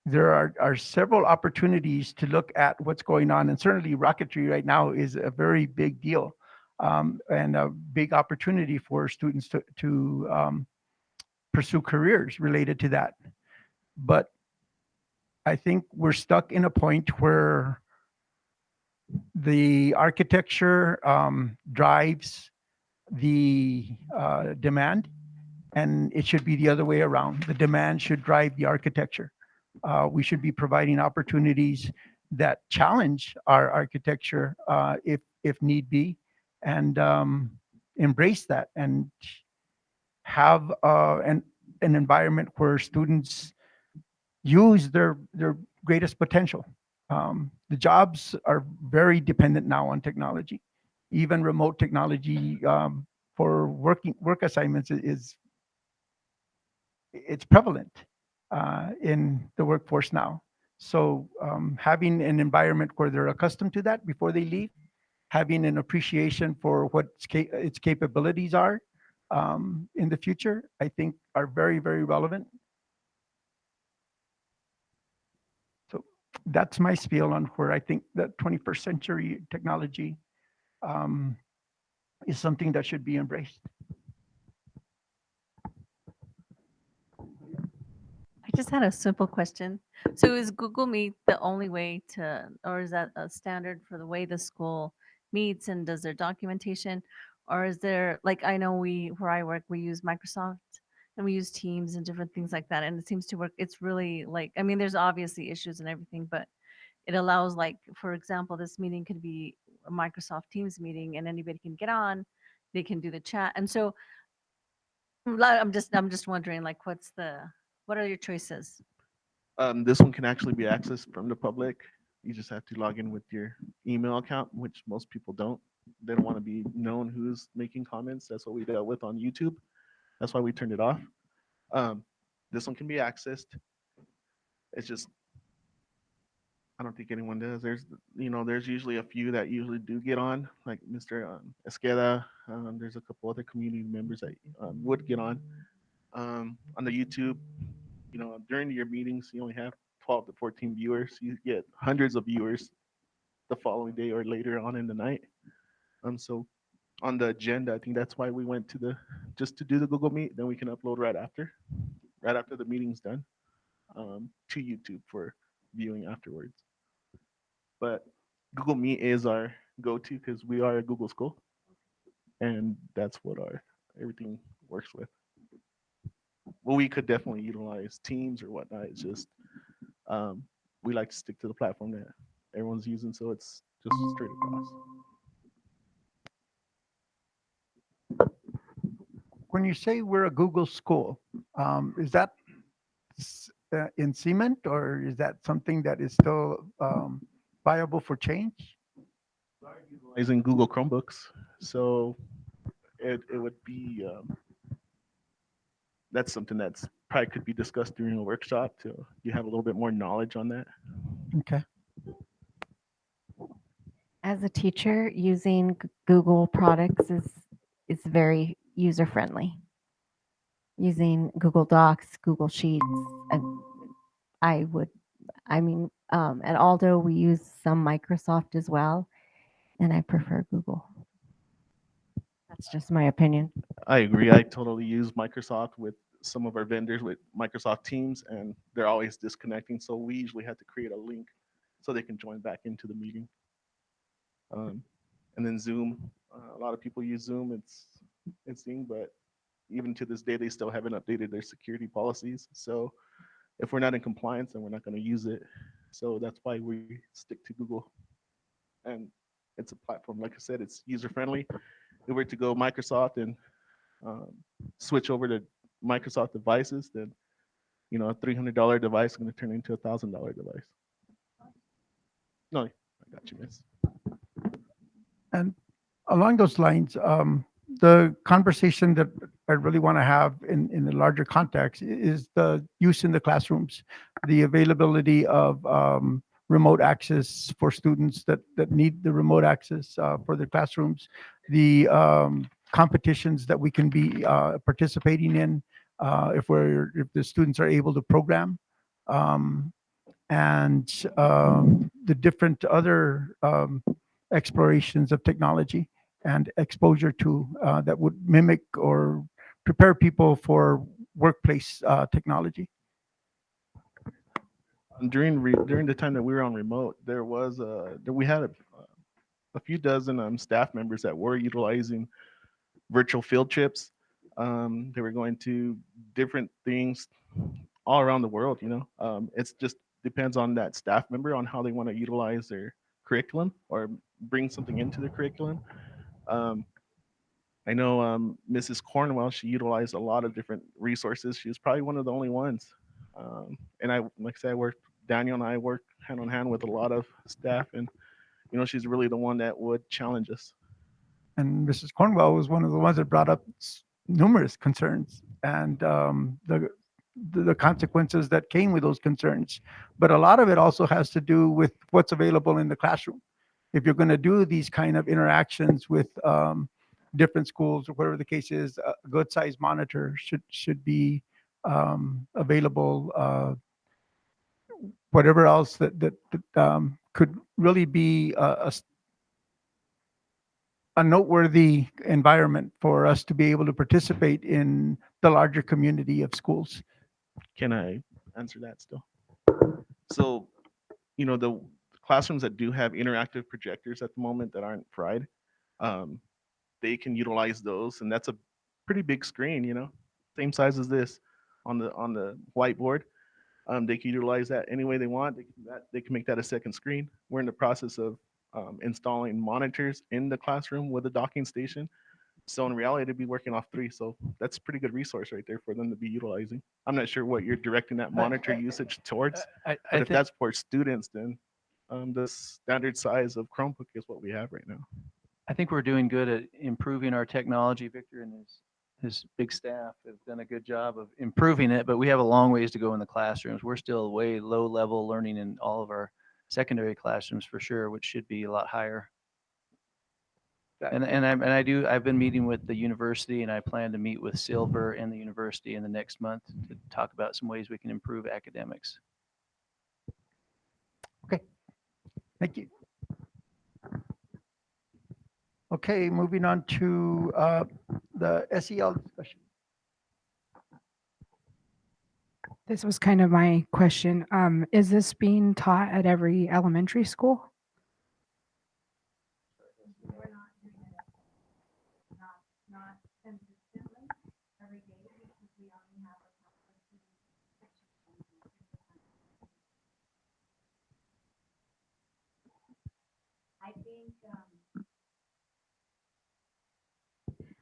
There are several opportunities to look at what's going on. And certainly rocketry right now is a very big deal and a big opportunity for students to pursue careers related to that. But I think we're stuck in a point where the architecture drives the demand, and it should be the other way around. The demand should drive the architecture. We should be providing opportunities that challenge our architecture if need be, and embrace that and have an environment where students use their greatest potential. The jobs are very dependent now on technology. Even remote technology for work assignments it's prevalent in the workforce now. So having an environment where they're accustomed to that before they leave, having an appreciation for what its capabilities are in the future, I think are very, very relevant. So that's my spiel on where I think that 21st century technology is something that should be embraced. I just had a simple question. So is Google Meet the only way to, or is that a standard for the way the school meets and does their documentation? Or is there, like, I know where I work, we use Microsoft and we use Teams and different things like that. And it seems to work. It's really like, I mean, there's obviously issues and everything, but it allows, like, for example, this meeting could be a Microsoft Teams meeting and anybody can get on, they can do the chat. And so I'm just wondering, like, what are your choices? This one can actually be accessed from the public. You just have to log in with your email account, which most people don't. They don't want to be known who's making comments. That's what we dealt with on YouTube. That's why we turned it off. This one can be accessed. It's just, I don't think anyone does. There's usually a few that usually do get on, like Mr. Esqueda. There's a couple other community members that would get on. On the YouTube, during your meetings, you only have 12 to 14 viewers. You get hundreds of viewers the following day or later on in the night. So on the agenda, I think that's why we went just to do the Google Meet. Then we can upload right after the meeting's done, to YouTube for viewing afterwards. But Google Meet is our go-to because we are a Google school, and that's what everything works with. Well, we could definitely utilize Teams or whatnot. It's just we like to stick to the platform that everyone's using, so it's just straight across. When you say we're a Google school, is that in cement, or is that something that is still viable for change? Utilizing Google Chromebooks, so it would be that's something that's probably could be discussed during a workshop to you have a little bit more knowledge on that. Okay. As a teacher, using Google products is very user friendly. Using Google Docs, Google Sheets, I would, I mean, at Aldo we use some Microsoft as well, and I prefer Google. That's just my opinion. I agree. I totally use Microsoft with some of our vendors with Microsoft Teams, and they're always disconnecting. So we usually have to create a link so they can join back into the meeting. And then Zoom. A lot of people use Zoom. It's thing, but even to this day, they still haven't updated their security policies. So if we're not in compliance, then we're not going to use it. So that's why we stick to Google. And it's a platform, like I said, it's user friendly. If we were to go Microsoft and switch over to Microsoft devices, then a $300 device is going to turn into a $1,000 device. No, I got you, miss. And along those lines, the conversation that I really want to have in the larger context is the use in the classrooms, the availability of remote access for students that need the remote access for their classrooms, the competitions that we can be participating in if the students are able to program, and the different other explorations of technology and exposure to that would mimic or prepare people for workplace technology. During the time that we were on remote, we had a few dozen staff members that were utilizing virtual field trips. They were going to different things all around the world. It's just depends on that staff member on how they want to utilize their curriculum or bring something into the curriculum. I know Mrs. Cornwell, she utilized a lot of different resources. She was probably one of the only ones. And like I said, Daniel and I work hand in hand with a lot of staff, and she's really the one that would challenge us. And Mrs. Cornwell was one of the ones that brought up numerous concerns and the consequences that came with those concerns. But a lot of it also has to do with what's available in the classroom. If you're going to do these kind of interactions with different schools or whatever the case is, a good size monitor should be available. Whatever else that could really be a noteworthy environment for us to be able to participate in the larger community of schools. Can I answer that still? So, the classrooms that do have interactive projectors at the moment that aren't fried, they can utilize those, and that's a pretty big screen, same size as this on the whiteboard. They can utilize that any way they want. They can make that a second screen. We're in the process of installing monitors in the classroom with a docking station. So in reality, they'd be working off 3. So that's a pretty good resource right there for them to be utilizing. I'm not sure what you're directing that monitor usage towards, but if that's for students, then the standard size of Chromebook is what we have right now. I think we're doing good at improving our technology. Victor and his big staff have done a good job of improving it, but we have a long ways to go in the classrooms. We're still way low level learning in all of our secondary classrooms for sure, which should be a lot higher. I've been meeting with the university, and I plan to meet with Silver and the university in the next month to talk about some ways we can improve academics. Okay, thank you. Okay, moving on to the SEL discussion. This was kind of my question. Is this being taught at every elementary school? Not consistently every day because we only have a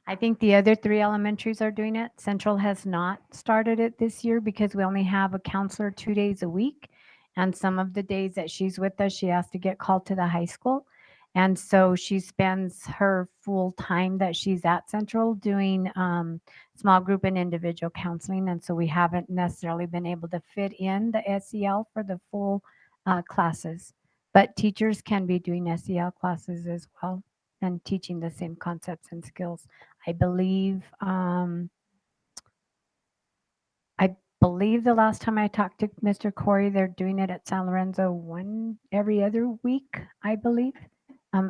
I think the other 3 elementaries are doing it. Central has not started it this year because we only have a counselor 2 days a week. And some of the days that she's with us, she has to get called to the high school. And so she spends her full time that she's at Central doing small group and individual counseling. And so we haven't necessarily been able to fit in the SEL for the full classes. But teachers can be doing SEL classes as well and teaching the same concepts and skills. I believe the last time I talked to Mr. Corey, they're doing it at San Lorenzo every other week, I believe.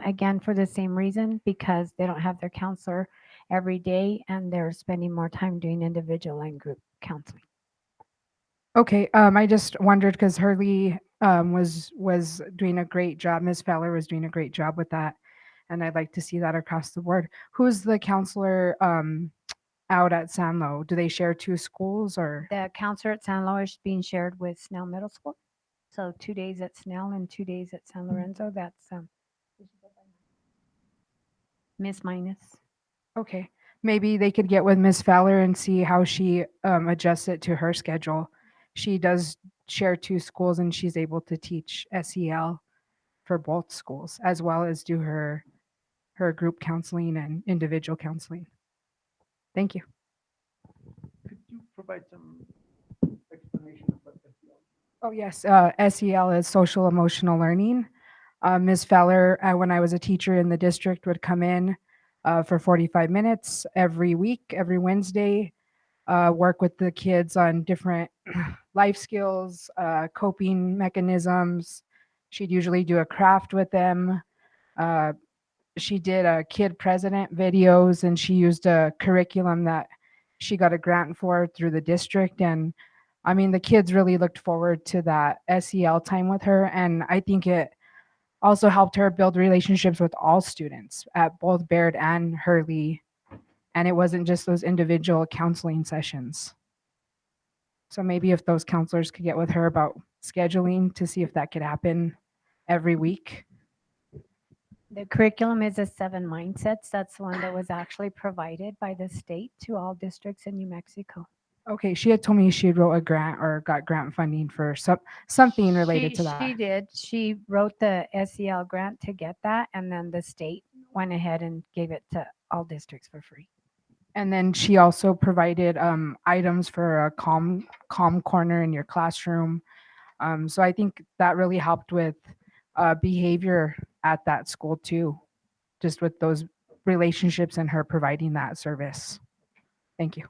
Again, for the same reason, because they don't have their counselor every day and they're spending more time doing individual and group counseling. Okay, I just wondered because Hurley was doing a great job. Ms. Feller was doing a great job with that, and I'd like to see that across the board. Who's the counselor out at San Lo? Do they share two schools or? The counselor at San Lo is being shared with Snell Middle School. So 2 days at Snell and 2 days at San Lorenzo. That's Miss Minus. Okay, maybe they could get with Miss Fowler and see how she adjusts it to her schedule. She does share two schools and she's able to teach SEL for both schools as well as do her group counseling and individual counseling. Thank you. Could you provide some explanation of what SEL? Oh yes, SEL is social emotional learning. Ms. Feller, when I was a teacher in the district, would come in for 45 minutes every week, every Wednesday, work with the kids on different life skills, coping mechanisms. She'd usually do a craft with them. She did a kid president videos and she used a curriculum that she got a grant for through the district. And I mean, the kids really looked forward to that SEL time with her. And I think it also helped her build relationships with all students at both Bayard and Hurley. And it wasn't just those individual counseling sessions. So maybe if those counselors could get with her about scheduling to see if that could happen every week. The curriculum is the 7 mindsets. That's the one that was actually provided by the state to all districts in New Mexico. Okay, she had told me she wrote a grant or got grant funding for something related to that. She did. She wrote the SEL grant to get that, and then the state went ahead and gave it to all districts for free. And then she also provided items for a calm corner in your classroom. So I think that really helped with behavior at that school too, just with those relationships and her providing that service. Thank you.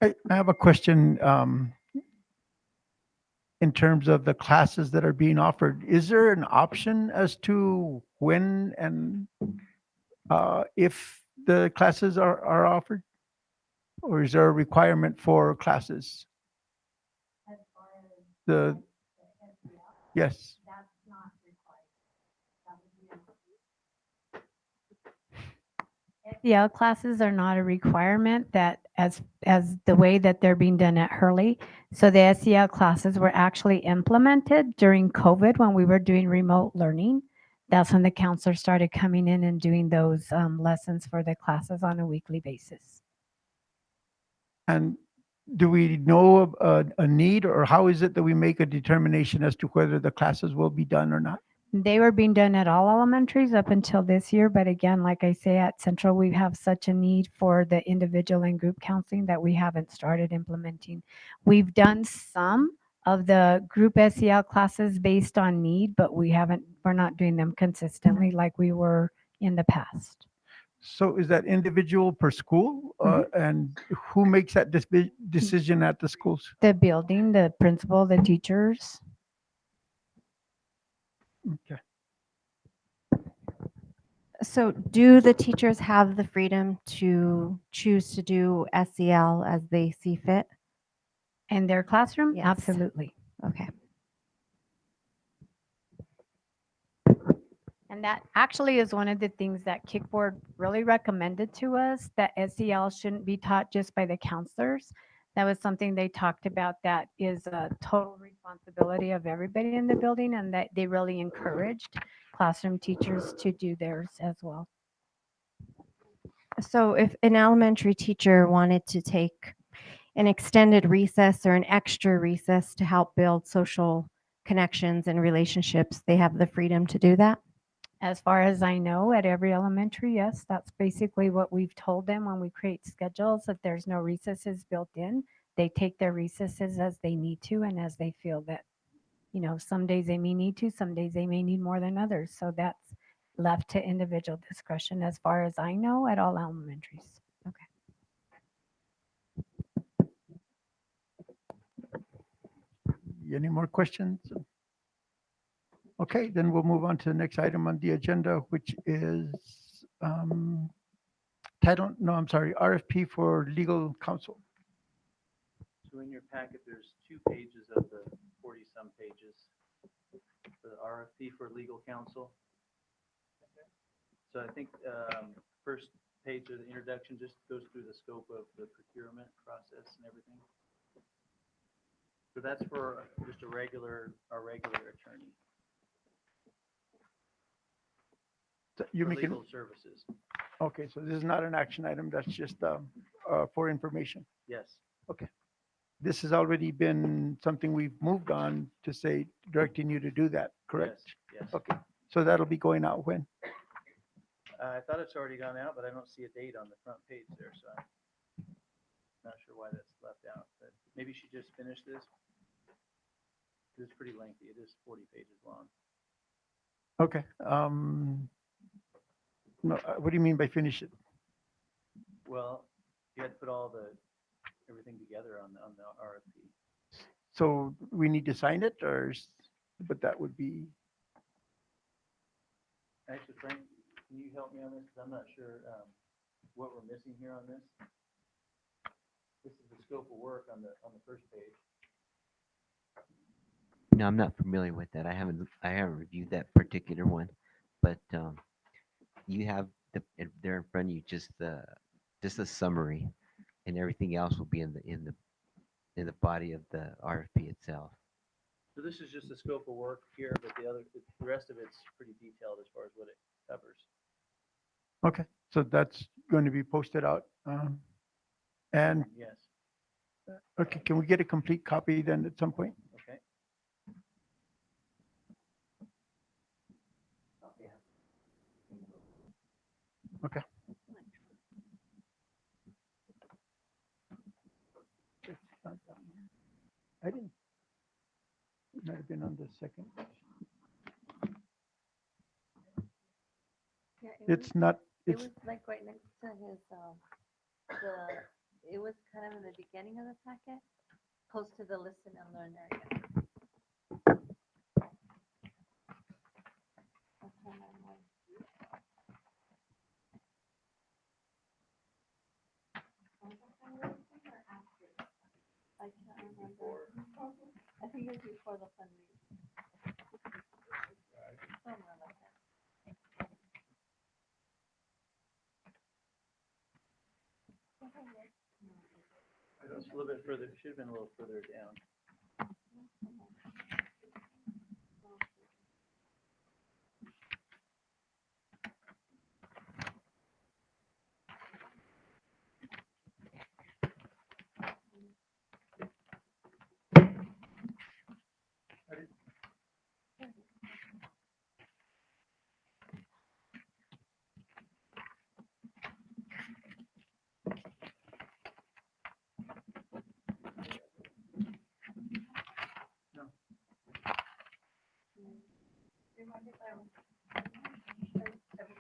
I have a question in terms of the classes that are being offered. Is there an option as to when and if the classes are offered? Or is there a requirement for classes? Yes. SEL classes are not a requirement that as the way that they're being done at Hurley. So the SEL classes were actually implemented during COVID when we were doing remote learning. That's when the counselors started coming in and doing those lessons for the classes on a weekly basis. And do we know of a need, or how is it that we make a determination as to whether the classes will be done or not? They were being done at all elementaries up until this year. But again, like I say, at Central, we have such a need for the individual and group counseling that we haven't started implementing. We've done some of the group SEL classes based on need, but we're not doing them consistently like we were in the past. So is that individual per school? And who makes that decision at the schools? The building, the principal, the teachers. Okay. So do the teachers have the freedom to choose to do SEL as they see fit? In their classroom? Yes. Absolutely. Okay. And that actually is one of the things that Kickboard really recommended to us, that SEL shouldn't be taught just by the counselors. That was something they talked about, that is a total responsibility of everybody in the building, and that they really encouraged classroom teachers to do theirs as well. So if an elementary teacher wanted to take an extended recess or an extra recess to help build social connections and relationships, they have the freedom to do that? As far as I know, at every elementary, yes, that's basically what we've told them when we create schedules, that there's no recesses built in. They take their recesses as they need to and as they feel that, some days they may need to, some days they may need more than others. So that's left to individual discretion as far as I know at all elementaries. Any more questions? Okay, then we'll move on to the next item on the agenda, which is RFP for legal counsel. So in your packet, there's 2 pages of the 40-some pages for the RFP for legal counsel. So I think first page of the introduction just goes through the scope of the procurement process and everything. So that's for just our regular attorney. So you're For making, legal services. okay, so this is not an action item, that's just for information. Yes. This has already been something we've moved on to say, directing you to do that, correct? Yes. Okay, so that'll be going out when? I thought it's already gone out, but I don't see a date on the front page there, so I'm not sure why that's left out. But maybe she just finished this. It's pretty lengthy. It is 40 pages long. Okay, no, what do you mean by finish it? Well, you had to put everything together on the RFP. So we need to sign it but that would be, Actually, Frank, can you help me on this? Because I'm not sure what we're missing here on this. This is the scope of work on the first page. No, I'm not familiar with that. I haven't reviewed that particular one, but you have there in front of you just a summary, and everything else will be in the body of the RFP itself. So this is just the scope of work here, but the rest of it's pretty detailed as far as what it covers. okay, so that's going to be posted out. And, Yes. okay, can we get a complete copy then at some point? Okay. Okay. I didn't. It might have been on the second. Yeah, It's not, It it's, was like right next to his, it was kind of in the beginning of the packet, close to the listen and learn area. That's when I'm like, I can't remember. I think it was before the fundraiser. Somewhere like that. It's a little bit further, should have been a little further down.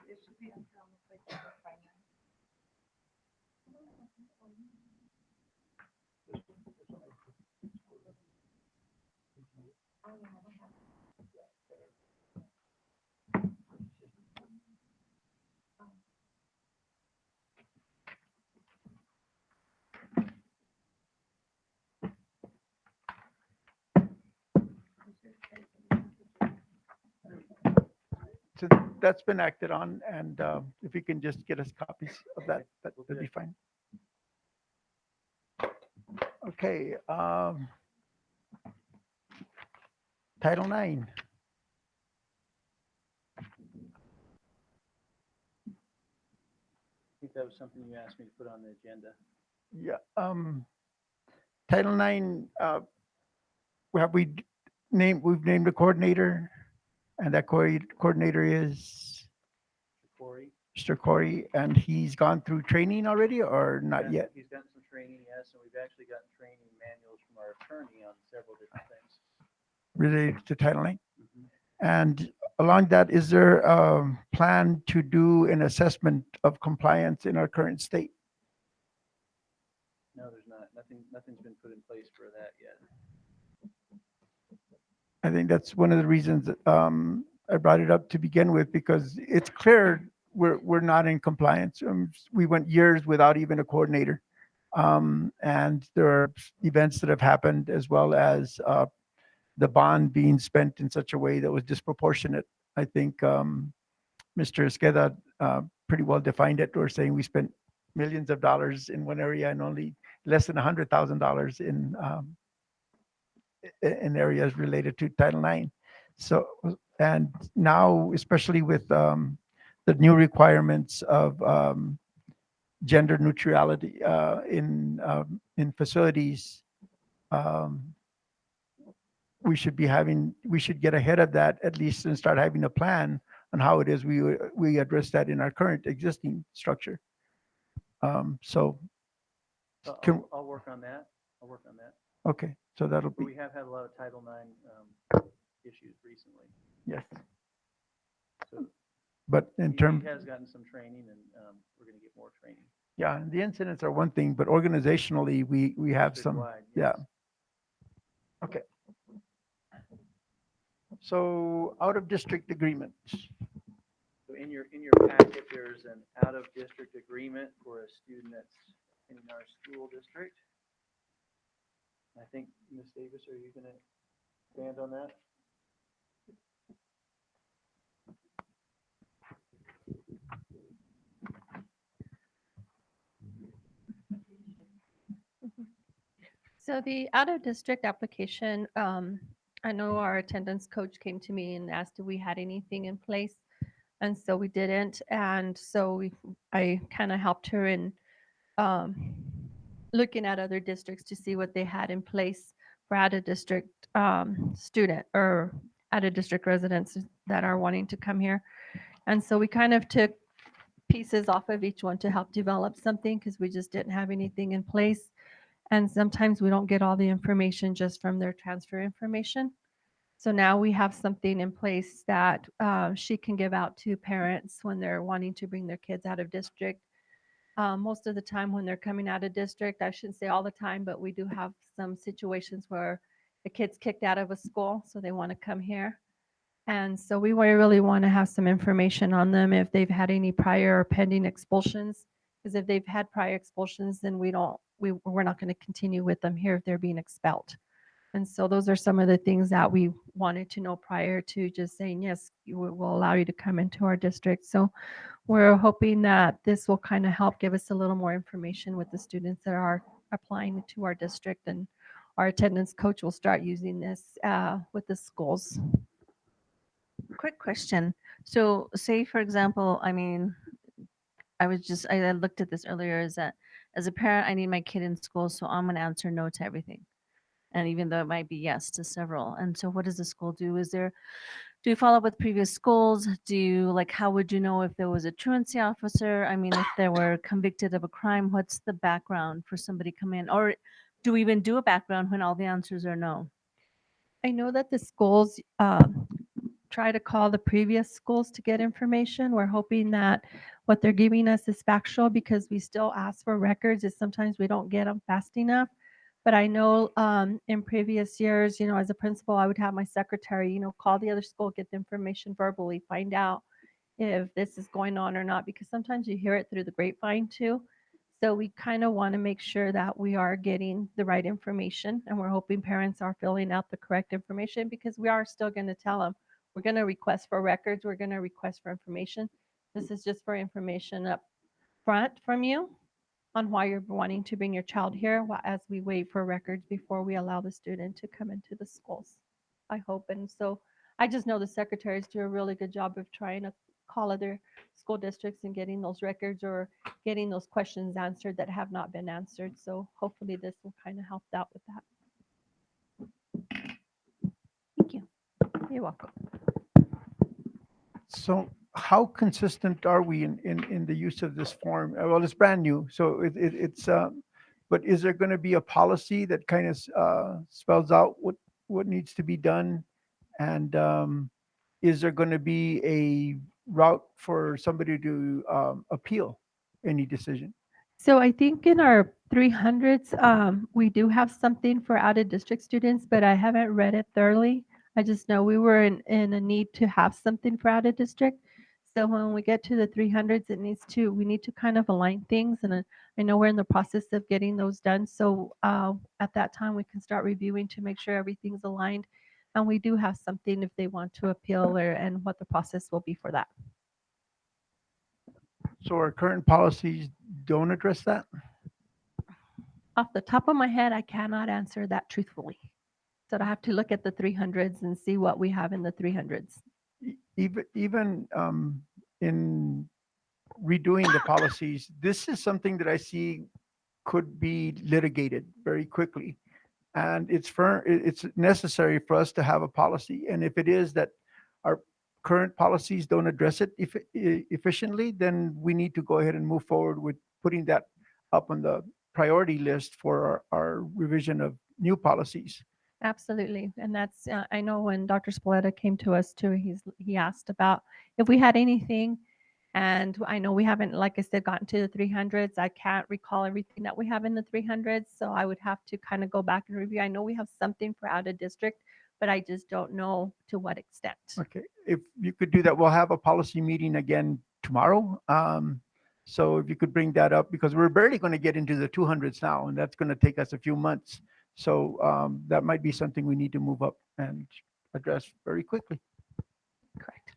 It should be under almost like the finance. so that's been acted on, and if you can just get us copies of that, that'd be fine. Okay, Title IX. I think that was something you asked me to put on the agenda. Yeah, Title IX, we've named a coordinator, and that coordinator is Corey? Mr. Corey, and he's gone through training already or not Yeah, yet? He's gotten some training, yes, and we've actually gotten training manuals from our attorney on several different things. Related to Title IX? Mhm. And along that, is there a plan to do an assessment of compliance in our current state? No, there's not. Nothing's been put in place for that yet. I think that's one of the reasons that, I brought it up to begin with, because it's clear we're not in compliance. We went years without even a coordinator. And there are events that have happened, as well as the bond being spent in such a way that was disproportionate. I think Mr. Esqueda pretty well defined it. We're saying we spent millions of dollars in one area and only less than $100,000 in areas related to Title IX. So, and now, especially with the new requirements of gender neutrality in facilities, we should get ahead of that at least and start having a plan on how it is we address that in our current existing structure. So, So Can- I'll work on that. I'll work on that. okay, so that'll But be, we have had a lot of Title IX issues recently. yes. So But in he terms, has gotten some training, and we're going to get more training. yeah, the incidents are one thing, but organizationally, we have some, District-wide, yeah. yes. Okay. So out-of-district agreements. So in your packet, there's an out-of-district agreement for a student that's in our school district. I think, Ms. Davis, are you going to expand on that? So the out-of-district application, I know our attendance coach came to me and asked if we had anything in place. And so we didn't. And so I kind of helped her in looking at other districts to see what they had in place for out-of-district student or out-of-district residents that are wanting to come here. And so we kind of took pieces off of each one to help develop something because we just didn't have anything in place. And sometimes we don't get all the information just from their transfer information. So now we have something in place that she can give out to parents when they're wanting to bring their kids out of district. Most of the time when they're coming out of district, I shouldn't say all the time, but we do have some situations where the kid's kicked out of a school, so they want to come here. And so we really want to have some information on them if they've had any prior or pending expulsions. Because if they've had prior expulsions, then we're not going to continue with them here if they're being expelled. And so those are some of the things that we wanted to know prior to just saying, yes, we'll allow you to come into our district. So we're hoping that this will kind of help give us a little more information with the students that are applying to our district, and our attendance coach will start using this with the schools. Quick question. So say, for example, I mean, I looked at this earlier, is that as a parent, I need my kid in school, so I'm going to answer no to everything. And even though it might be yes to several. And so what does the school do? Do you follow up with previous schools? How would you know if there was a truancy officer? I mean, if they were convicted of a crime, what's the background for somebody coming in? Or do we even do a background when all the answers are no? I know that the schools try to call the previous schools to get information. We're hoping that what they're giving us is factual because we still ask for records. Is sometimes we don't get them fast enough. But I know in previous years, as a principal, I would have my secretary, call the other school, get the information verbally, find out if this is going on or not, because sometimes you hear it through the grapevine too. So we kind of want to make sure that we are getting the right information, and we're hoping parents are filling out the correct information because we are still going to tell them, we're going to request for records, we're going to request for information. This is just for information up front from you on why you're wanting to bring your child here as we wait for records before we allow the student to come into the schools. I hope. And so I just know the secretaries do a really good job of trying to call other school districts and getting those records or getting those questions answered that have not been answered. So hopefully this will kind of help out with that. Thank you. You're welcome. So how consistent are we in the use of this form? Well, it's brand new, so it's, but is there going to be a policy that kind of spells out what needs to be done? And is there going to be a route for somebody to appeal any decision? So I think in our 300s, we do have something for out of district students, but I haven't read it thoroughly. I just know we were in a need to have something for out of district. So when we get to the 300s, we need to kind of align things. And I know we're in the process of getting those done. So at that time, we can start reviewing to make sure everything's aligned. And we do have something if they want to appeal and what the process will be for that. So our current policies don't address that? Off the top of my head, I cannot answer that truthfully. So I have to look at the 300s and see what we have in the 300s. Even in redoing the policies, this is something that I see could be litigated very quickly. And it's necessary for us to have a policy. And if it is that our current policies don't address it efficiently, then we need to go ahead and move forward with putting that up on the priority list for our revision of new policies. Absolutely. And that's, I know when Dr. Spalletta came to us too, he asked about if we had anything. And I know we haven't, like I said, gotten to the 300s. I can't recall everything that we have in the 300s. So I would have to kind of go back and review. I know we have something for out of district, but I just don't know to what extent. Okay, if you could do that, we'll have a policy meeting again tomorrow. So if you could bring that up, because we're barely going to get into the 200s now, and that's going to take us a few months. So that might be something we need to move up and address very quickly. Correct.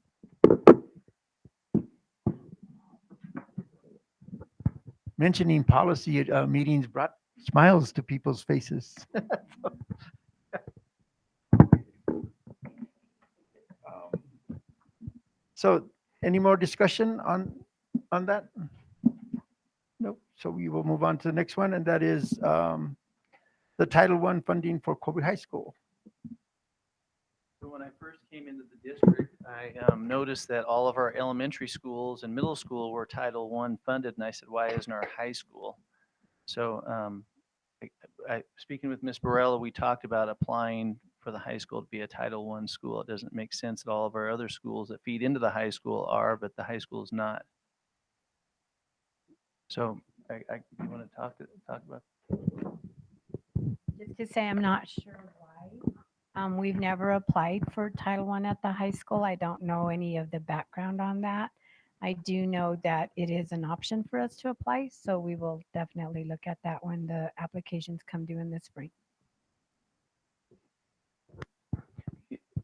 Mentioning policy meetings brought smiles to people's faces. So any more discussion on that? Nope. So we will move on to the next one, and that is the Title I funding for Cobre High School. So when I first came into the district, I noticed that all of our elementary schools and middle school were Title I funded, and I said, why isn't our high school? So speaking with Ms. Barella, we talked about applying for the high school to be a Title I school. It doesn't make sense that all of our other schools that feed into the high school are, but the high school is not. So you want to talk about? Just to say, I'm not sure why. We've never applied for Title I at the high school. I don't know any of the background on that. I do know that it is an option for us to apply, so we will definitely look at that when the applications come due in the spring.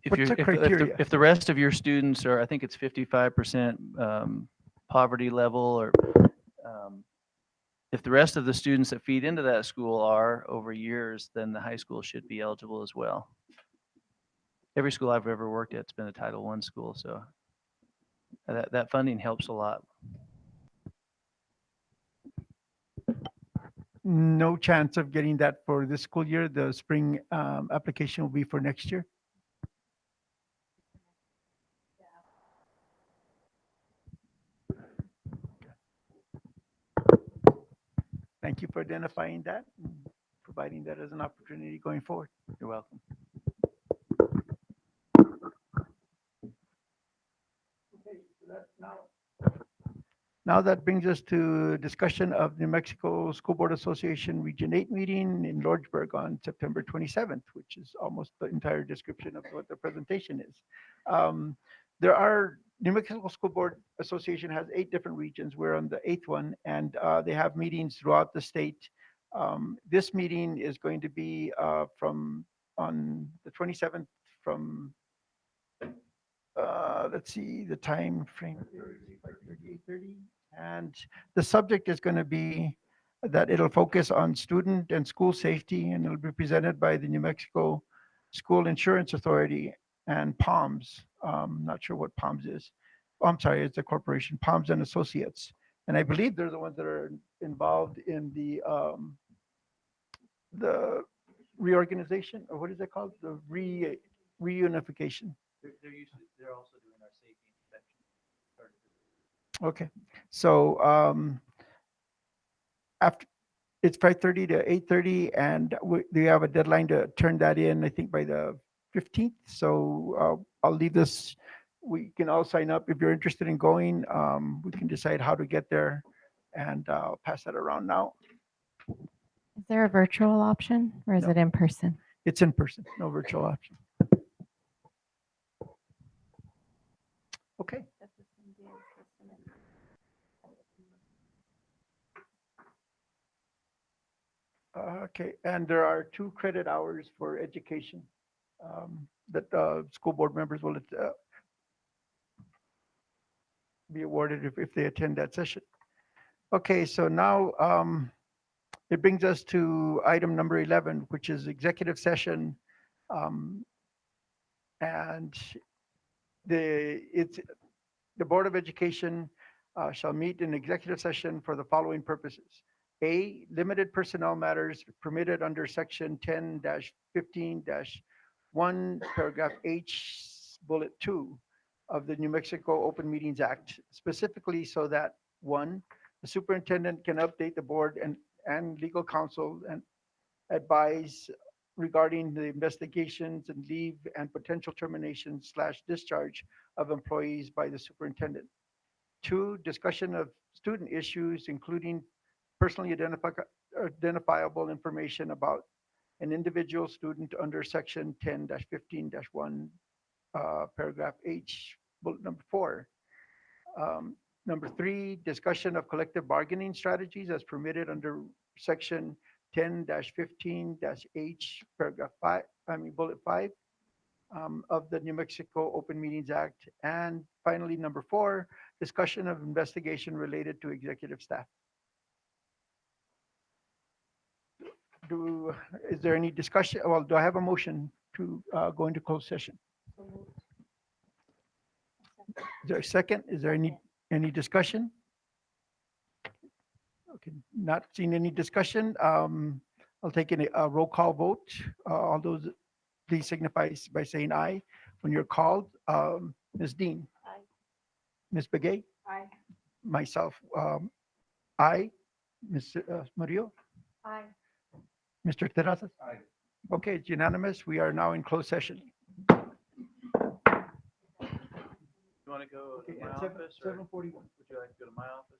What's the criteria? If the rest of your students are, I think it's 55% poverty level, or if the rest of the students that feed into that school are over years, then the high school should be eligible as well. Every school I've ever worked at has been a Title I school, so that funding helps a lot. No chance of getting that for this school year. The spring application will be for next year. Thank you for identifying that and providing that as an opportunity going forward. You're welcome. Okay, so now that brings us to discussion of New Mexico School Board Association Region 8 meeting in Lordsburg on September 27th, which is almost the entire description of what the presentation is. New Mexico School Board Association has 8 different regions. We're on the 8th one, and they have meetings throughout the state. This meeting is going to be on the 27th from, let's see, the time frame, 8:30. And the subject is going to be that it'll focus on student and school safety, and it'll be presented by the New Mexico School Insurance Authority and POMS. Not sure what POMS is. I'm sorry, it's a corporation, Palms and Associates. And I believe they're the ones that are involved in the reorganization, or what is it called? The reunification. They're also doing our safety inspection. Okay, so after, it's 5:30 to 8:30, and we have a deadline to turn that in, I think by the 15th. So I'll leave this, we can all sign up if you're interested in going. We can decide how to get there, and I'll pass that around now. Is there a virtual option or is No. it in person? It's in person, no virtual option. Okay. Okay, and there are 2 credit hours for education that school board members will be awarded if they attend that session. Okay, so now it brings us to item number 11, which is executive session. And the Board of Education shall meet in executive session for the following purposes. A, limited personnel matters permitted under section 10-15-1, paragraph H, bullet 2 of the New Mexico Open Meetings Act, specifically so that, 1, the superintendent can update the board and legal counsel and advise regarding the investigations and leave and potential termination / discharge of employees by the superintendent. 2, discussion of student issues, including personally identifiable information about an individual student under section 10-15-1, paragraph H, bullet number 4. Number 3, discussion of collective bargaining strategies as permitted under section 10-15-H, paragraph 5, bullet 5 of the New Mexico Open Meetings Act. And finally, number 4, discussion of investigation related to executive staff. Is there any discussion? Well, do I have a motion to go into closed session? Is there a second? Is there any discussion? Okay, not seeing any discussion. I'll take a roll call vote. All those, please signify by saying aye when you're called. Ms. Dean? Aye. Ms. Begay? Aye. Myself, aye. Ms. Murillo? Aye. Mr. Terrazas? Aye. Okay, it's unanimous. We are now in closed session. You want to go to my At office, or 7:41. would you like to go to my office?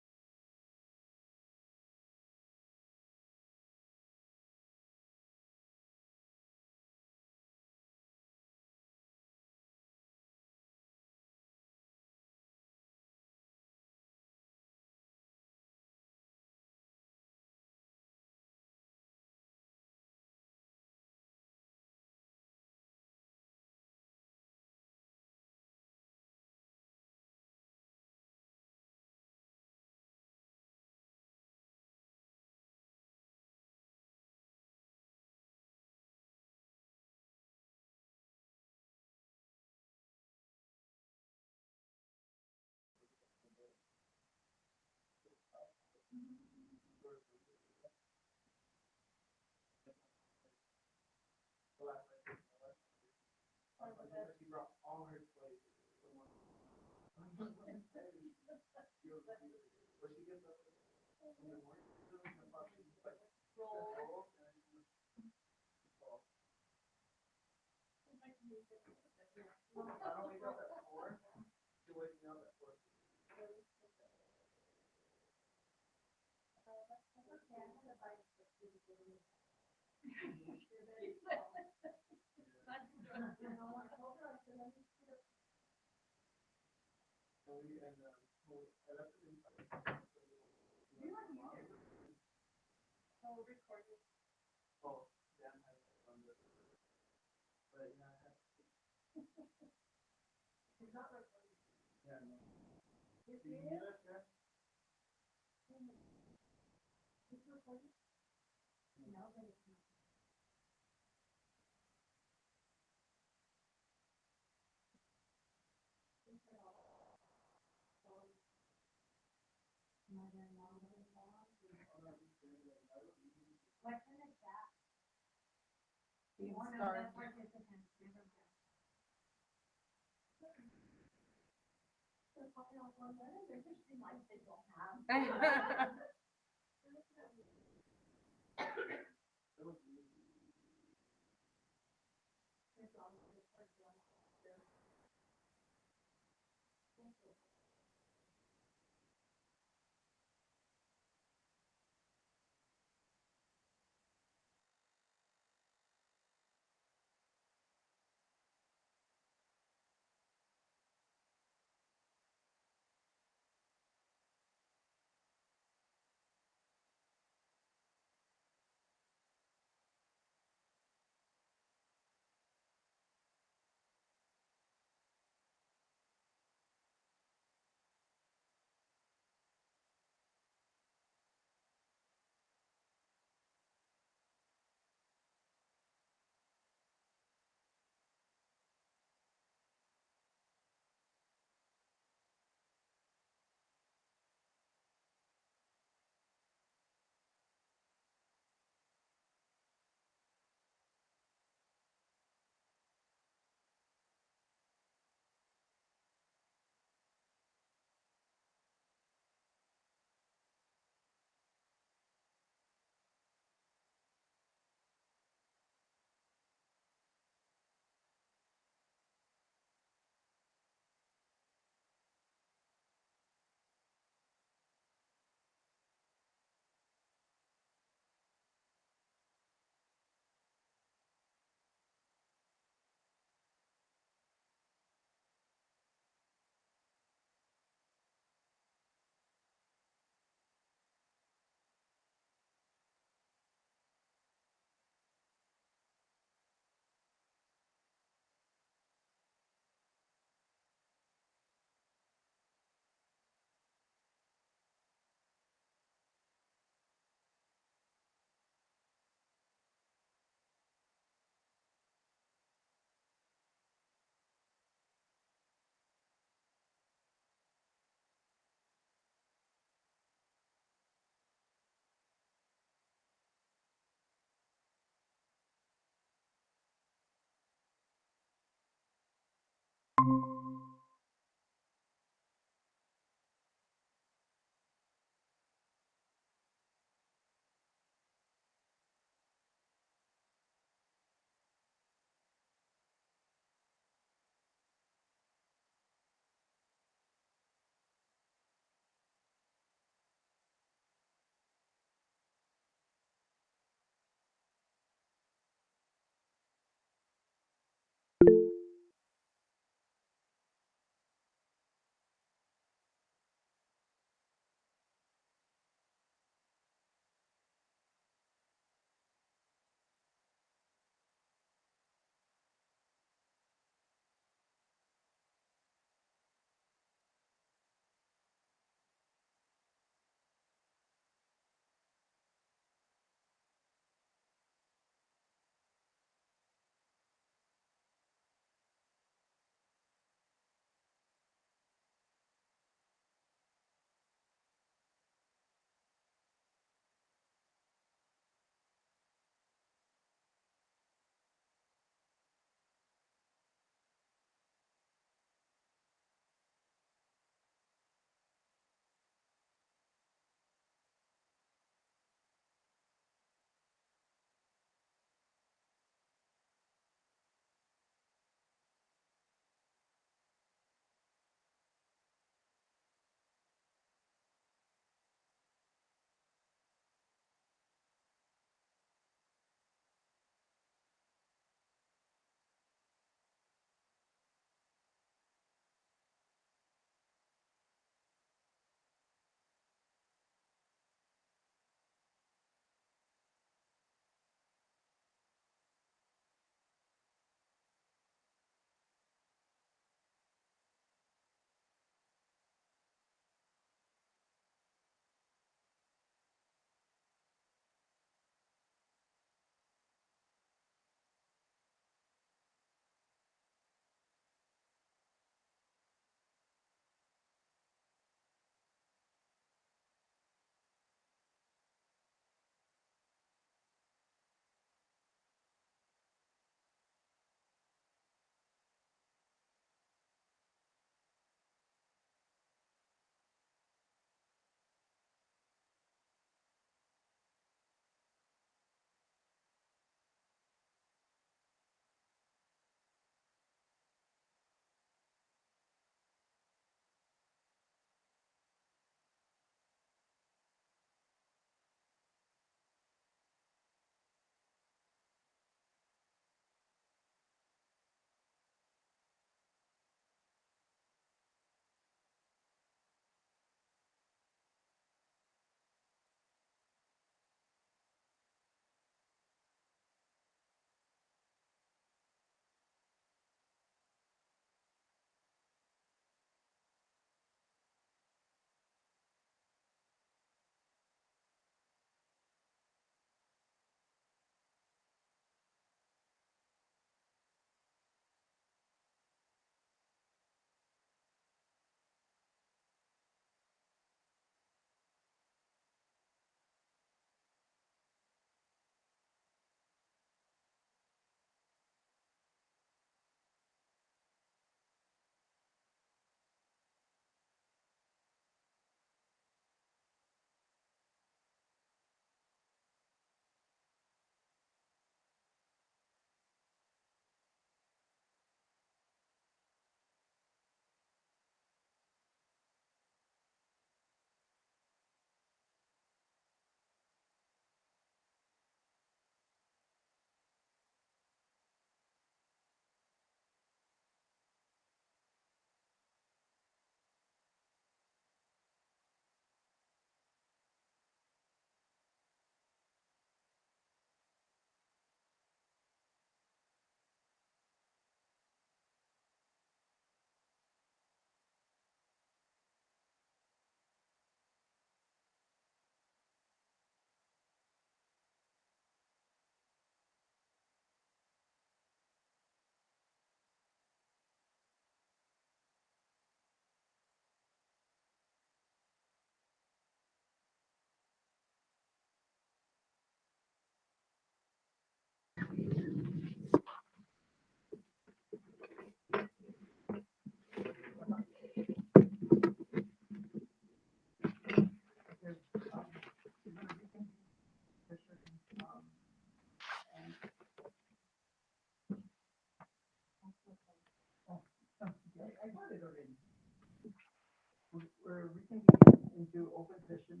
open session.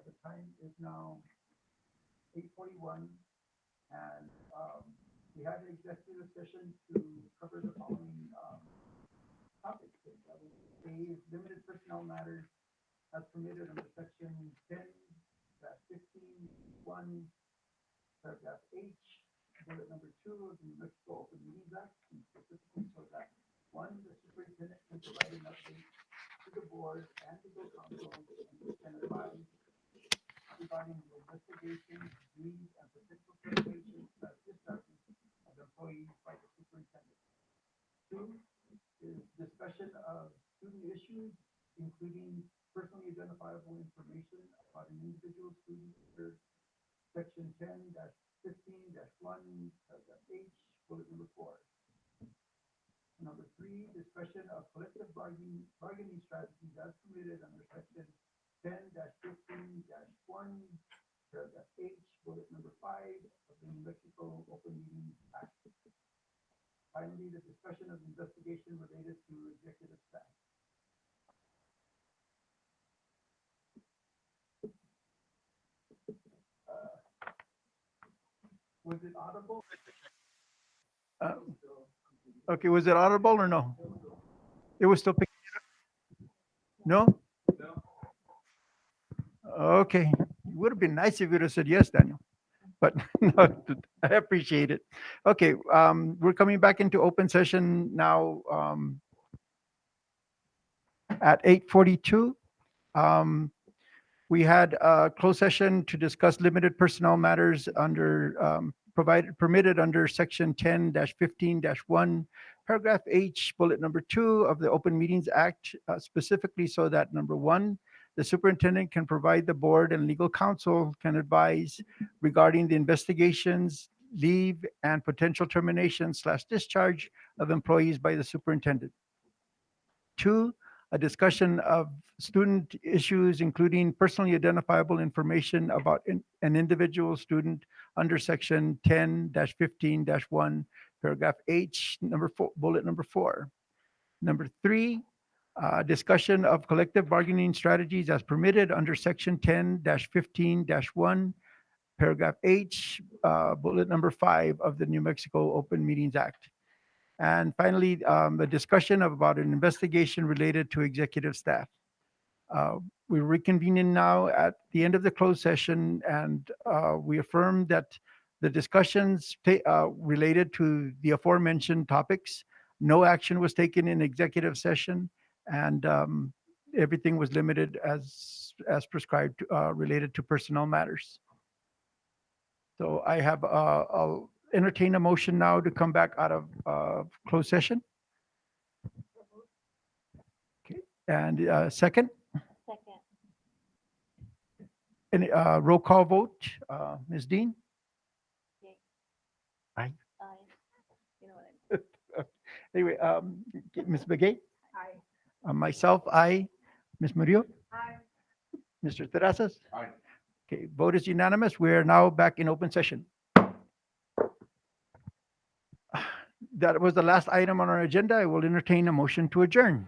The time is now 8:41, and we had an executive session to cover the following topics. That was A, limited personnel matters as permitted under section 10-15(1), paragraph H, bullet number 2 of the New Mexico Open Meetings Act, and specifically so that, 1, the superintendent can provide an update to the board and legal counsel and advise regarding the investigation, leave, and potential termination of discharges of employees by the superintendent. 2 is discussion of student issues, including personally identifiable information about an individual student under section 10-15-1, paragraph H, bullet number 4. Number 3, discussion of collective bargaining strategies as permitted under section 10-15-1, paragraph H, bullet number 5 of the New Mexico Open Meetings Act. Finally, the discussion of investigation related to executive staff. Was it audible? Okay, was it audible or no? It was still picking it up? No? Okay, it would have been nice if you would have said yes, Daniel, but no, I appreciate it. Okay, we're coming back into open session now at 8:42. We had a closed session to discuss limited personnel matters under permitted under section 10-15-1, paragraph H, bullet number 2 of the Open Meetings Act, specifically so that number 1, the superintendent can provide the board and legal counsel can advise regarding the investigations, leave, and potential termination/discharge of employees by the superintendent. 2, a discussion of student issues, including personally identifiable information about an individual student under section 10-15-1, paragraph H, bullet number 4. Number 3, discussion of collective bargaining strategies as permitted under section 10-15-1, paragraph H, bullet number 5 of the New Mexico Open Meetings Act. And finally, the discussion about an investigation related to executive staff. We're reconvening now at the end of the closed session, and we affirm that the discussions related to the aforementioned topics, no action was taken in executive session, and everything was limited as prescribed related to personnel matters. So I have I'll entertain a motion now to come back out of closed session. Okay, and second? Second. Any roll call vote? Ms. Dean? Aye. Aye. You know what I mean. Anyway, Ms. Begay? Aye. Myself, aye. Ms. Murillo? Aye. Mr. Terrazas? Aye. Okay, vote is unanimous. We are now back in open session. That was the last item on our agenda. I will entertain a motion to adjourn.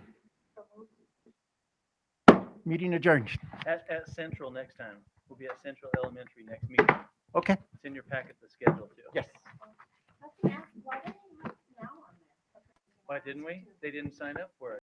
Meeting adjourned. At Central next time. We'll be at Central Elementary next meeting. Okay. It's in your packet, the schedule too. Yes. Why didn't we? They didn't sign up for it.